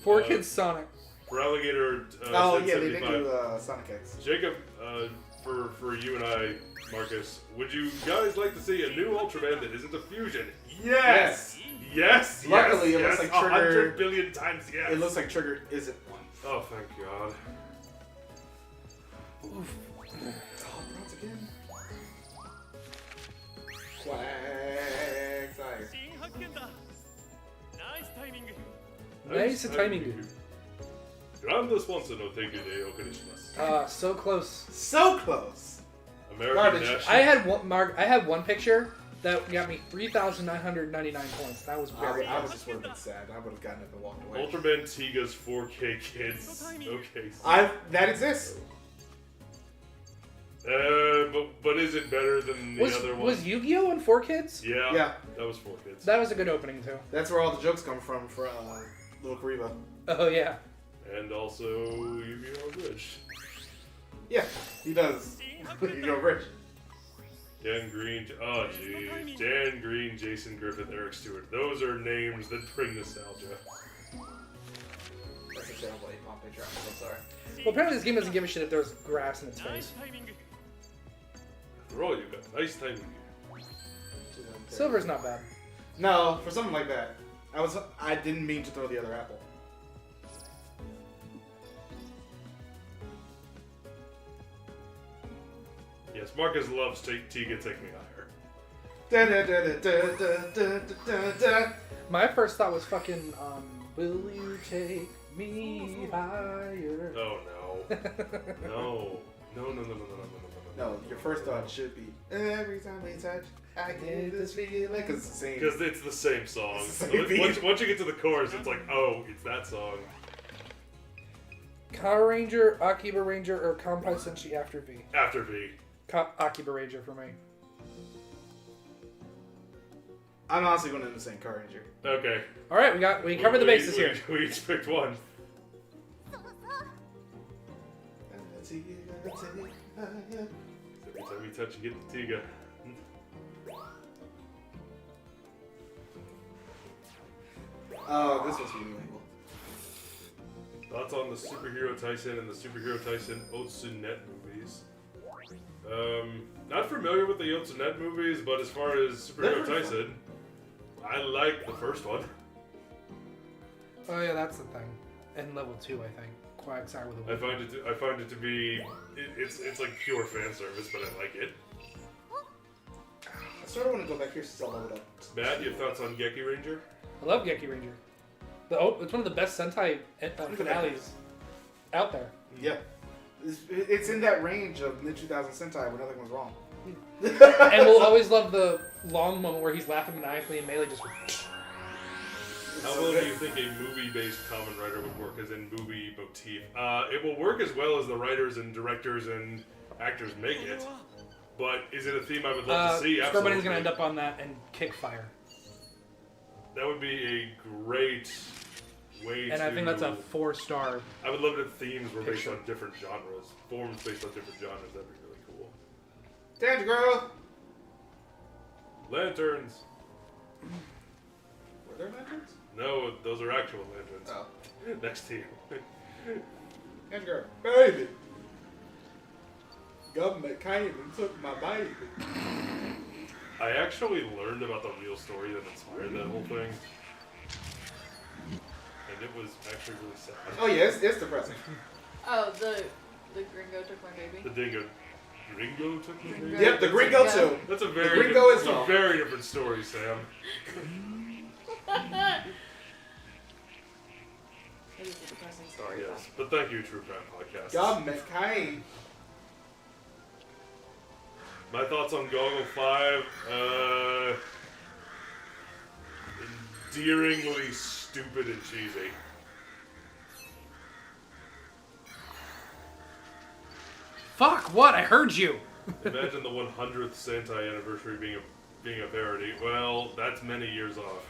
4Kids Sonic. For Alligator. Oh yeah, they did 75. do Sonic X. Jacob, for you and I, Marcus, would you guys like to see a new Ultraman that isn't a fusion? Yes. Yes. Luckily, yes, it looks yes, like Trigger- 100 billion times yes. It looks like Trigger isn't one. Oh, thank God. Oh, bronze again. Quagsire. 新発見だナイスタイミング Nice timing. Grande sponsor no thank you day okanishimasu. So close. So close. American Garbage. National. I had one picture that got me 3,999 points. That was very I good. just would have been sad. I would have gotten up and walked away. Ultraman Tiga's 4K kids. Okay. That exists. But is it better than the other one? Was Yu-Gi-Oh! On 4Kids? Yeah. Yeah. That was 4Kids. That was a good opening too. That's where all the jokes come from for Little Kariba. Oh yeah. And also Yu-Gi-Oh! Bridge. Yeah, he does. You go rich. Dan Green. Oh jeez. Dan Green, Jason Griffith, Eric Stewart. Those are names that bring nostalgia. That's a terrible 8-pop picture. I'm so sorry. Well, apparently this game doesn't give a shit if there's grass in its ナイ face. スタイミング After all, you got nice timing here. Silver's not bad. No, for something like that. I didn't mean to throw the other apple. Yes, Marcus loves Tiga Take Me Higher. Da, da, da, da, da, da, da, da. My first thought was fucking, will you take me higher? Oh no. No. No. No, your first thought should be every time we touch, I get this feeling. Because it's the same. Because it's the same song. It's the same beat. Once you get to the chorus, it's like, oh, it's that song. Power Ranger, Akiba Ranger, or Kanpai Senshi after V? After V. Akiba Ranger for me. I'm honestly going to end up saying Car Ranger. Okay. All right, we covered the bases here. We each picked one. Every time you touch, you get the Tiga. Oh, this must be new. Thoughts on the Superhero Tyson and the Superhero Tyson Otsunet movies? Not familiar with the Otsunet movies, but as far as Superhero Tyson, I like the first one. Oh yeah, that's the thing. And level 2, I think. Quagsire with a I find it to be it's like pure fan service, but I like it. I sort of want to go back here since I leveled up. Matt, you have thoughts on Geki Ranger? I love Geki Ranger. It's one of the best Sentai finales out there. Yeah. It's in that range of mid-2000 Sentai where nothing was wrong. And we'll always love the long moment where he's laughing maniacally and Melee just... How well do you think a movie-based Kamen Rider would work as in movie motif? It will work as well as the writers and directors and actors make it. But is it a theme I would love to see? Absolutely. Scorpion's going to end up on that and kick fire. That would be a great way and to... I think that's a 4-star. I would love it if themes were based on different genres. Forms based on different genres. That'd be really cool. Dance girl! Lanterns. Were there lanterns? No, those are actual lanterns. Oh. Next to you. Dance girl. Baby! Government came and took my baby. I actually learned about the real story that inspired that whole thing. And it was actually really sad. Oh yeah, it's depressing. Oh, the gringo took my baby. The Gringo took my baby? Yep, the Gringo too. That's a The very, Gringo as that's well. a very different story, Sam. It is a depressing story. Yes, but thank you, True Crime Podcast. Government came. My thoughts on Goggle 5, endearingly stupid and cheesy. Fuck, what? I heard you! Imagine the 100th Sentai anniversary being a parody. Well, that's many years off.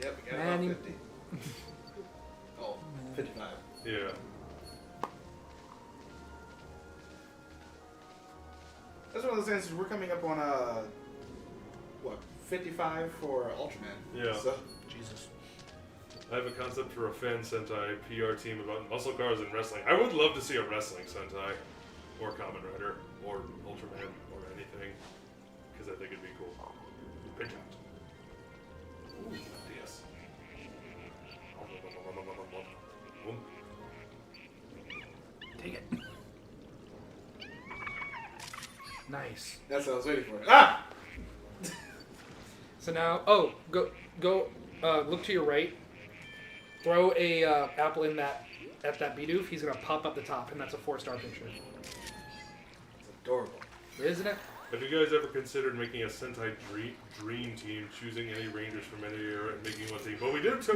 Yep, we got about 50. Oh, 55. Yeah. That's one of those things, we're coming up on, 55 for Ultraman. Yeah. So, Jesus. I have a concept for a fan Sentai PR team about muscle cars and wrestling. I would love to see a wrestling Sentai, or Kamen Rider, or Ultraman, or anything, because I think it'd be cool. Pinch out. Ooh, DS. Take it. Nice. that's what I was waiting for. Ah! So now, go, look to your right. Throw a apple in at that Bidoof. He's gonna pop up the top, and that's a 4-star picture. It's adorable. Isn't it? Have you guys ever considered making a Sentai dream team, choosing any Rangers from any era and making one team? Well, we did.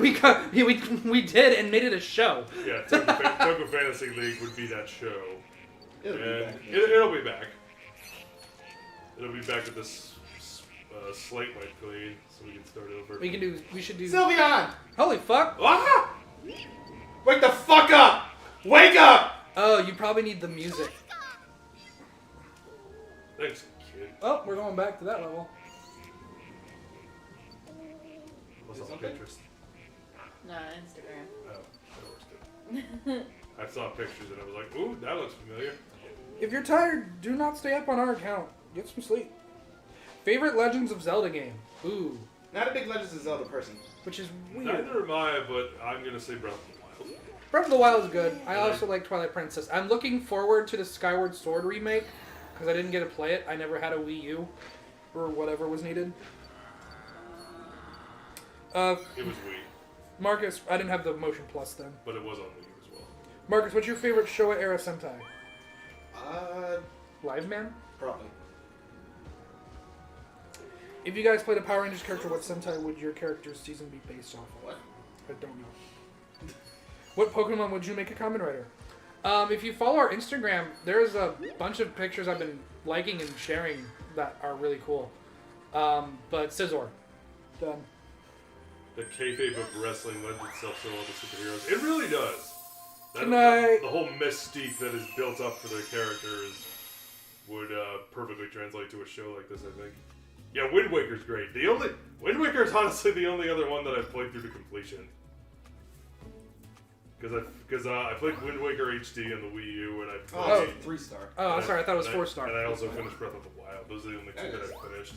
We did and made it a show. Yeah, Toku Fantasy League would be that show. It'll be And back. it'll be back. It'll be back with this slate wipe clean, so we can start over. We should do. Sylveon! Holy fuck! Ah! Wake the fuck up! Wake up! Oh, you probably need the music. Thanks, kid. Oh, we're going back to that level. What's on Something? Pinterest? No, Instagram. Oh, that works good. I saw pictures and I was like, ooh, that looks familiar. If you're tired, do not stay up on our account. Get some sleep. Favorite Legends of Zelda game? Ooh, Not a big Legends of Zelda person. which is weird. Neither am I, but I'm gonna say Breath of the Wild. Breath of the Wild is good. I also like Twilight Princess. I'm looking forward to the Skyward Sword remake because I didn't get to play it. I never had a Wii U or whatever was needed. It was Wii, Marcus, I didn't have the Motion Plus then. but it was on Wii U as well. Marcus, what's your favorite Showa era Sentai? Live Man? Probably. If you guys played a Power Rangers character, what Sentai would your character's season be based off of? What? I don't know. What Pokemon would you make a Kamen Rider? If you follow our Instagram, there's a bunch of pictures I've been liking and sharing that are really cool. But Scizor. Done. The kayfabe of wrestling lends itself so well to superheroes. It really does. The whole mystique that is built up for their characters would perfectly translate to a show like this, I think. Yeah, Wind Waker's great. Wind Waker is honestly the only other one that I've played through to completion. Because I played Wind Waker HD on the Wii U, and I played... Oh, 3-star. Oh, sorry, I thought it was 4-star. And I also finished Breath of the Wild. Those are the only two that I've finished.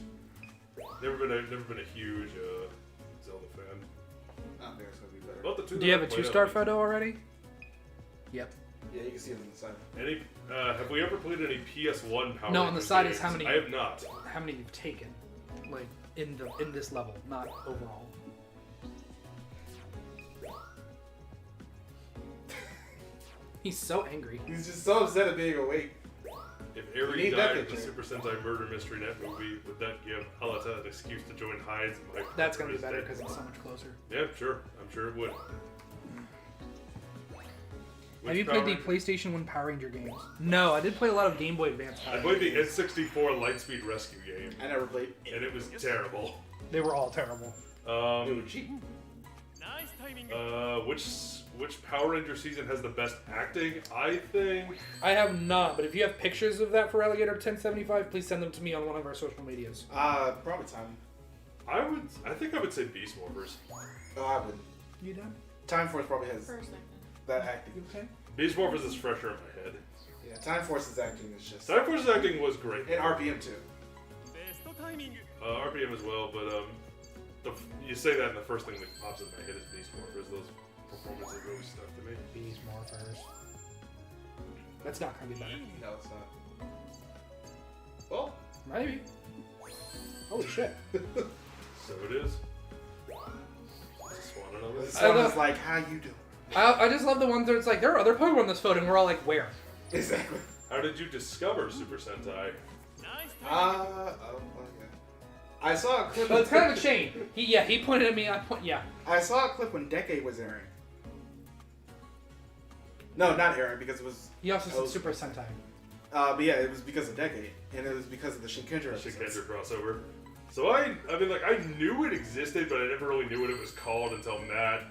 Never been a huge Zelda fan. I think it's gonna be better. About the two Do you have a that I've 2-star played, photo already? Yep. Yeah, you can see it on the side. Any? Have we ever played any PS1 Power No, on the Rangers side is games? how many- I have not. How many you've taken? Like, in this level, not overall. He's so angry. He's just so upset at being awake. If You Eri need that died in the picture. Super Sentai Murder Mystery Net movie, would that give Halata an excuse to join Hyde's? That's gonna be better because it's so much closer. Yeah, sure. I'm sure it would. Have you played the PlayStation 1 Power Ranger games? No, I did play a lot of Game Boy Advance Power I played the Ranger games. N64 Lightspeed Rescue game, I never played. and it was terrible. They were all terrible. They were cheap. Nice timing. Which Power Ranger season has the best acting? I think. I have not, but if you have pictures of that for Alligator 1075, please send them to me on one of our social medias. Probably Time. I think I would say Beast Morphers. Oh, I would. You done? Time Force probably has First thing. that acting. Okay. Beast Morphers is fresher in my head. Yeah, Time Force's acting is just. Time Force's acting was great. And RPM too. Best timing. RPM as well, but you say that and the first thing that pops in my head is Beast Morphers. Those performances really stuck to me. Beast Morphers. That's not gonna be better. No, it's not. Well, Maybe. Holy shit. So it is. Just wanna know this this. one know. is like, how you doing? I just love the ones where it's like, there are other Pokemon in this photo, and we're all like, where? Exactly. How did you discover Super Sentai? Nice timing. Okay. I saw a clip. But it's kind of a chain. He pointed at me, I saw a clip when Decade was airing. No, not airing because it was. He also said Oh. Super Sentai. But yeah, it was because of Decade, and it was because of the Shinkenger episodes. Shinkenger crossover. So I mean, like, I knew it existed, but I never really knew what it was called until Matt.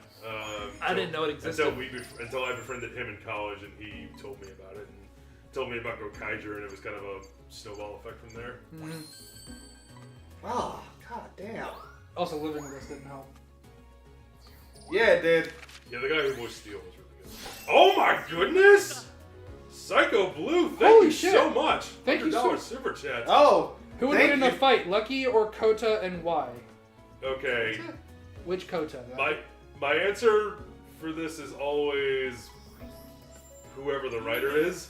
I didn't know it existed. Until I befriended him in college, and he told me about it, and told me about Gokaiger, and it was kind of a snowball effect from there. Mm-hmm. Oh, god damn. Also, living with us didn't help. Yeah, it did. Yeah, the guy who voiced Steel was really good. Oh my goodness! Psycho Blue, thank Holy you shit. so much. Thank you so $100 super chat. Oh! Who would thank win in a you. fight, Lucky or Kota, and why? Okay, Which Kota? my answer for this is always whoever the writer is,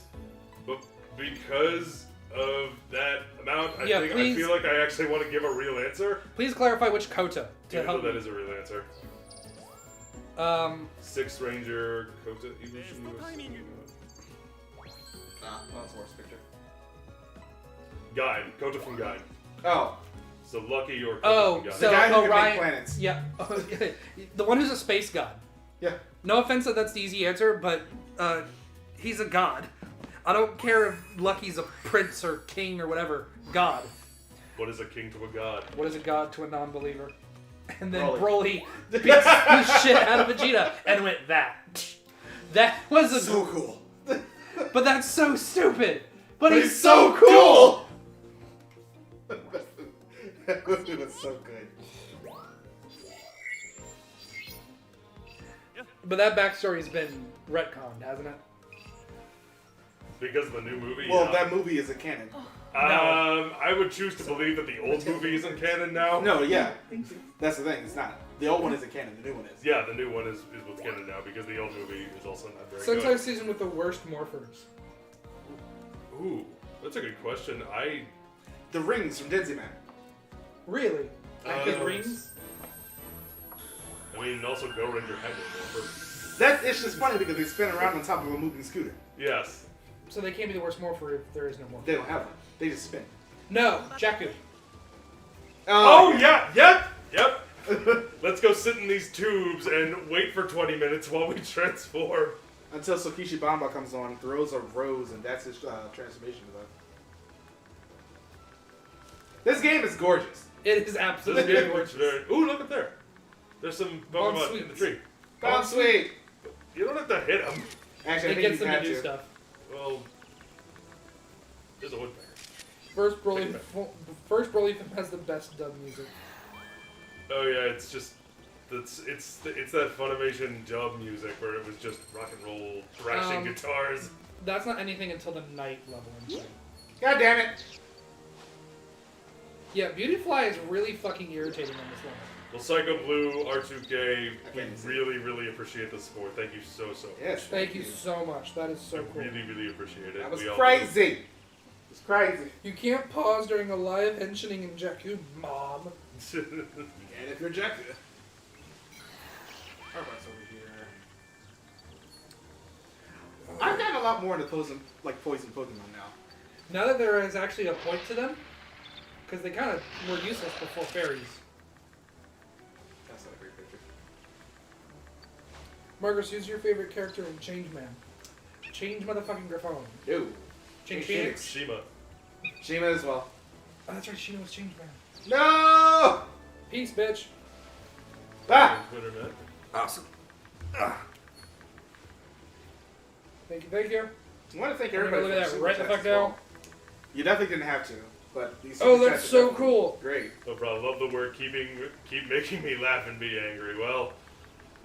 but because of that amount, I feel like I actually want to give a real answer. Please clarify which Kota to Even though help that me. is a real answer. Sixth Ranger Kota Eeveelution. Best timing. Nah, that's worse picture. Guide. Kota from Guide. Oh, So Lucky or Kota Oh, from Guide. the guy who can Ryan, make planets. Yeah, the one who's a space god. Yeah. No offense that that's the easy answer, but he's a god. I don't care if Lucky's a prince or king or whatever. God. What is a king to a god? What is a god to a non-believer? And then Broly. Broly beats the shit out of Vegeta and went that. That was a So cool. but that's so stupid. But He's he's so cool. That movie was so good. But that backstory's been retconned, hasn't it? Because of the new movie? Well, yeah. that movie isn't canon. I would choose to believe that the old movie isn't canon now. No, yeah. That's the thing. It's not. The old one isn't canon. The new one is. Yeah, the new one is what's canon now because the old movie is also not very Sentai good. season with the worst morphers. Ooh, that's a good question. The rings from Denzi Man. Really? Because Uh, rings? I mean, also Go Ranger had it. That it's just funny because they spin around on top of a moving scooter. Yes. So they can't be the worst morpher if there is no morpher. They don't have one. They just spin. No, Jakku. Oh, yeah, yep. Let's go sit in these tubes and wait for 20 minutes while we transform. Until Sokishi Bamba comes on, throws a rose, and that's his transformation move. This game is gorgeous. It is This absolutely game gorgeous. looks very... Ooh, look up there. There's some Bomb Pokemon in sweets. the tree. Bomb sweet. You don't have to hit them. Actually, I It think gets you them to had do to. stuff. Well, there's a woodpecker. First Broly has the best dub music. Oh yeah, it's just it's that Funimation dub music where it was just rock and roll thrashing guitars. That's not anything until the night level. God damn it. Yeah, Beautyfly is really fucking irritating on this level. Well, Psycho Blue, R2K, we Okay. really appreciate the support. Thank you so much. Yes, Thank you so much. That is so I cool. really appreciate it. That was We all crazy. It was crazy. You can't pause during a live mentioning in Jakku, Mom. do. And if you're Jakku. Alright, over here. I've gotten a lot more into poison Pokemon now. Now that there is actually a point to them, because they kind of were useless before fairies. That's not a great picture. Marcus, who's your favorite character in Changeman? Change motherfucking Griffon. Ew. Change Change Phoenix? Shima. Shima as well. Oh, that's right, Shino was Changeman. No! Peace, bitch. Ah! Twitter, man. Awesome. Thank you. I want to thank I'm gonna everybody look for at that super right the chats fuck as well. now. You definitely didn't have to, but these Oh, super that's chats are so definitely cool. Great. No problem. Love the word keep making me laugh and be angry. Well,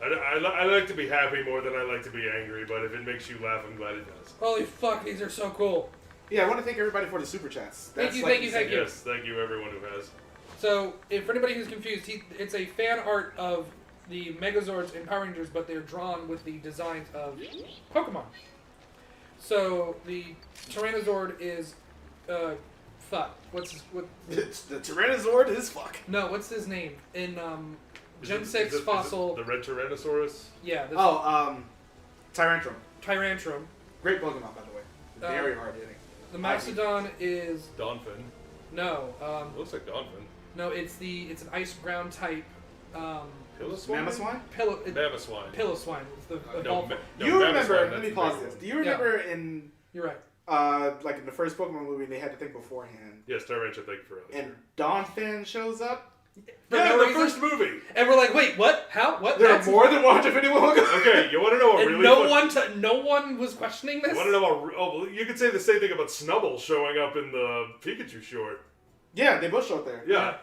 I like to be happy more than I like to be angry, but if it makes you laugh, I'm glad it does. Holy fuck, these are so cool. Yeah, I want to thank everybody for the super chats. Thank you, thank you. Yes, thank you everyone who has. So, if for anybody who's confused, it's a fan art of the Megazords and Power Rangers, but they're drawn with the designs of Pokemon. So, the Tyrannozord is, fuck. The Tyrannosaurus is fuck. No, what's his name? In, Is Gen it- 6 is it Fossil. the Red Tyrannosaurus? Yeah, this Tyrantrum. Tyrantrum. Great Pokemon, by the way. Very hard hitting. The Mastodon is, Donphin. no, It looks like Donphin. no, it's an ice ground type, Piloswine? Mamoswine? Mamoswine. Piloswine. It's the No, evolved- You Mamoswine, remember, that's let me the pause bigger this. one. Do you remember in, You're right. like in the first Pokemon movie, they had to think beforehand, Yes, Tyrantrum, thank you for asking. and Donphin shows up? For Yeah, no the reason. first movie! And we're like, wait, what? How? What? There are That's- more than one Infinity Pokemon? Okay, you want to know what And really no one was questioning this. You want to know what... Oh, well, you could say the same thing about Snubbull showing up in the Pikachu short. Yeah, they both show up there. Yeah.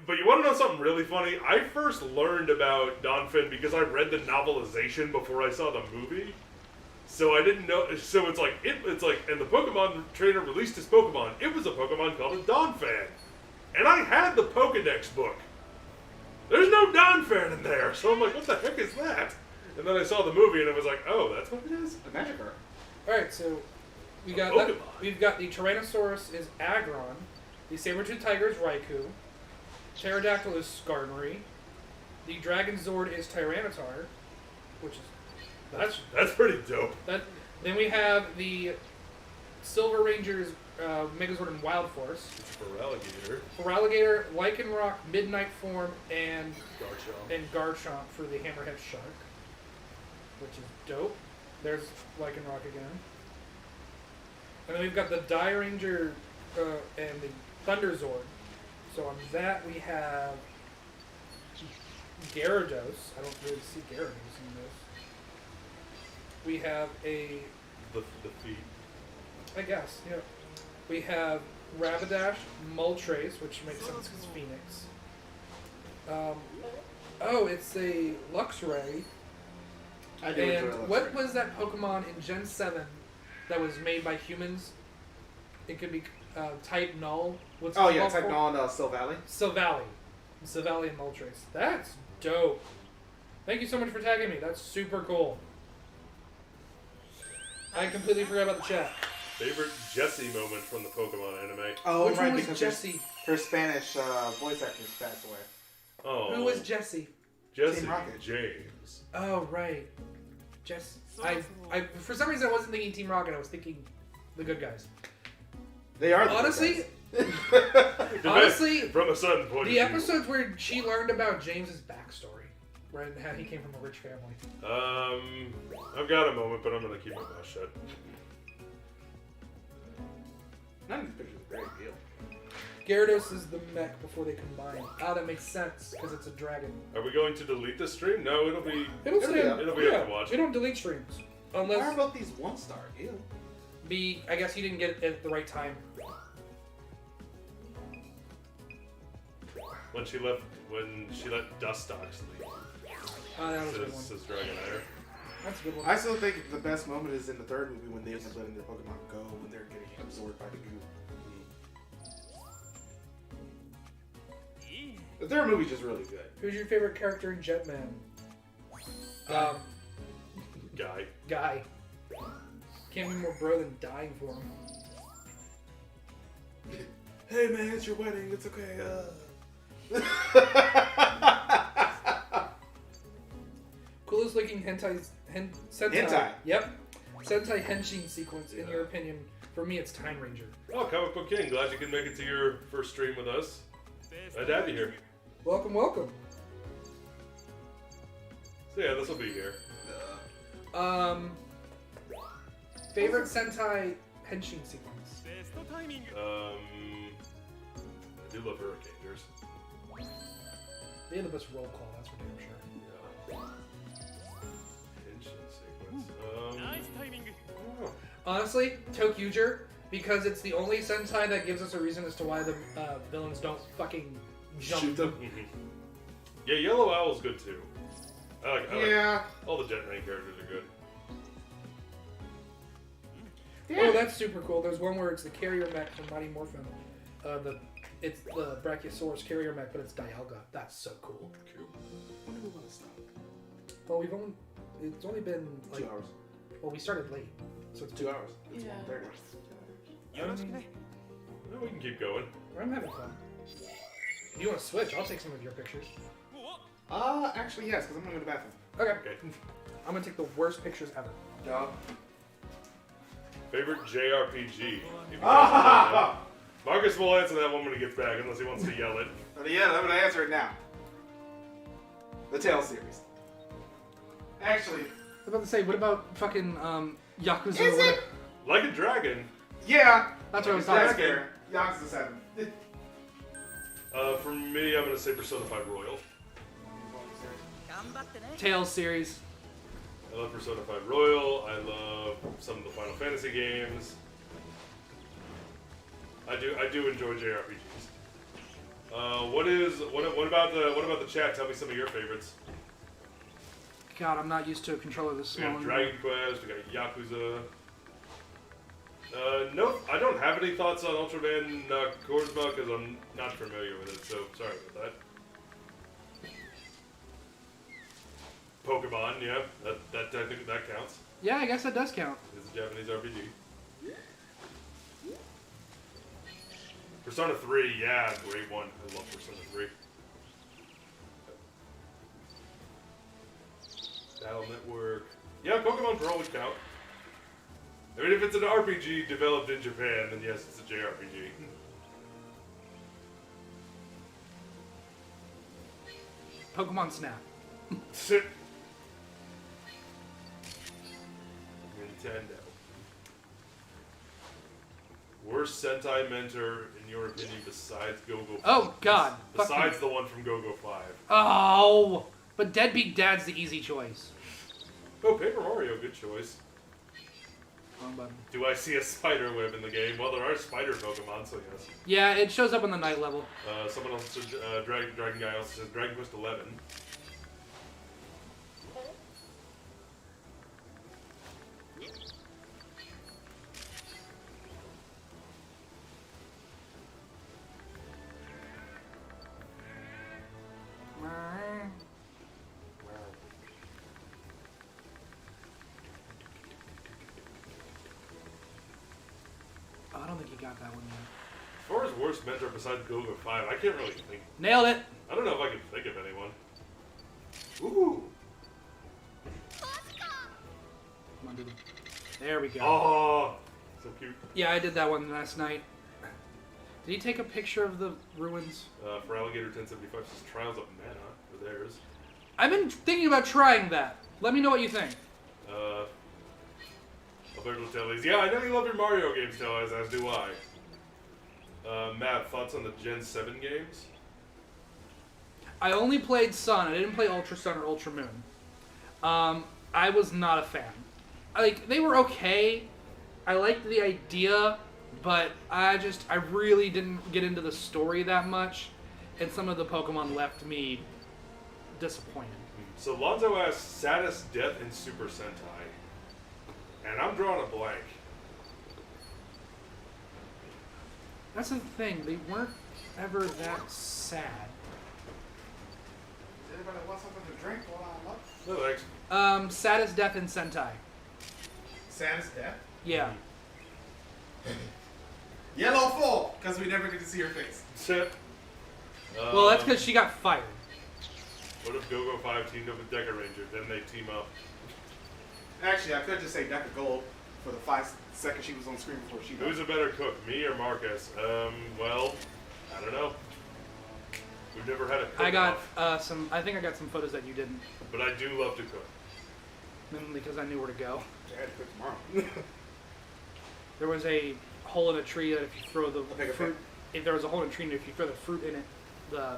But you want to know something really funny? I first learned about Donphin because I read the novelization before I saw the movie. So I didn't know. So it's like, and the Pokemon trainer released his Pokemon. It was a Pokemon called a Donphan. And I had the Pokedex book. There's no Donphan in there. So I'm like, what the heck is that? And then I saw the movie and it was like, oh, that's what it is? The Magikarp. All right, so we got Pokemon. we've got the Tyrannosaurus is Aggron, the Saber-tooth Tiger is Raikou, Pterodactyl is Skarmory, the Dragon Zord is Tyranitar, which is That's pretty dope. that. Then we have the Silver Ranger's Megazord and Wild Force, For Feraligatr, Alligator, Lycanroc, Midnight Form, and Garchomp. Garchomp for the Hammerhead Shark, which is dope. There's Lycanroc again. And then we've got the Die Ranger and the Thunder Zord. So on that we have Gyarados. I don't really see Gyarados in this. We have The feet. I guess, yeah. We have Rapidash, Moltres, which makes sense because Phoenix. Oh, it's a Luxray. I do And enjoy Luxray. what was that Pokemon in Gen 7 that was made by humans? It could be type Null. What's Oh it yeah, called Type for? Null and Sylvally. Sylvally and Moltres. That's dope. Thank you so much for tagging me. That's super cool. I completely forgot about the chat. Favorite Jessie moment from the Pokemon anime? Oh, Which right, one was because Jessie? her Spanish voice actress passed away. Oh. Who was Jessie? Jessie Team Rocket. James. Oh, right. Jess. I for some reason I wasn't thinking Team Rocket. I was thinking The good guys. They are the Honestly, good guys. honestly, from a certain point the of view. episodes where she learned about James's backstory, right, and how he came from a rich family. I've got a moment, but I'm gonna keep my mouth shut. None of these pictures are great deal. Gyarados is the mech before they combine. Ah, that makes sense, because it's a dragon. Are we going to delete this stream? No, it'll be. It'll stay up. It'll be up to watch. We don't delete streams. How Unless, about these 1-star? Ew. I guess you didn't get it at the right time. When she let Dustox leave. That was a good one. Says Dragon Ire. That's a good one. I still think the best moment is in the third movie when they end up letting their Pokemon go when they're getting absorbed by the goo. The third movie's just really good. Who's your favorite character in Jetman? Guy. Can't be more bro than dying for him. Hey man, it's your wedding. It's okay. Coolest looking sentai. Hentai. Yep. Sentai henshin sequence, in your opinion. For me, it's Time Ranger. Oh, Comic Book King, glad you can make it to your first stream with us. Glad to have you here. Welcome, welcome. So yeah, this will be here. Favorite Sentai henshin sequence? ベストタイミング I do love Hurricaners. They had the best roll call, that's for damn sure. Yeah. Henshin sequence. ナイスタイミング Oh. Honestly, Tokucast, because it's the only Sentai that gives us a reason as to why the villains don't fucking jump. Shoot them. Yeah, Yellow Owl's good too. I like Yeah. all the Jetman characters are good. Oh, that's super cool. There's one where it's the carrier mech from Mighty Morphin. It's the Brachiosaurus carrier mech, but it's Dialga. That's so cool. Cool. When do we want to stop? Well, it's only been like 2 hours. Well, we started late, so it's 2 hours. It's Yeah. 1:30. よろしくね No, we can keep going. I'm having fun. If you want to switch, I'll take some of your pictures. Actually yes, because I'm gonna go to the bathroom. Okay. Okay. I'm gonna take the worst pictures ever. Dog. Favorite JRPG? If you guys Ah! know. Marcus will answer that one when he gets back, unless he wants to yell it. Yeah, I'm gonna answer it now. The Tales series. Actually, I was about to say, what about fucking Yakuza? is it? Like a Dragon. Yeah. That's what I was That's talking fair. Yakuza 7. For me, I'm gonna say Persona 5 Royal. 頑張ってね Tales series. I love Persona 5 Royal. I love some of the Final Fantasy games. I do enjoy JRPGs. What about the chat? Tell me some of your favorites. God, I'm not used to a controller this We small. got Dragon Quest. We got Yakuza. No, I don't have any thoughts on Ultraman Korsma because I'm not familiar with it. So sorry about that. Pokemon, yeah, that I think that counts. Yeah, I guess that does count. It's a Japanese RPG. Persona 3, yeah, great one. I love Persona 3. Battle Network. Yeah, Pokemon Pearl would count. I mean, if it's an RPG developed in Japan, then yes, it's a JRPG. Pokemon Snap. Nintendo. Worst Sentai mentor, in your opinion, besides Go-Go 5? Oh, God. Besides the one from Go-Go 5. Oh, but Deadbeat Dad's the easy choice. Oh, Paper Mario, good choice. Wrong button. Do I see a spider web in the game? Well, there are spider Pokemon, so yes. Yeah, it shows up on the night level. Someone else said, Dragon Guy also says Dragon Quest 11. Oh, I don't think you got that one yet. As far as worst mentor besides Go-Go 5, I can't really think. Nailed it. I don't know if I can think of anyone. Ooh. Come on, dude. There we go. Oh, So cute. Yeah, I did that one last night. Did he take a picture of the ruins? For Alligator 1075, says Trials of Mana for theirs. I've been thinking about trying that. Let me know what you think. Alberto Teles. Yeah, I know you love your Mario games, Teles, as do I. Matt, thoughts on the Gen 7 games? I only played Sun. I didn't play Ultra Sun or Ultra Moon. I was not a fan. Like, they were okay. I liked the idea, but I really didn't get into the story that much, and some of the Pokemon left me disappointed. So Lonzo asks, saddest death in Super Sentai. And I'm drawing a blank. That's the thing. They weren't ever that sad. Does anybody want something to drink while I'm up? No thanks. Saddest death in Sentai. Saddest death? Yeah. Yellow Full, because we never get to see her face. Set. Well, that's because she got fired. What if Go-Go 5 teamed up with Deca Ranger? Then they team up. Actually, I could just say Deca Gold for the 5 seconds she was on screen before she Who's a better cook, me or Marcus? Well, I don't know. We've never had a cook. I got I think I got some photos that you didn't, But I do love to cook. mainly because I knew where to go. I had to cook tomorrow. There was a hole in a tree that if you throw the Okay, fruit, if there was a hole in a tree and if you throw the fruit in it, the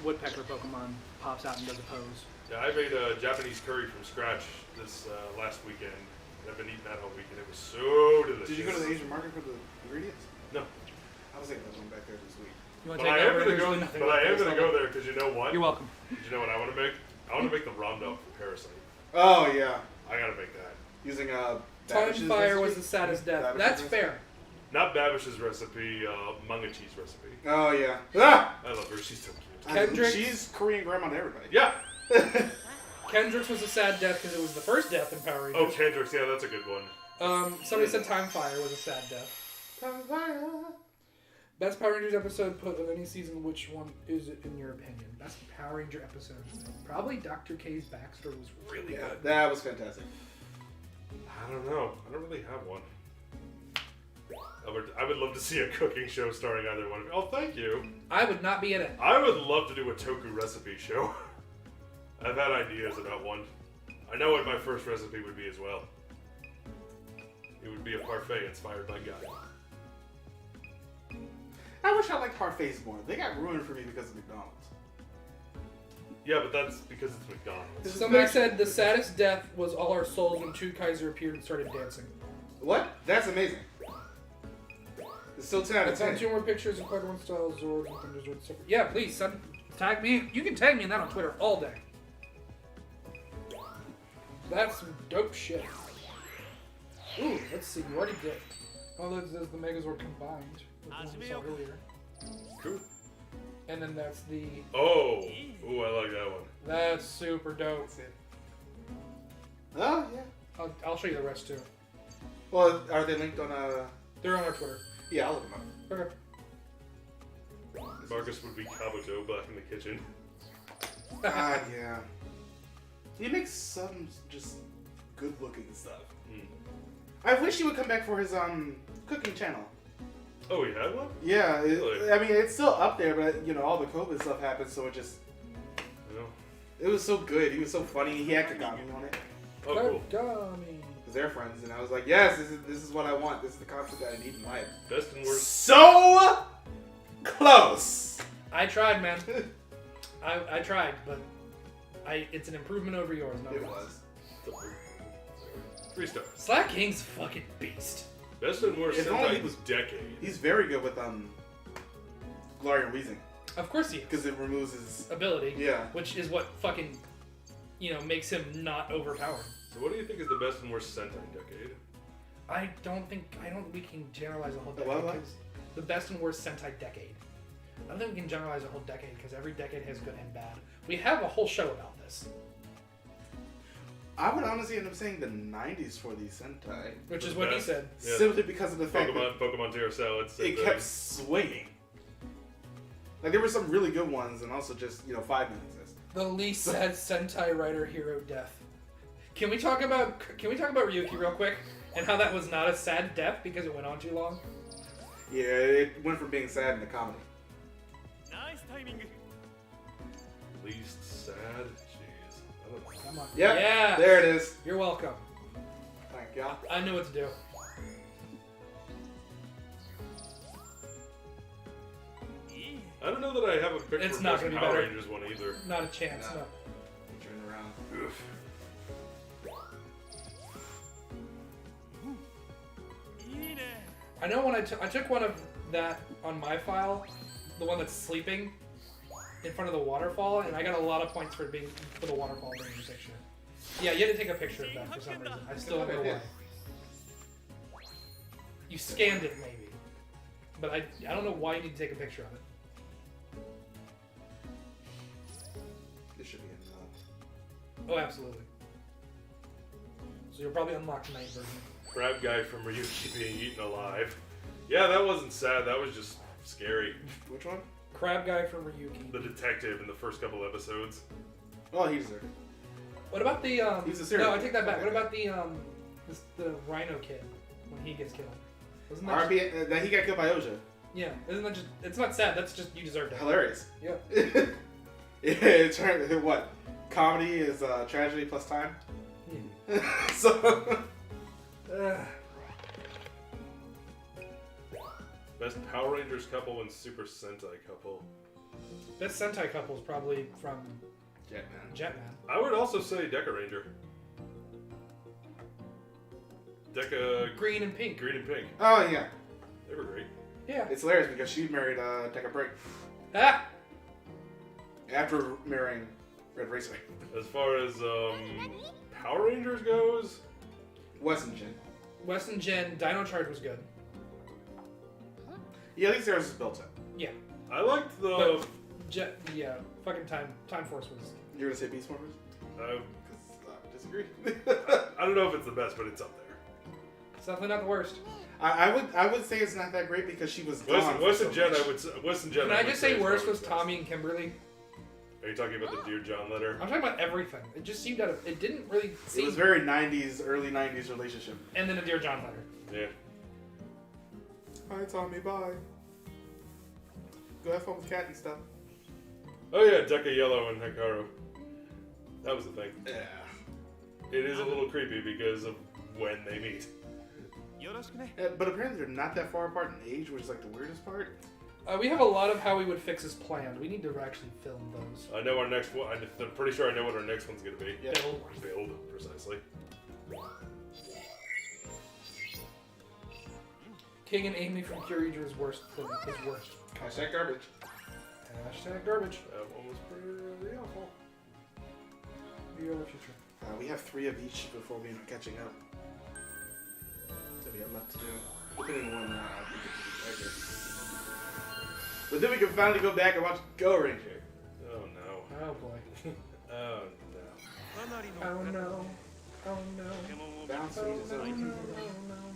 woodpecker Pokemon pops out and does a pose. Yeah, I made a Japanese curry from scratch this last weekend. I've been eating that all weekend. It was so delicious. Did you go to the Asian market for the ingredients? No. I was thinking of going back there this week. You want But to I take am over? gonna There's go. really nothing But I left am of this gonna go level. there because you know what? You're welcome. Did you know what I want to make? I want to make the rom dog from Parasite. Oh, yeah. I gotta make that. Using Time Babish's Fire was recipe? the saddest death. Babish's That's recipe? fair. Not Babish's recipe, manga cheese recipe. Oh, yeah. Ah! I love her. She's so cute. Kendrick's- She's Korean grandma to everybody. Yeah. Kendrick's was a sad death because it was the first death in Power Oh, Rangers. Kendrick's. Yeah, that's a good one. Somebody said Time Fire was a sad death. Best Power Rangers episode put of any season. Which one is it in your opinion? Best Power Ranger episode. Probably Dr. K's backstory was really Yeah, good. that was fantastic. I don't know. I don't really have one. I would love to see a cooking show starring either one. Oh, thank you. I would not be in it. I would love to do a Toku recipe show. I've had ideas about one. I know what my first recipe would be as well. It would be a parfait inspired by Guy. I wish I liked parfaits more. They got ruined for me because of McDonald's. Yeah, but that's because it's McDonald's. This is Somebody back- said the saddest death was all our souls when Two Kaiser appeared and started dancing. What? That's amazing. It's still 10 out I of found 10. 2 more pictures of Quadrant style Zord and Thunder Zord separate. Yeah, please send, tag me. You can tag me in that on Twitter all day. That's some dope shit. Ooh, let's see. You already did. Oh, there's the Megazord combined with the one we saw earlier. Cool. And then that's the. Oh, ooh, I like that one. That's super dope. That's it. Oh, yeah. I'll show you the rest too. Well, are they linked on They're on our Twitter. Yeah, I'll look them up. Okay. Marcus would be Kabuto back in the kitchen. God, yeah. He makes some just good-looking stuff. Mm. I wish he would come back for his cooking channel. Oh, he had one? Yeah, Really? I mean it's still up there, but you know all the COVID stuff happened, so it just No. it was so good. He was so funny. He had Kagami on it Oh, cool. Kagami. because they're friends, and I was like, yes, this is what I want. This is the concept that I need in life. Best and worst. So close. I tried, man. I tried, but it's an improvement over yours. No It less. was. 3 stars. Slack King's a fucking beast. Best and worst If only Sentai he was- decade. He's very good with Gloria Weezing Of course he is. because it removes his Ability. yeah. Which is what fucking, makes him not overpowered. So what do you think is the best and worst Sentai decade? I don't think we can generalize a whole The decade. what? 'Cause the best and worst Sentai decade. I don't think we can generalize a whole decade because every decade has good and bad. We have a whole show about this, I would honestly end up saying the 90s for the Sentai which is The what he best. said. Yeah. simply because of the fact that Pokemon Terra Salad. it kept swinging. Like there were some really good ones, and also just 5 minutes. The least sad Sentai writer hero death. Can we talk about Ryuki real quick? And how that was not a sad death because it went on too long. Yeah, it went from being sad into comedy. Nice timing. Least sad? Jeez. I don't know. Come on. Yep, Yeah. there it is. You're welcome. Thank ya. I knew what to do. I don't know that I have a pick It's for not best gonna be Power better. Rangers one either. Not a chance. No. No. Turn around. Oof. I know when I took one of that on my file, the one that's sleeping in front of the waterfall, and I got a lot of points for it being for the waterfall being in the picture. Yeah, you had to take a picture of that for some reason. I still don't know why. You scanned it maybe, but I don't know why you need to take a picture of it. This should be enough. Oh, absolutely. So you'll probably unlock the night version. Crab guy from Ryuki being eaten alive. Yeah, that wasn't sad. That was just scary. Which one? Crab guy from Ryuki. The detective in the first couple episodes. Oh, he deserved it. What about the He's a serial No, I take that back. killer. What about the the Rhino kid when he gets killed? Wasn't that RP, that he got killed by Oja. yeah, isn't that just? It's not sad. That's just you deserved it. Hilarious. Yeah. It turned what? Comedy is tragedy plus time. So. Best Power Rangers couple and Super Sentai couple. Best Sentai couple is probably from Jetman. Jetman. I would also say Deca Ranger. Deca Green and pink. Green and Pink. Oh yeah, They were great. Yeah. it's hilarious because she married Deca Break Ah. after marrying Red Raceway. As far as Power Rangers goes, Wes and Jen. Wes and Jen. Dino Charge was good. Yeah, at least theirs is built up. Yeah. I liked the. But yeah. Fucking Time Force was. You're gonna say Beast Morphers? Uh, Disagree. I don't know if it's the best, but it's up there. It's definitely not the worst. I would say it's not that great because she was gone. Wes for and so Jen, much. I would say. Wes and Jen. Can I I would just say is worst probably was the best. Tommy and Kimberly? Are you talking about the Dear John letter? I'm talking about everything. It just seemed out of. It didn't really It seem. was very 90s, early 90s relationship. And then a Dear John letter. Yeah. Hi, Tommy. Bye. Go have fun with Cat and stuff. Oh yeah, Deca Yellow and Hikaru. That was the thing. Yeah. It is a little creepy because of when they meet. But apparently they're not that far apart in age, which is like the weirdest part. We have a lot of how we would fix this planned. We need to actually film those. I know our next one. I'm pretty sure I know what our next one's gonna be. Yeah. Build, precisely. King and Amy from Kyurija is worst. Is worst. Hashtag garbage. Hashtag garbage. That one was pretty awful. Your future. We have 3 of each before we end up catching up. So we have left to do. Depending on when we get to the treasure. But then we can finally go back and watch Go Ranger. Oh no. Oh boy. Oh no. Oh no. Oh no. Bounce Oh Sweet is no, over. no, no,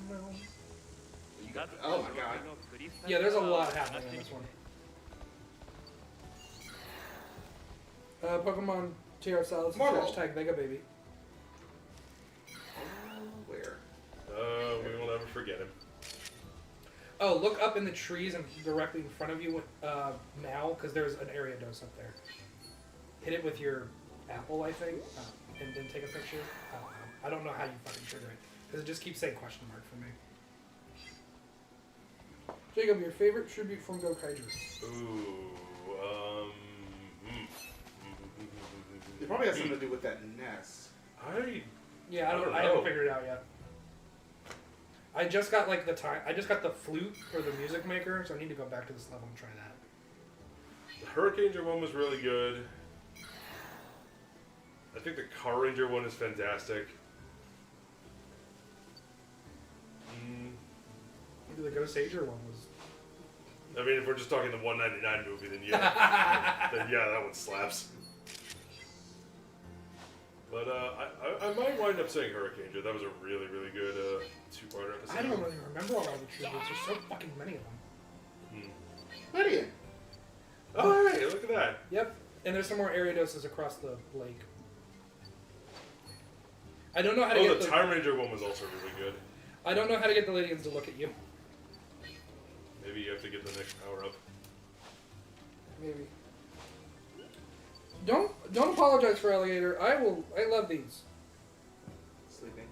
no. Oh my god. Yeah, there's a lot happening in this one. Pokemon TR Solids Marvel. hashtag Mega Baby. Where? We will never forget him. Oh, look up in the trees and directly in front of you now, because there's an area dose up there. Hit it with your apple, I think, and then take a picture. I don't know how you fucking trigger it, because it just keeps saying question mark for me. Jacob, your favorite tribute from Go Kaiju? Ooh. It probably has something to do with that nest. Yeah, I I don't haven't know. figured it out yet. I just got like I just got the flute for the music maker, so I need to go back to this level and try that. The Hurricane Ranger one was really good. I think the Car Ranger one is fantastic. Maybe the Ghost Ager one was. I mean, if we're just talking the 199 movie, then yeah, that one slaps. But I might wind up saying Hurricane Ranger. That was a really, really good two-parter episode. I don't really remember all the tributes. There's so fucking many of them. Lydia. Oh, hey, look at that. Yep, and there's some more area doses across the lake. I don't know how to Oh, get the Time Ranger one was also really good. I don't know how to get the Lydians to look at you. Maybe you have to get the next power up. Maybe. Don't apologize for Alligator. I love these. Sleeping.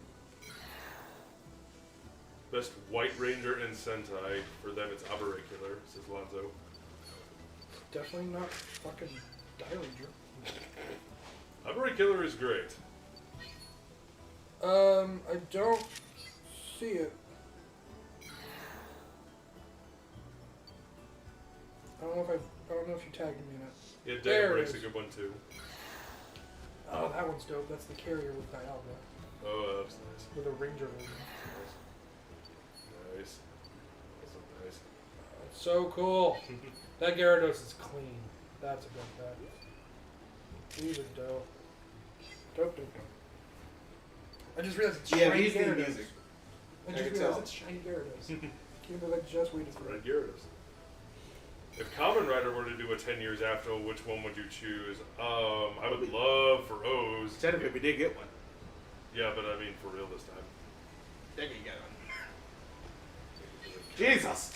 Best White Ranger and Sentai. For them, it's Aberracular, says Lonzo. Definitely not fucking Die Ranger. Aberracular is great. I don't see it. I don't know if you tagged me in it. Yeah, There Dagger it Break's a is. good one too. Oh, that one's dope. That's the carrier with Dialga. Oh, that's nice. With a Ranger version. Nice. That's so nice. It's so cool. That Gyarados is clean. That's a good bet. He was dope. Dope. I just realized it's Yeah, shiny he's the Gyarados. music. I I just can realized tell. it's shiny Gyarados. Can't believe I just waited for Red it. Gyarados. If Kamen Rider were to do a 10 years after, which one would you choose? I would love for O's. Technically, we did get one. Yeah, but I mean for real this time. There you go. Jesus!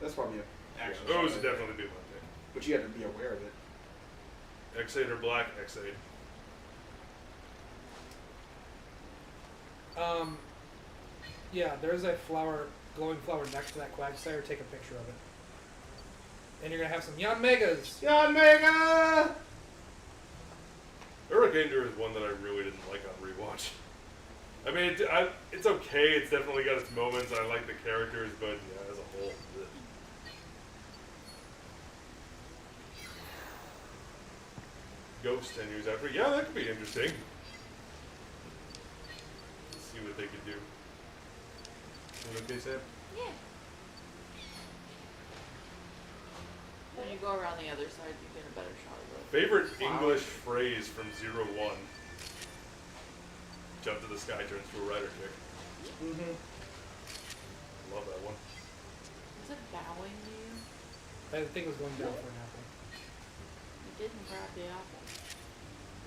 That's probably an action. O's shot would right definitely be my there. But you have to be aware of it. pick. X8 or Black X8. Yeah, there's a glowing flower next to that Quagsire. Take a picture of it. And you're gonna have some Yon Megas. Yon Mega! Hurricaneer is one that I really didn't like on rewatch. I mean, it's okay. It's definitely got its moments. I like the characters, but yeah, as a whole. Ugh. Ghost 10 years after. Yeah, that could be interesting. Let's see what they could do. What they said? Yeah. When you go around the other side, you get a better shot of it. Favorite Wow. English phrase from 01? Jump to the sky turns to a rider kick. Mm-hmm. Love that one. Is it bowing to you? I think it was going down for an apple. You didn't grab the apple.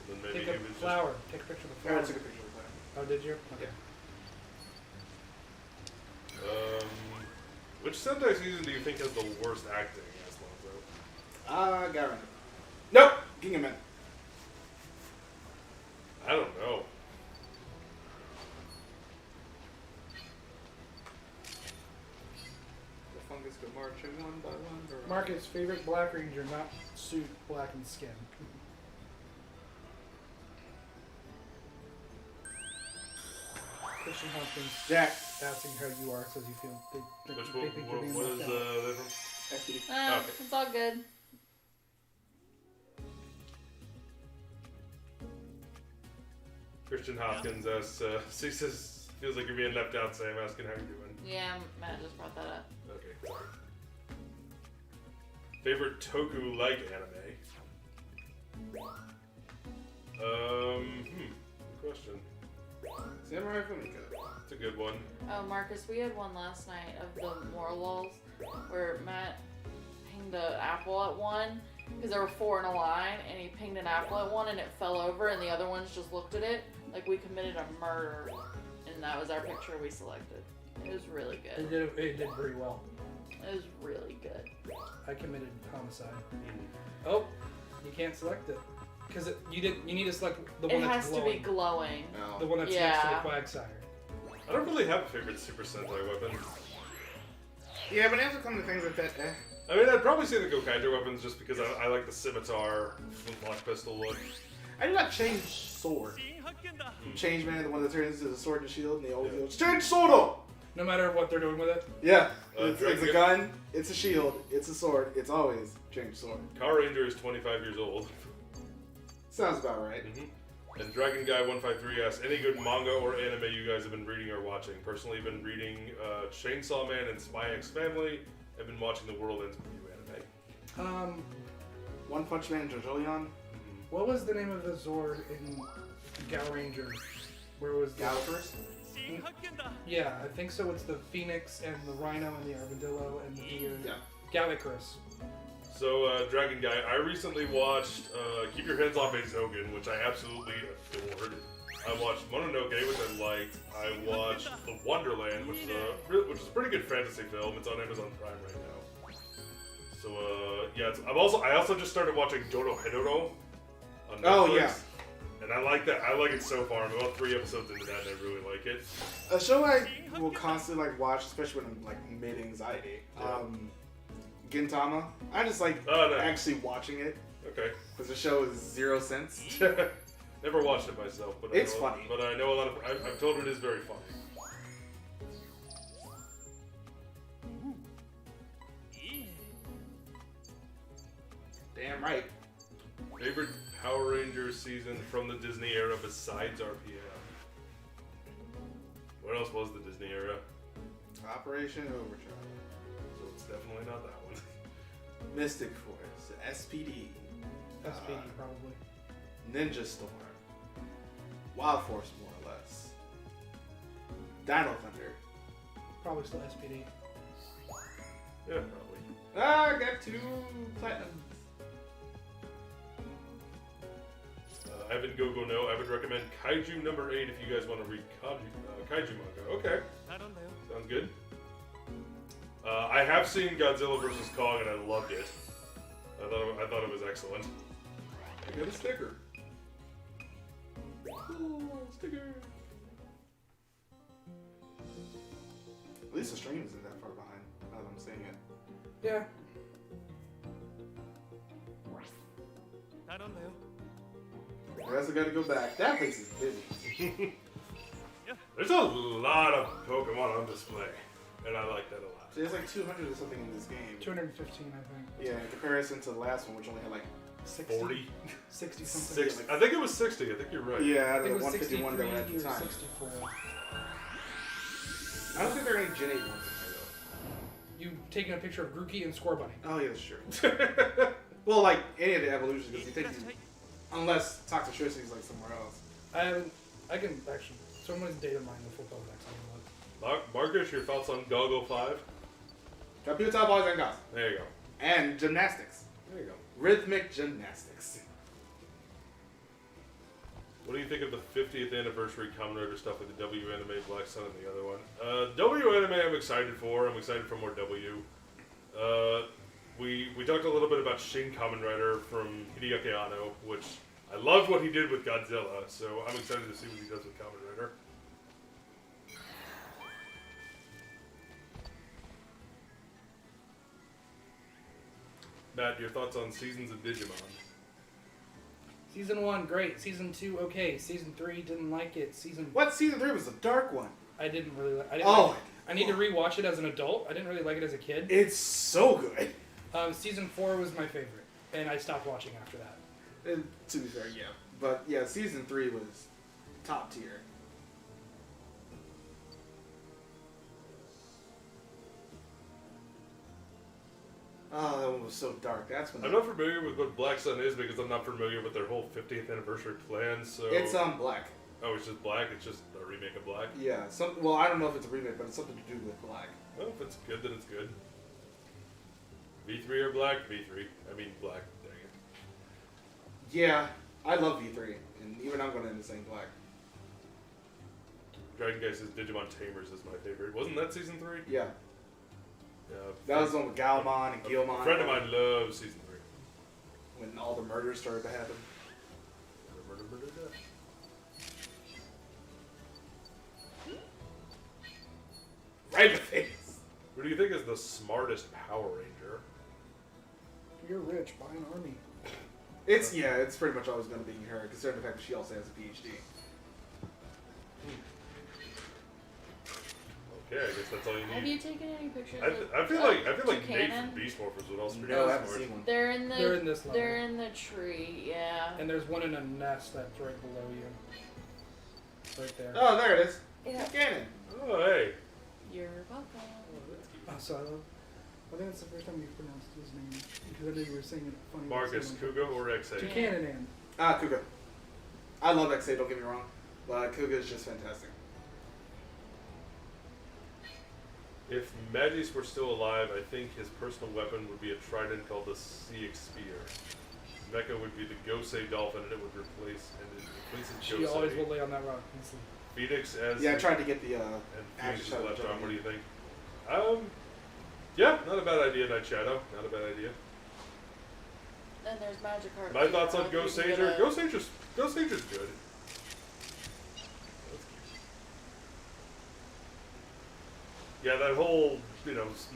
Then maybe Take a he was flower. Take a picture of the I flower. took a picture of that. Oh, did you? Okay. which Sentai season do you think has the worst acting? Asked Lonzo. Garen. Nope! Gingaman. I don't know. The fungus go marching one by one. Marcus, favorite Black Ranger, not suit, blackened skin. Christian Hopkins Jack. asking how you are, says you feel. They Which think one? you're being What left is out. that from? SPD. Okay. It's all good. Christian Hopkins asks, he says, feels like you're being left out, Sam, asking how you're doing. Yeah, Matt just brought that up. Okay, sorry. Favorite Toku-like anime? Good question. Samurai Fumiko. It's a good one. Oh, Marcus, we had one last night of the Morlulls where Matt pinged an apple at one because there were 4 in a line, and he pinged an apple at one and it fell over, and the other ones just looked at it like we committed a murder, and that was our picture we selected. It was really It good. did pretty well. It was really good. I committed homicide. Oh, you can't select it because you need to select the It one that's has to glowing. be glowing. The one that's next to the Quagsire. I don't really have a favorite Super Sentai weapon. Yeah, but after come to things like that, I mean, I'd probably say the Gokaiger weapons just because I like the scimitar, flintlock pistol look. I do not change sword. Change man, the one that turns into the sword and shield, and they always go, change sword! No matter what they're doing with it. Yeah, it's Dragon a gun, it's a shield, it's a sword, it's always change sword. Car Ranger is 25 years old. Sounds about right. And Dragon Guy 153 asks, any good manga or anime you guys have been reading or watching? Personally, I've been reading Chainsaw Man and Spy X Family. I've been watching the World Ends With You anime. One Punch Man and JoJolion. What was the name of the Zord in Gal Ranger? Where was the Gallifers. Yeah, I think so. It's the Phoenix and the Rhino and the Armadillo and the Deer. Yeah. Gallicrus. So, Dragon Guy, I recently watched Keep Your Hands Off a Zogan, which I absolutely adored. I watched Mononoke, which I liked. I watched The Wonderland, which is a pretty good fantasy film. It's on Amazon Prime right now. So yeah, I also just started watching Dorohedoro on Netflix. Oh, yeah. And I like that. I like it so far. I'm about 3 episodes into that, and I really like it. A show I will constantly like watch, especially when I'm like mid anxiety. Gintama. I just like actually watching it Okay. because the show is 0 cents. Never watched it myself, but It's funny. But I know a lot of. I've told it is very funny. Damn right. Favorite Power Rangers season from the Disney era besides RPM? What else was the Disney era? Operation Overdrive. So it's definitely not that one. Mystic Force. SPD. SPD probably. Ninja Storm. Wild Force, more or less. Dino Thunder. Probably still SPD. Yeah, probably. Ah, I got 2 platinums. Evan Gogo no. I would recommend Kaiju number 8 if you guys want to read Kaiju manga. Okay, 頼んだよ sounds good. I have seen Godzilla vs. Kong and I loved it. I thought it was excellent. I got a sticker. Cool sticker. At least the stream isn't that far behind. Now that I'm seeing it. Yeah. 頼んだよ I guess I gotta go back. That place is busy. There's a lot of Pokemon on display, and I like that a lot. There's like 200 or something in this game. 215, I think. Yeah, in comparison to the last one, which only had like 60? 40? 60 something. I think it was 60. I think you're right. Yeah, out I of think the it was 151 that were at 63 the or time. 64. I don't think there are any Gen 8 ones in there though. You taking a picture of Grookey and Score Bunny. Oh yeah, that's true. Well, like any of the evolutions, because you think unless Toxtricity is like somewhere else. I can actually, someone's data mine the full Pokedex. Marcus, your thoughts on Goggle 5? Computer Boys and Gods. There you go. And gymnastics. There you go. Rhythmic gymnastics. What do you think of the 50th anniversary Kamen Rider stuff with the W anime, Black Sun, and the other one? W anime I'm excited for. I'm excited for more W. We talked a little bit about Shin Kamen Rider from Hideaki Anno, which I loved what he did with Godzilla, so I'm excited to see what he does with Kamen Rider. Matt, your thoughts on Seasons of Digimon? Season 1, great. Season 2, okay. Season 3, didn't like it. What? Season 3 was the dark one. I didn't really like it. I need to rewatch it as an adult. I didn't really like it as a kid. It's so good. Season 4 was my favorite, and I stopped watching after that. And to be fair, yeah. But yeah, Season 3 was top tier. Oh, that one was so dark. That's when I'm not familiar with what Black Sun is because I'm not familiar with their whole 50th anniversary plan, so... It's Black. Oh, it's just Black? It's just a remake of Black? Yeah, well, I don't know if it's a remake, but it's something to do with Black. Well, if it's good, then it's good. V3 or Black? V3. I mean Black, dang it. Yeah, I love V3, and even I'm going to end up saying Black. Dragon Guy says Digimon Tamers is my favorite. Wasn't that Season 3? Yeah. Yeah. That was the one with Galmon and Gilmon. A friend of mine loves Season 3. When all the murders started to happen. Murder, death. Right in the face. Who do you think is the smartest Power Ranger? You're rich, buy an army. It's pretty much always going to be her, considering the fact that she also has a PhD. Okay, I guess that's all you Have need. you taken any pictures? I feel like Nate Toucanon? from Beast Morphers would also be No, I haven't smart. seen one. They're in They're in this level. They're in the tree. Yeah. And there's one in a nest that's right below you. Right there. Oh, there it is. Yeah. Cannon. Oh, hey. You're welcome. So I think that's the first time you pronounced his name because I knew you were saying it funny. Marcus, Kuga or XA? Toucanon. Kuga. I love XA, don't get me wrong. But Kuga is just fantastic. If Magis were still alive, I think his personal weapon would be a trident called the Seex Spear. mecha would be the Gosei Dolphin, and it would replace She Gosei. always will lay on that rock. Phoenix as Yeah, I tried to get the and Phoenix's action shot. left arm. What do you think? Yeah, not a bad idea, Night Shadow. Not a bad idea. And there's Magic Heart. My too. thoughts I on like you Ghost can get Sager. a- Ghost Sager's good. Yeah, that whole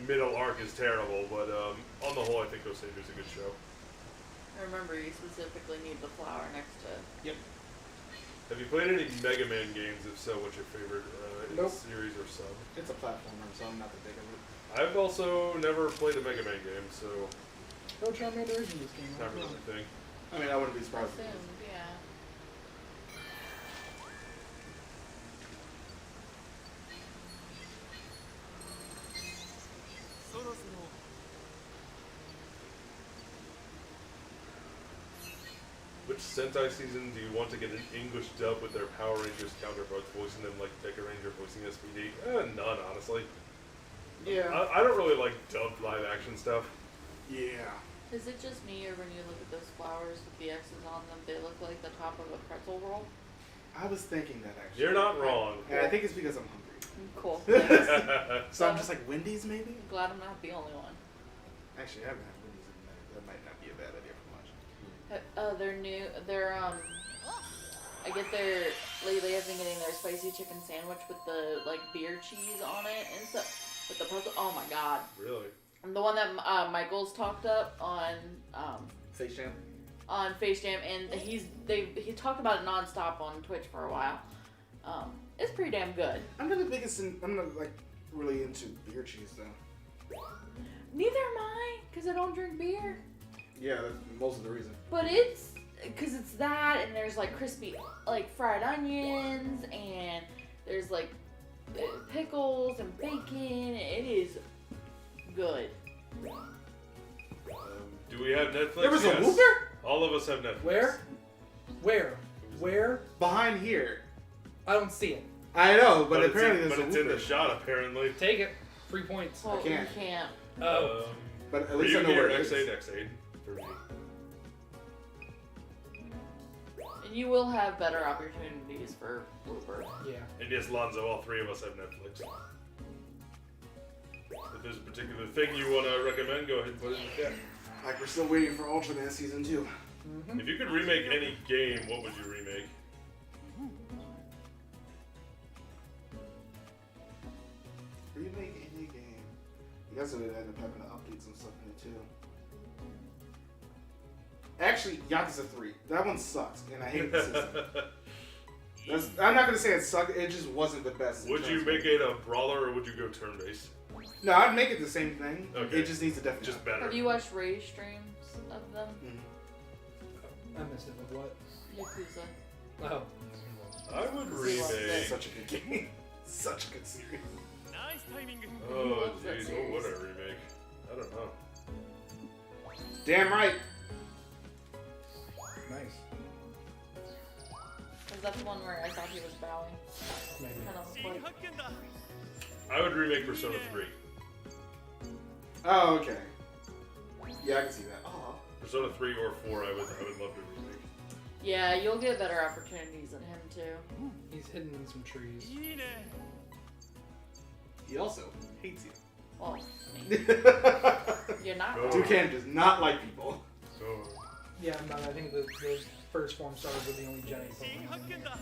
middle arc is terrible, but on the whole, I think Ghost Sager's a good show. Remember, you specifically need the flower next to it. Yep. Have you played any Mega Man games? If so, what's your favorite in the Nope. series or sub? It's a platformer, so I'm not the big of it. I've also never played a Mega Man game, so No Charmander is in this game. not really my thing. I mean, I wouldn't be surprised. if it Assumed, yeah. Which Sentai season do you want to get an English dub with their Power Rangers counterparts voicing them like Deca Ranger voicing SPD? None, honestly. Yeah. I don't really like dubbed live action stuff. Yeah. Is it just me, or when you look at those flowers with the X's on them, they look like the top of a pretzel roll? I was thinking that actually. You're not wrong. And I think it's because I'm hungry. Cool. So I'm just like, Wendy's maybe? I'm glad I'm not the only one. Actually, I haven't had Wendy's in a minute. That might not be a bad idea for lunch. They're new. They're lately I've been getting their spicy chicken sandwich with the like beer cheese on it and stuff. With the pretzel. Oh my god. Really? And the one that Michael's talked up on Face Jam? on Face Jam, and he talked about it nonstop on Twitch for a while. It's pretty damn good. I'm not the biggest I'm not like really into beer cheese though. Neither am I, because I don't drink beer. Yeah, that's most of the reason. But it's because it's that, and there's like crispy, like fried onions, and there's like pickles and bacon. It is good. Do we have Netflix? There was a Yes. Whooper? All of us have Netflix. Where? Behind here. I don't see it. I know, but But apparently it's there's a in the Whooper. shot, apparently. Take it. 3 points. Well, can't. you can't. Oh. But at Are least I you know where here? it is. X8 for me. And you will have better opportunities for blooper. Yeah. And yes, Lonzo, all three of us have Netflix. If there's a particular thing you want to recommend, go ahead and put it in the chat. Like we're still waiting for Ultraman Season 2. If you could remake any game, what would you remake? Remake any game. You guys would end up having to update some stuff in it too. Actually, Yakuza 3. That one sucks, and I hate the system. I'm not gonna say it sucked. It just wasn't the best. in Would you terms make it a brawler or would you go turn-based? of- No, I'd make it the same thing. Okay. It just needs to definitely. Just better. Have you watched Ray streams of them? I missed it with what? Yakuza. Oh. I would See what's remake. this. Such a good game. Such a good series. Nice timing. Oh, loves that jeez. What series? would I remake? I don't know. Damn right. Nice. Was that the one where I thought he was bowing? Maybe. Kind of Shin like, Hakken da. I would remake Persona 3. Oh, okay. Yeah, I can see that. Oh. Persona 3 or 4, I would love to remake. yeah, you'll get better opportunities than him too. He's hidden in some trees. いいね。 He also hates you. Well, I mean, you're not Go. wrong. Toucan does not like people. So, Yeah, no, I think the first form stars are the only Jenny 新 Pokemon. 発見だ。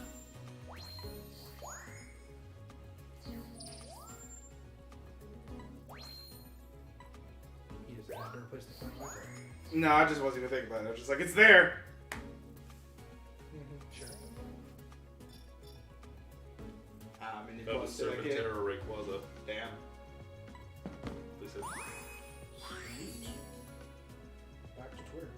He just had to replace the front wiper. No, I just wasn't even thinking about it. I was just like, it's there. Sure. that was Serpentera or Rayquaza. Damn. They said. Back to Twitter.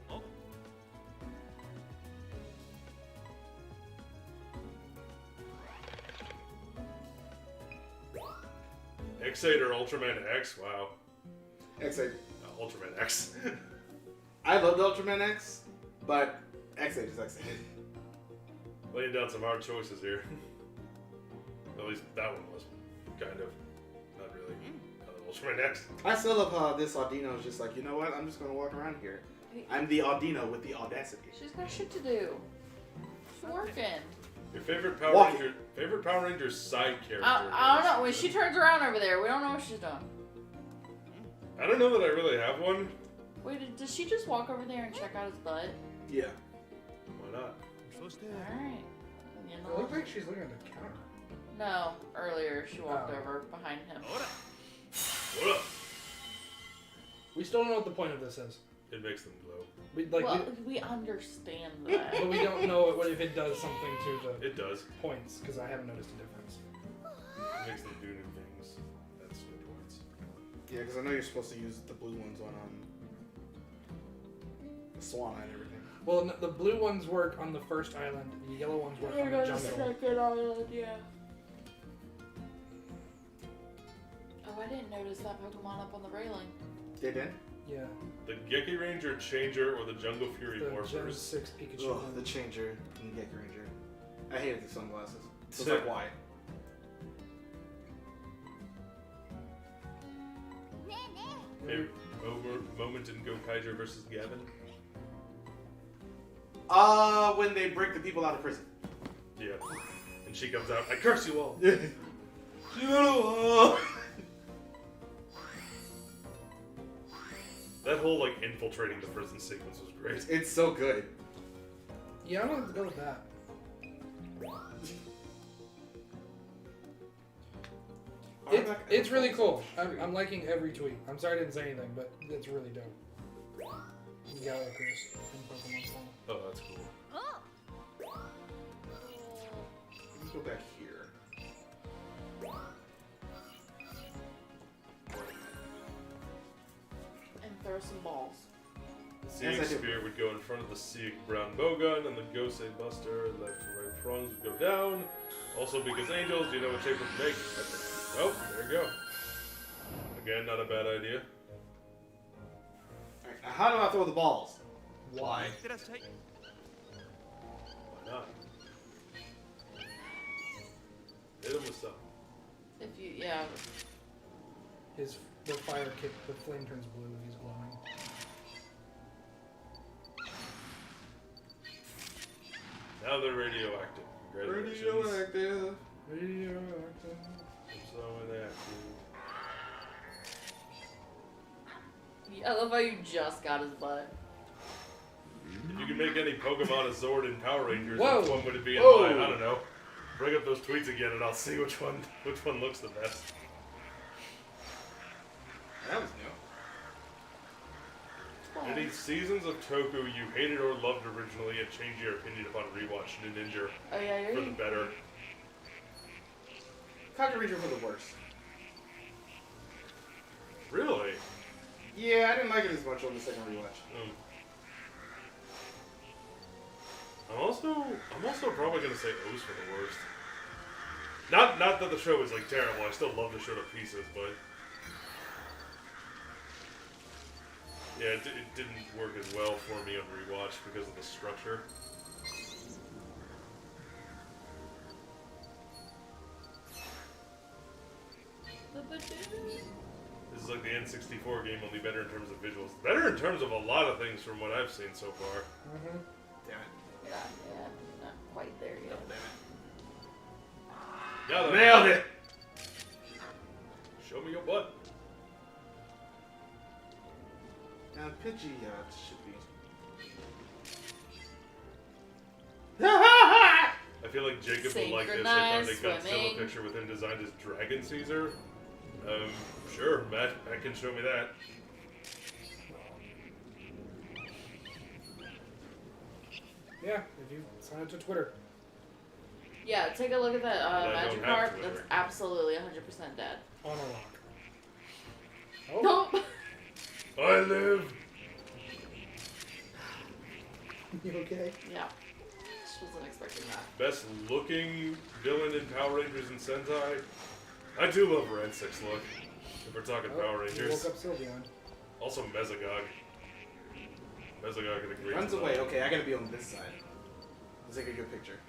X8 or Ultraman X? Wow. X8. Ultraman X. I loved Ultraman X, but X8 is X8. Laying down some hard choices here. At least that one was. Kind of. Not really. Ultraman X. I still love how this Audino is just like, you know what? I'm just going to walk around here. I'm the Audino with the audacity. She's got shit to do. She's working. Your favorite Power Walking. Ranger? Favorite Power Ranger side character? I don't know. When she turns around over there, we don't know what she's doing. I don't know that I really have one. Wait, does she just walk over there and check out his butt? Yeah. Why not? Alright. You It know. looks like she's looking at the counter. No, earlier she walked Oh. over behind him. What up? We still don't know what the point of this is. It makes them glow. Well, we understand that. But we don't know if it does something to the It does. points, because I haven't noticed a difference. It makes them do new things. That's the points. Yeah, because I know you're supposed to use the blue ones on the Swan and everything. Well, the blue ones work on the first island, the yellow ones work on the jungle. second island, yeah. Oh, I didn't notice that Pokemon up on the railing. They did? Yeah, The Geki Ranger Changer or the Jungle Fury the Gen Morphers. 6 Pikachu. Ugh, the Changer and the Geki Ranger. I hated the sunglasses. It was Sick. like, why? Favorite moment in Gokaiger versus Gavin? When they break the people out of prison. Yeah. And she comes out, I curse you all. That whole like infiltrating the prison sequence was great. It's so good. Yeah, I'm gonna go with that. It's really cool. I'm liking every tweet. I'm sorry I didn't say anything, but it's really dope. Gallagher's and Pokemon Go. Oh, that's cool. Let's go back here. And throw some balls. The Seeing Yes, I do. Spear would go in front of the Seek Brown Bowgun, and the Gosei Buster left and right prongs would go down. Also, because angels, do you know what shape would make? Well, there you go. Again, not a bad idea. Alright, now how do I throw the balls? Why? Why not? Hit him with something. If you, yeah. The fire kick, the flame turns blue and he's glowing. Now they're radioactive. Congratulations. Radioactive. Radioactive. So inactive. I love how you just got his butt. If you could make any Pokemon a Zord in Power Rangers, Whoa. which one would it be in Whoa. mine? I don't know. Bring up those tweets again and I'll see which one looks the best. That was new. Any seasons of Toku you hated or loved originally and changed your opinion upon rewatch Ninja Oh yeah, for you're. the better? Kamen Ranger for the worst. Really? Yeah, I didn't like it as much on the second rewatch. I'm also probably gonna say O's for the worst. Not that the show is like terrible. I still love the show to pieces, but yeah, it didn't work as well for me on rewatch because of the structure. This is like the N64 game, only better in terms of visuals. Better in terms of a lot of things from what I've seen so far. Mm-hmm. Damn it. Yeah, not quite there yet. Got it. Nailed it! Show me your butt. Now, Pidgey should be. I feel like Jacob will like this. I found a Synchronized Godzilla swimming. picture with him designed as Dragon Caesar. Sure, Matt can show me that. Yeah, if you sign up to Twitter. Yeah, take a look at that I magic don't have card. Twitter. That's absolutely 100% dead. On a rock. Oh, Nope. I live. you okay? Yeah. Just wasn't expecting that. Best looking villain in Power Rangers and Sentai. I do love Red 6 look. If we're talking Power You Rangers. woke up Sylveon. Also Mesogog. Mesogog had a great Runs design. away. Okay, I gotta be on this side. Let's take a good picture.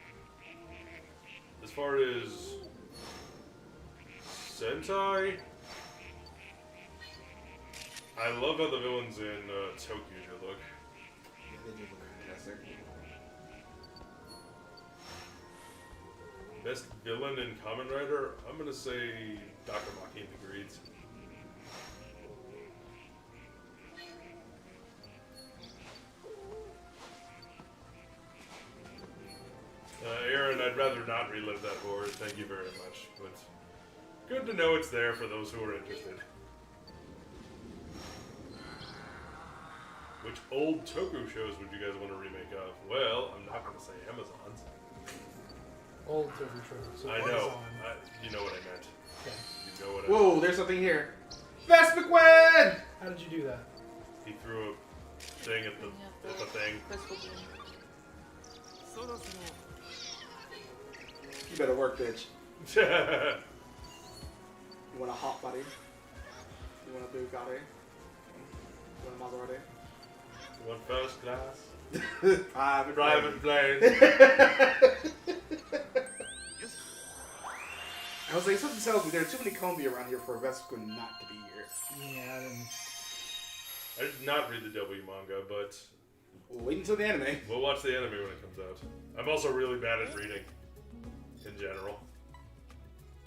As far as Sentai, I love how the villains in Tokyo look. They do look fantastic. Best villain in Kamen Rider? I'm gonna say Dr. Maki and the Greeds. Aaron, I'd rather not relive that horror. Thank you very much. But good to know it's there for those who are interested. Which old Toku shows would you guys want to remake of? Well, I'm not going to say Amazon's. Old Toku shows. So I know. Amazon. You know what I meant. Okay. You know what I Whoa, meant. there's something here. Vespiquen! How did you do that? He threw a thing at the thing. Crystal beam. そろそろ You better work, bitch. You You want a hot body? You want a Bugatti? You want a Maserati? want first class? Private Private plane. I was like, something tells me there are too many Kombi around here for a Vespiquen not to be here. Yeah, I didn't. I did not read the W manga, but We'll wait until the anime. we'll watch the anime when it comes out. I'm also really bad at reading, in general.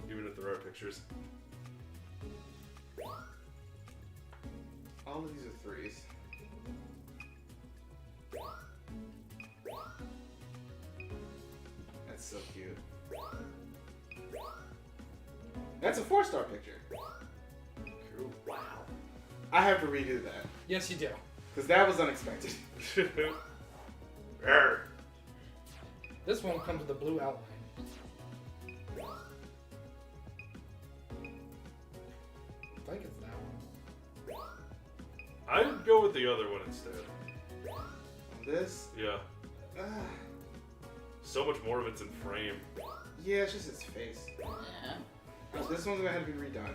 Even if there are pictures. All of these are threes. That's so cute. That's a 4-star picture. Cool. Wow. I have to redo that. Yes, you do. Because that was unexpected. Arr. This one comes with a blue outline. I think it's that one. I'd go with the other one instead. This? Yeah. Uh, So much more of it's in frame. yeah, it's just its face. Yeah. This one's gonna have to be redone.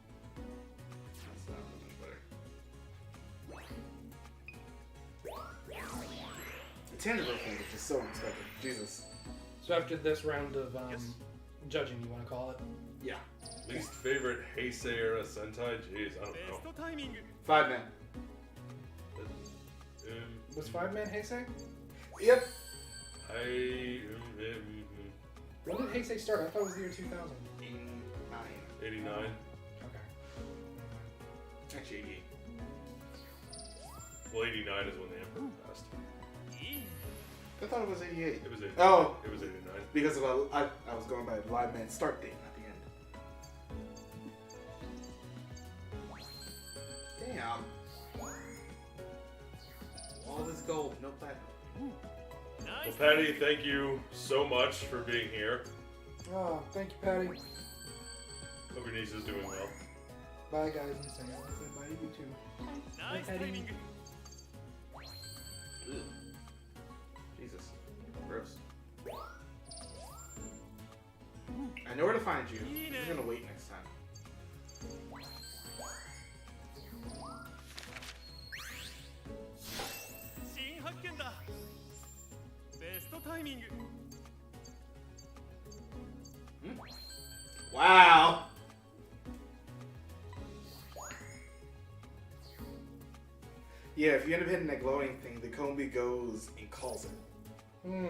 That's not much better. The tangible thing is just so unexpected. Jesus. So after this round of Yes. judging, you want to call it? Yeah. Least favorite Heisei era Sentai? Jeez, I don't ベ know. ストタイミング 5 men. Was 5-Man Heisei? Yep. When did Heisei start? I thought it was the year 2000. 89. 89. Okay. Actually, 88. Well, 89 is when the Emperor passed. いい I thought it was 88. It was 89. Oh. It was 89. Because of I was going by the live man start date at the end. Damn. All this gold, no platinum. ナ Well, イス Patty, thank you so much for being here. Oh, thank you, Patty. Hope your niece is doing well. Bye, guys. And say bye to you too. ナイスタイミング Ugh. Jesus. Gross. I know where to find you. I'm just gonna wait next time. 新発見だベストタイミング Wow. Yeah, if you end up hitting that glowing thing, the Kombi goes and calls it. Hmm.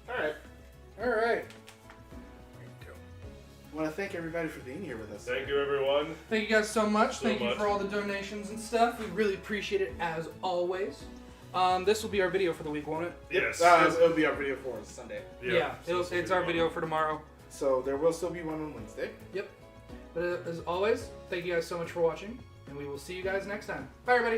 Alright. Alright. I want to thank everybody for being here with us. Thank you, everyone. Thank you guys so much. So Thank you much. for all the donations and stuff. We really appreciate it as always. This will be our video for the week, won't it? Yes. It'll be our video for Sunday. It's our video for tomorrow. So there will still be one on Wednesday. Yep. But as always, thank you guys so much for watching, and we will see you guys next time. Bye, everybody.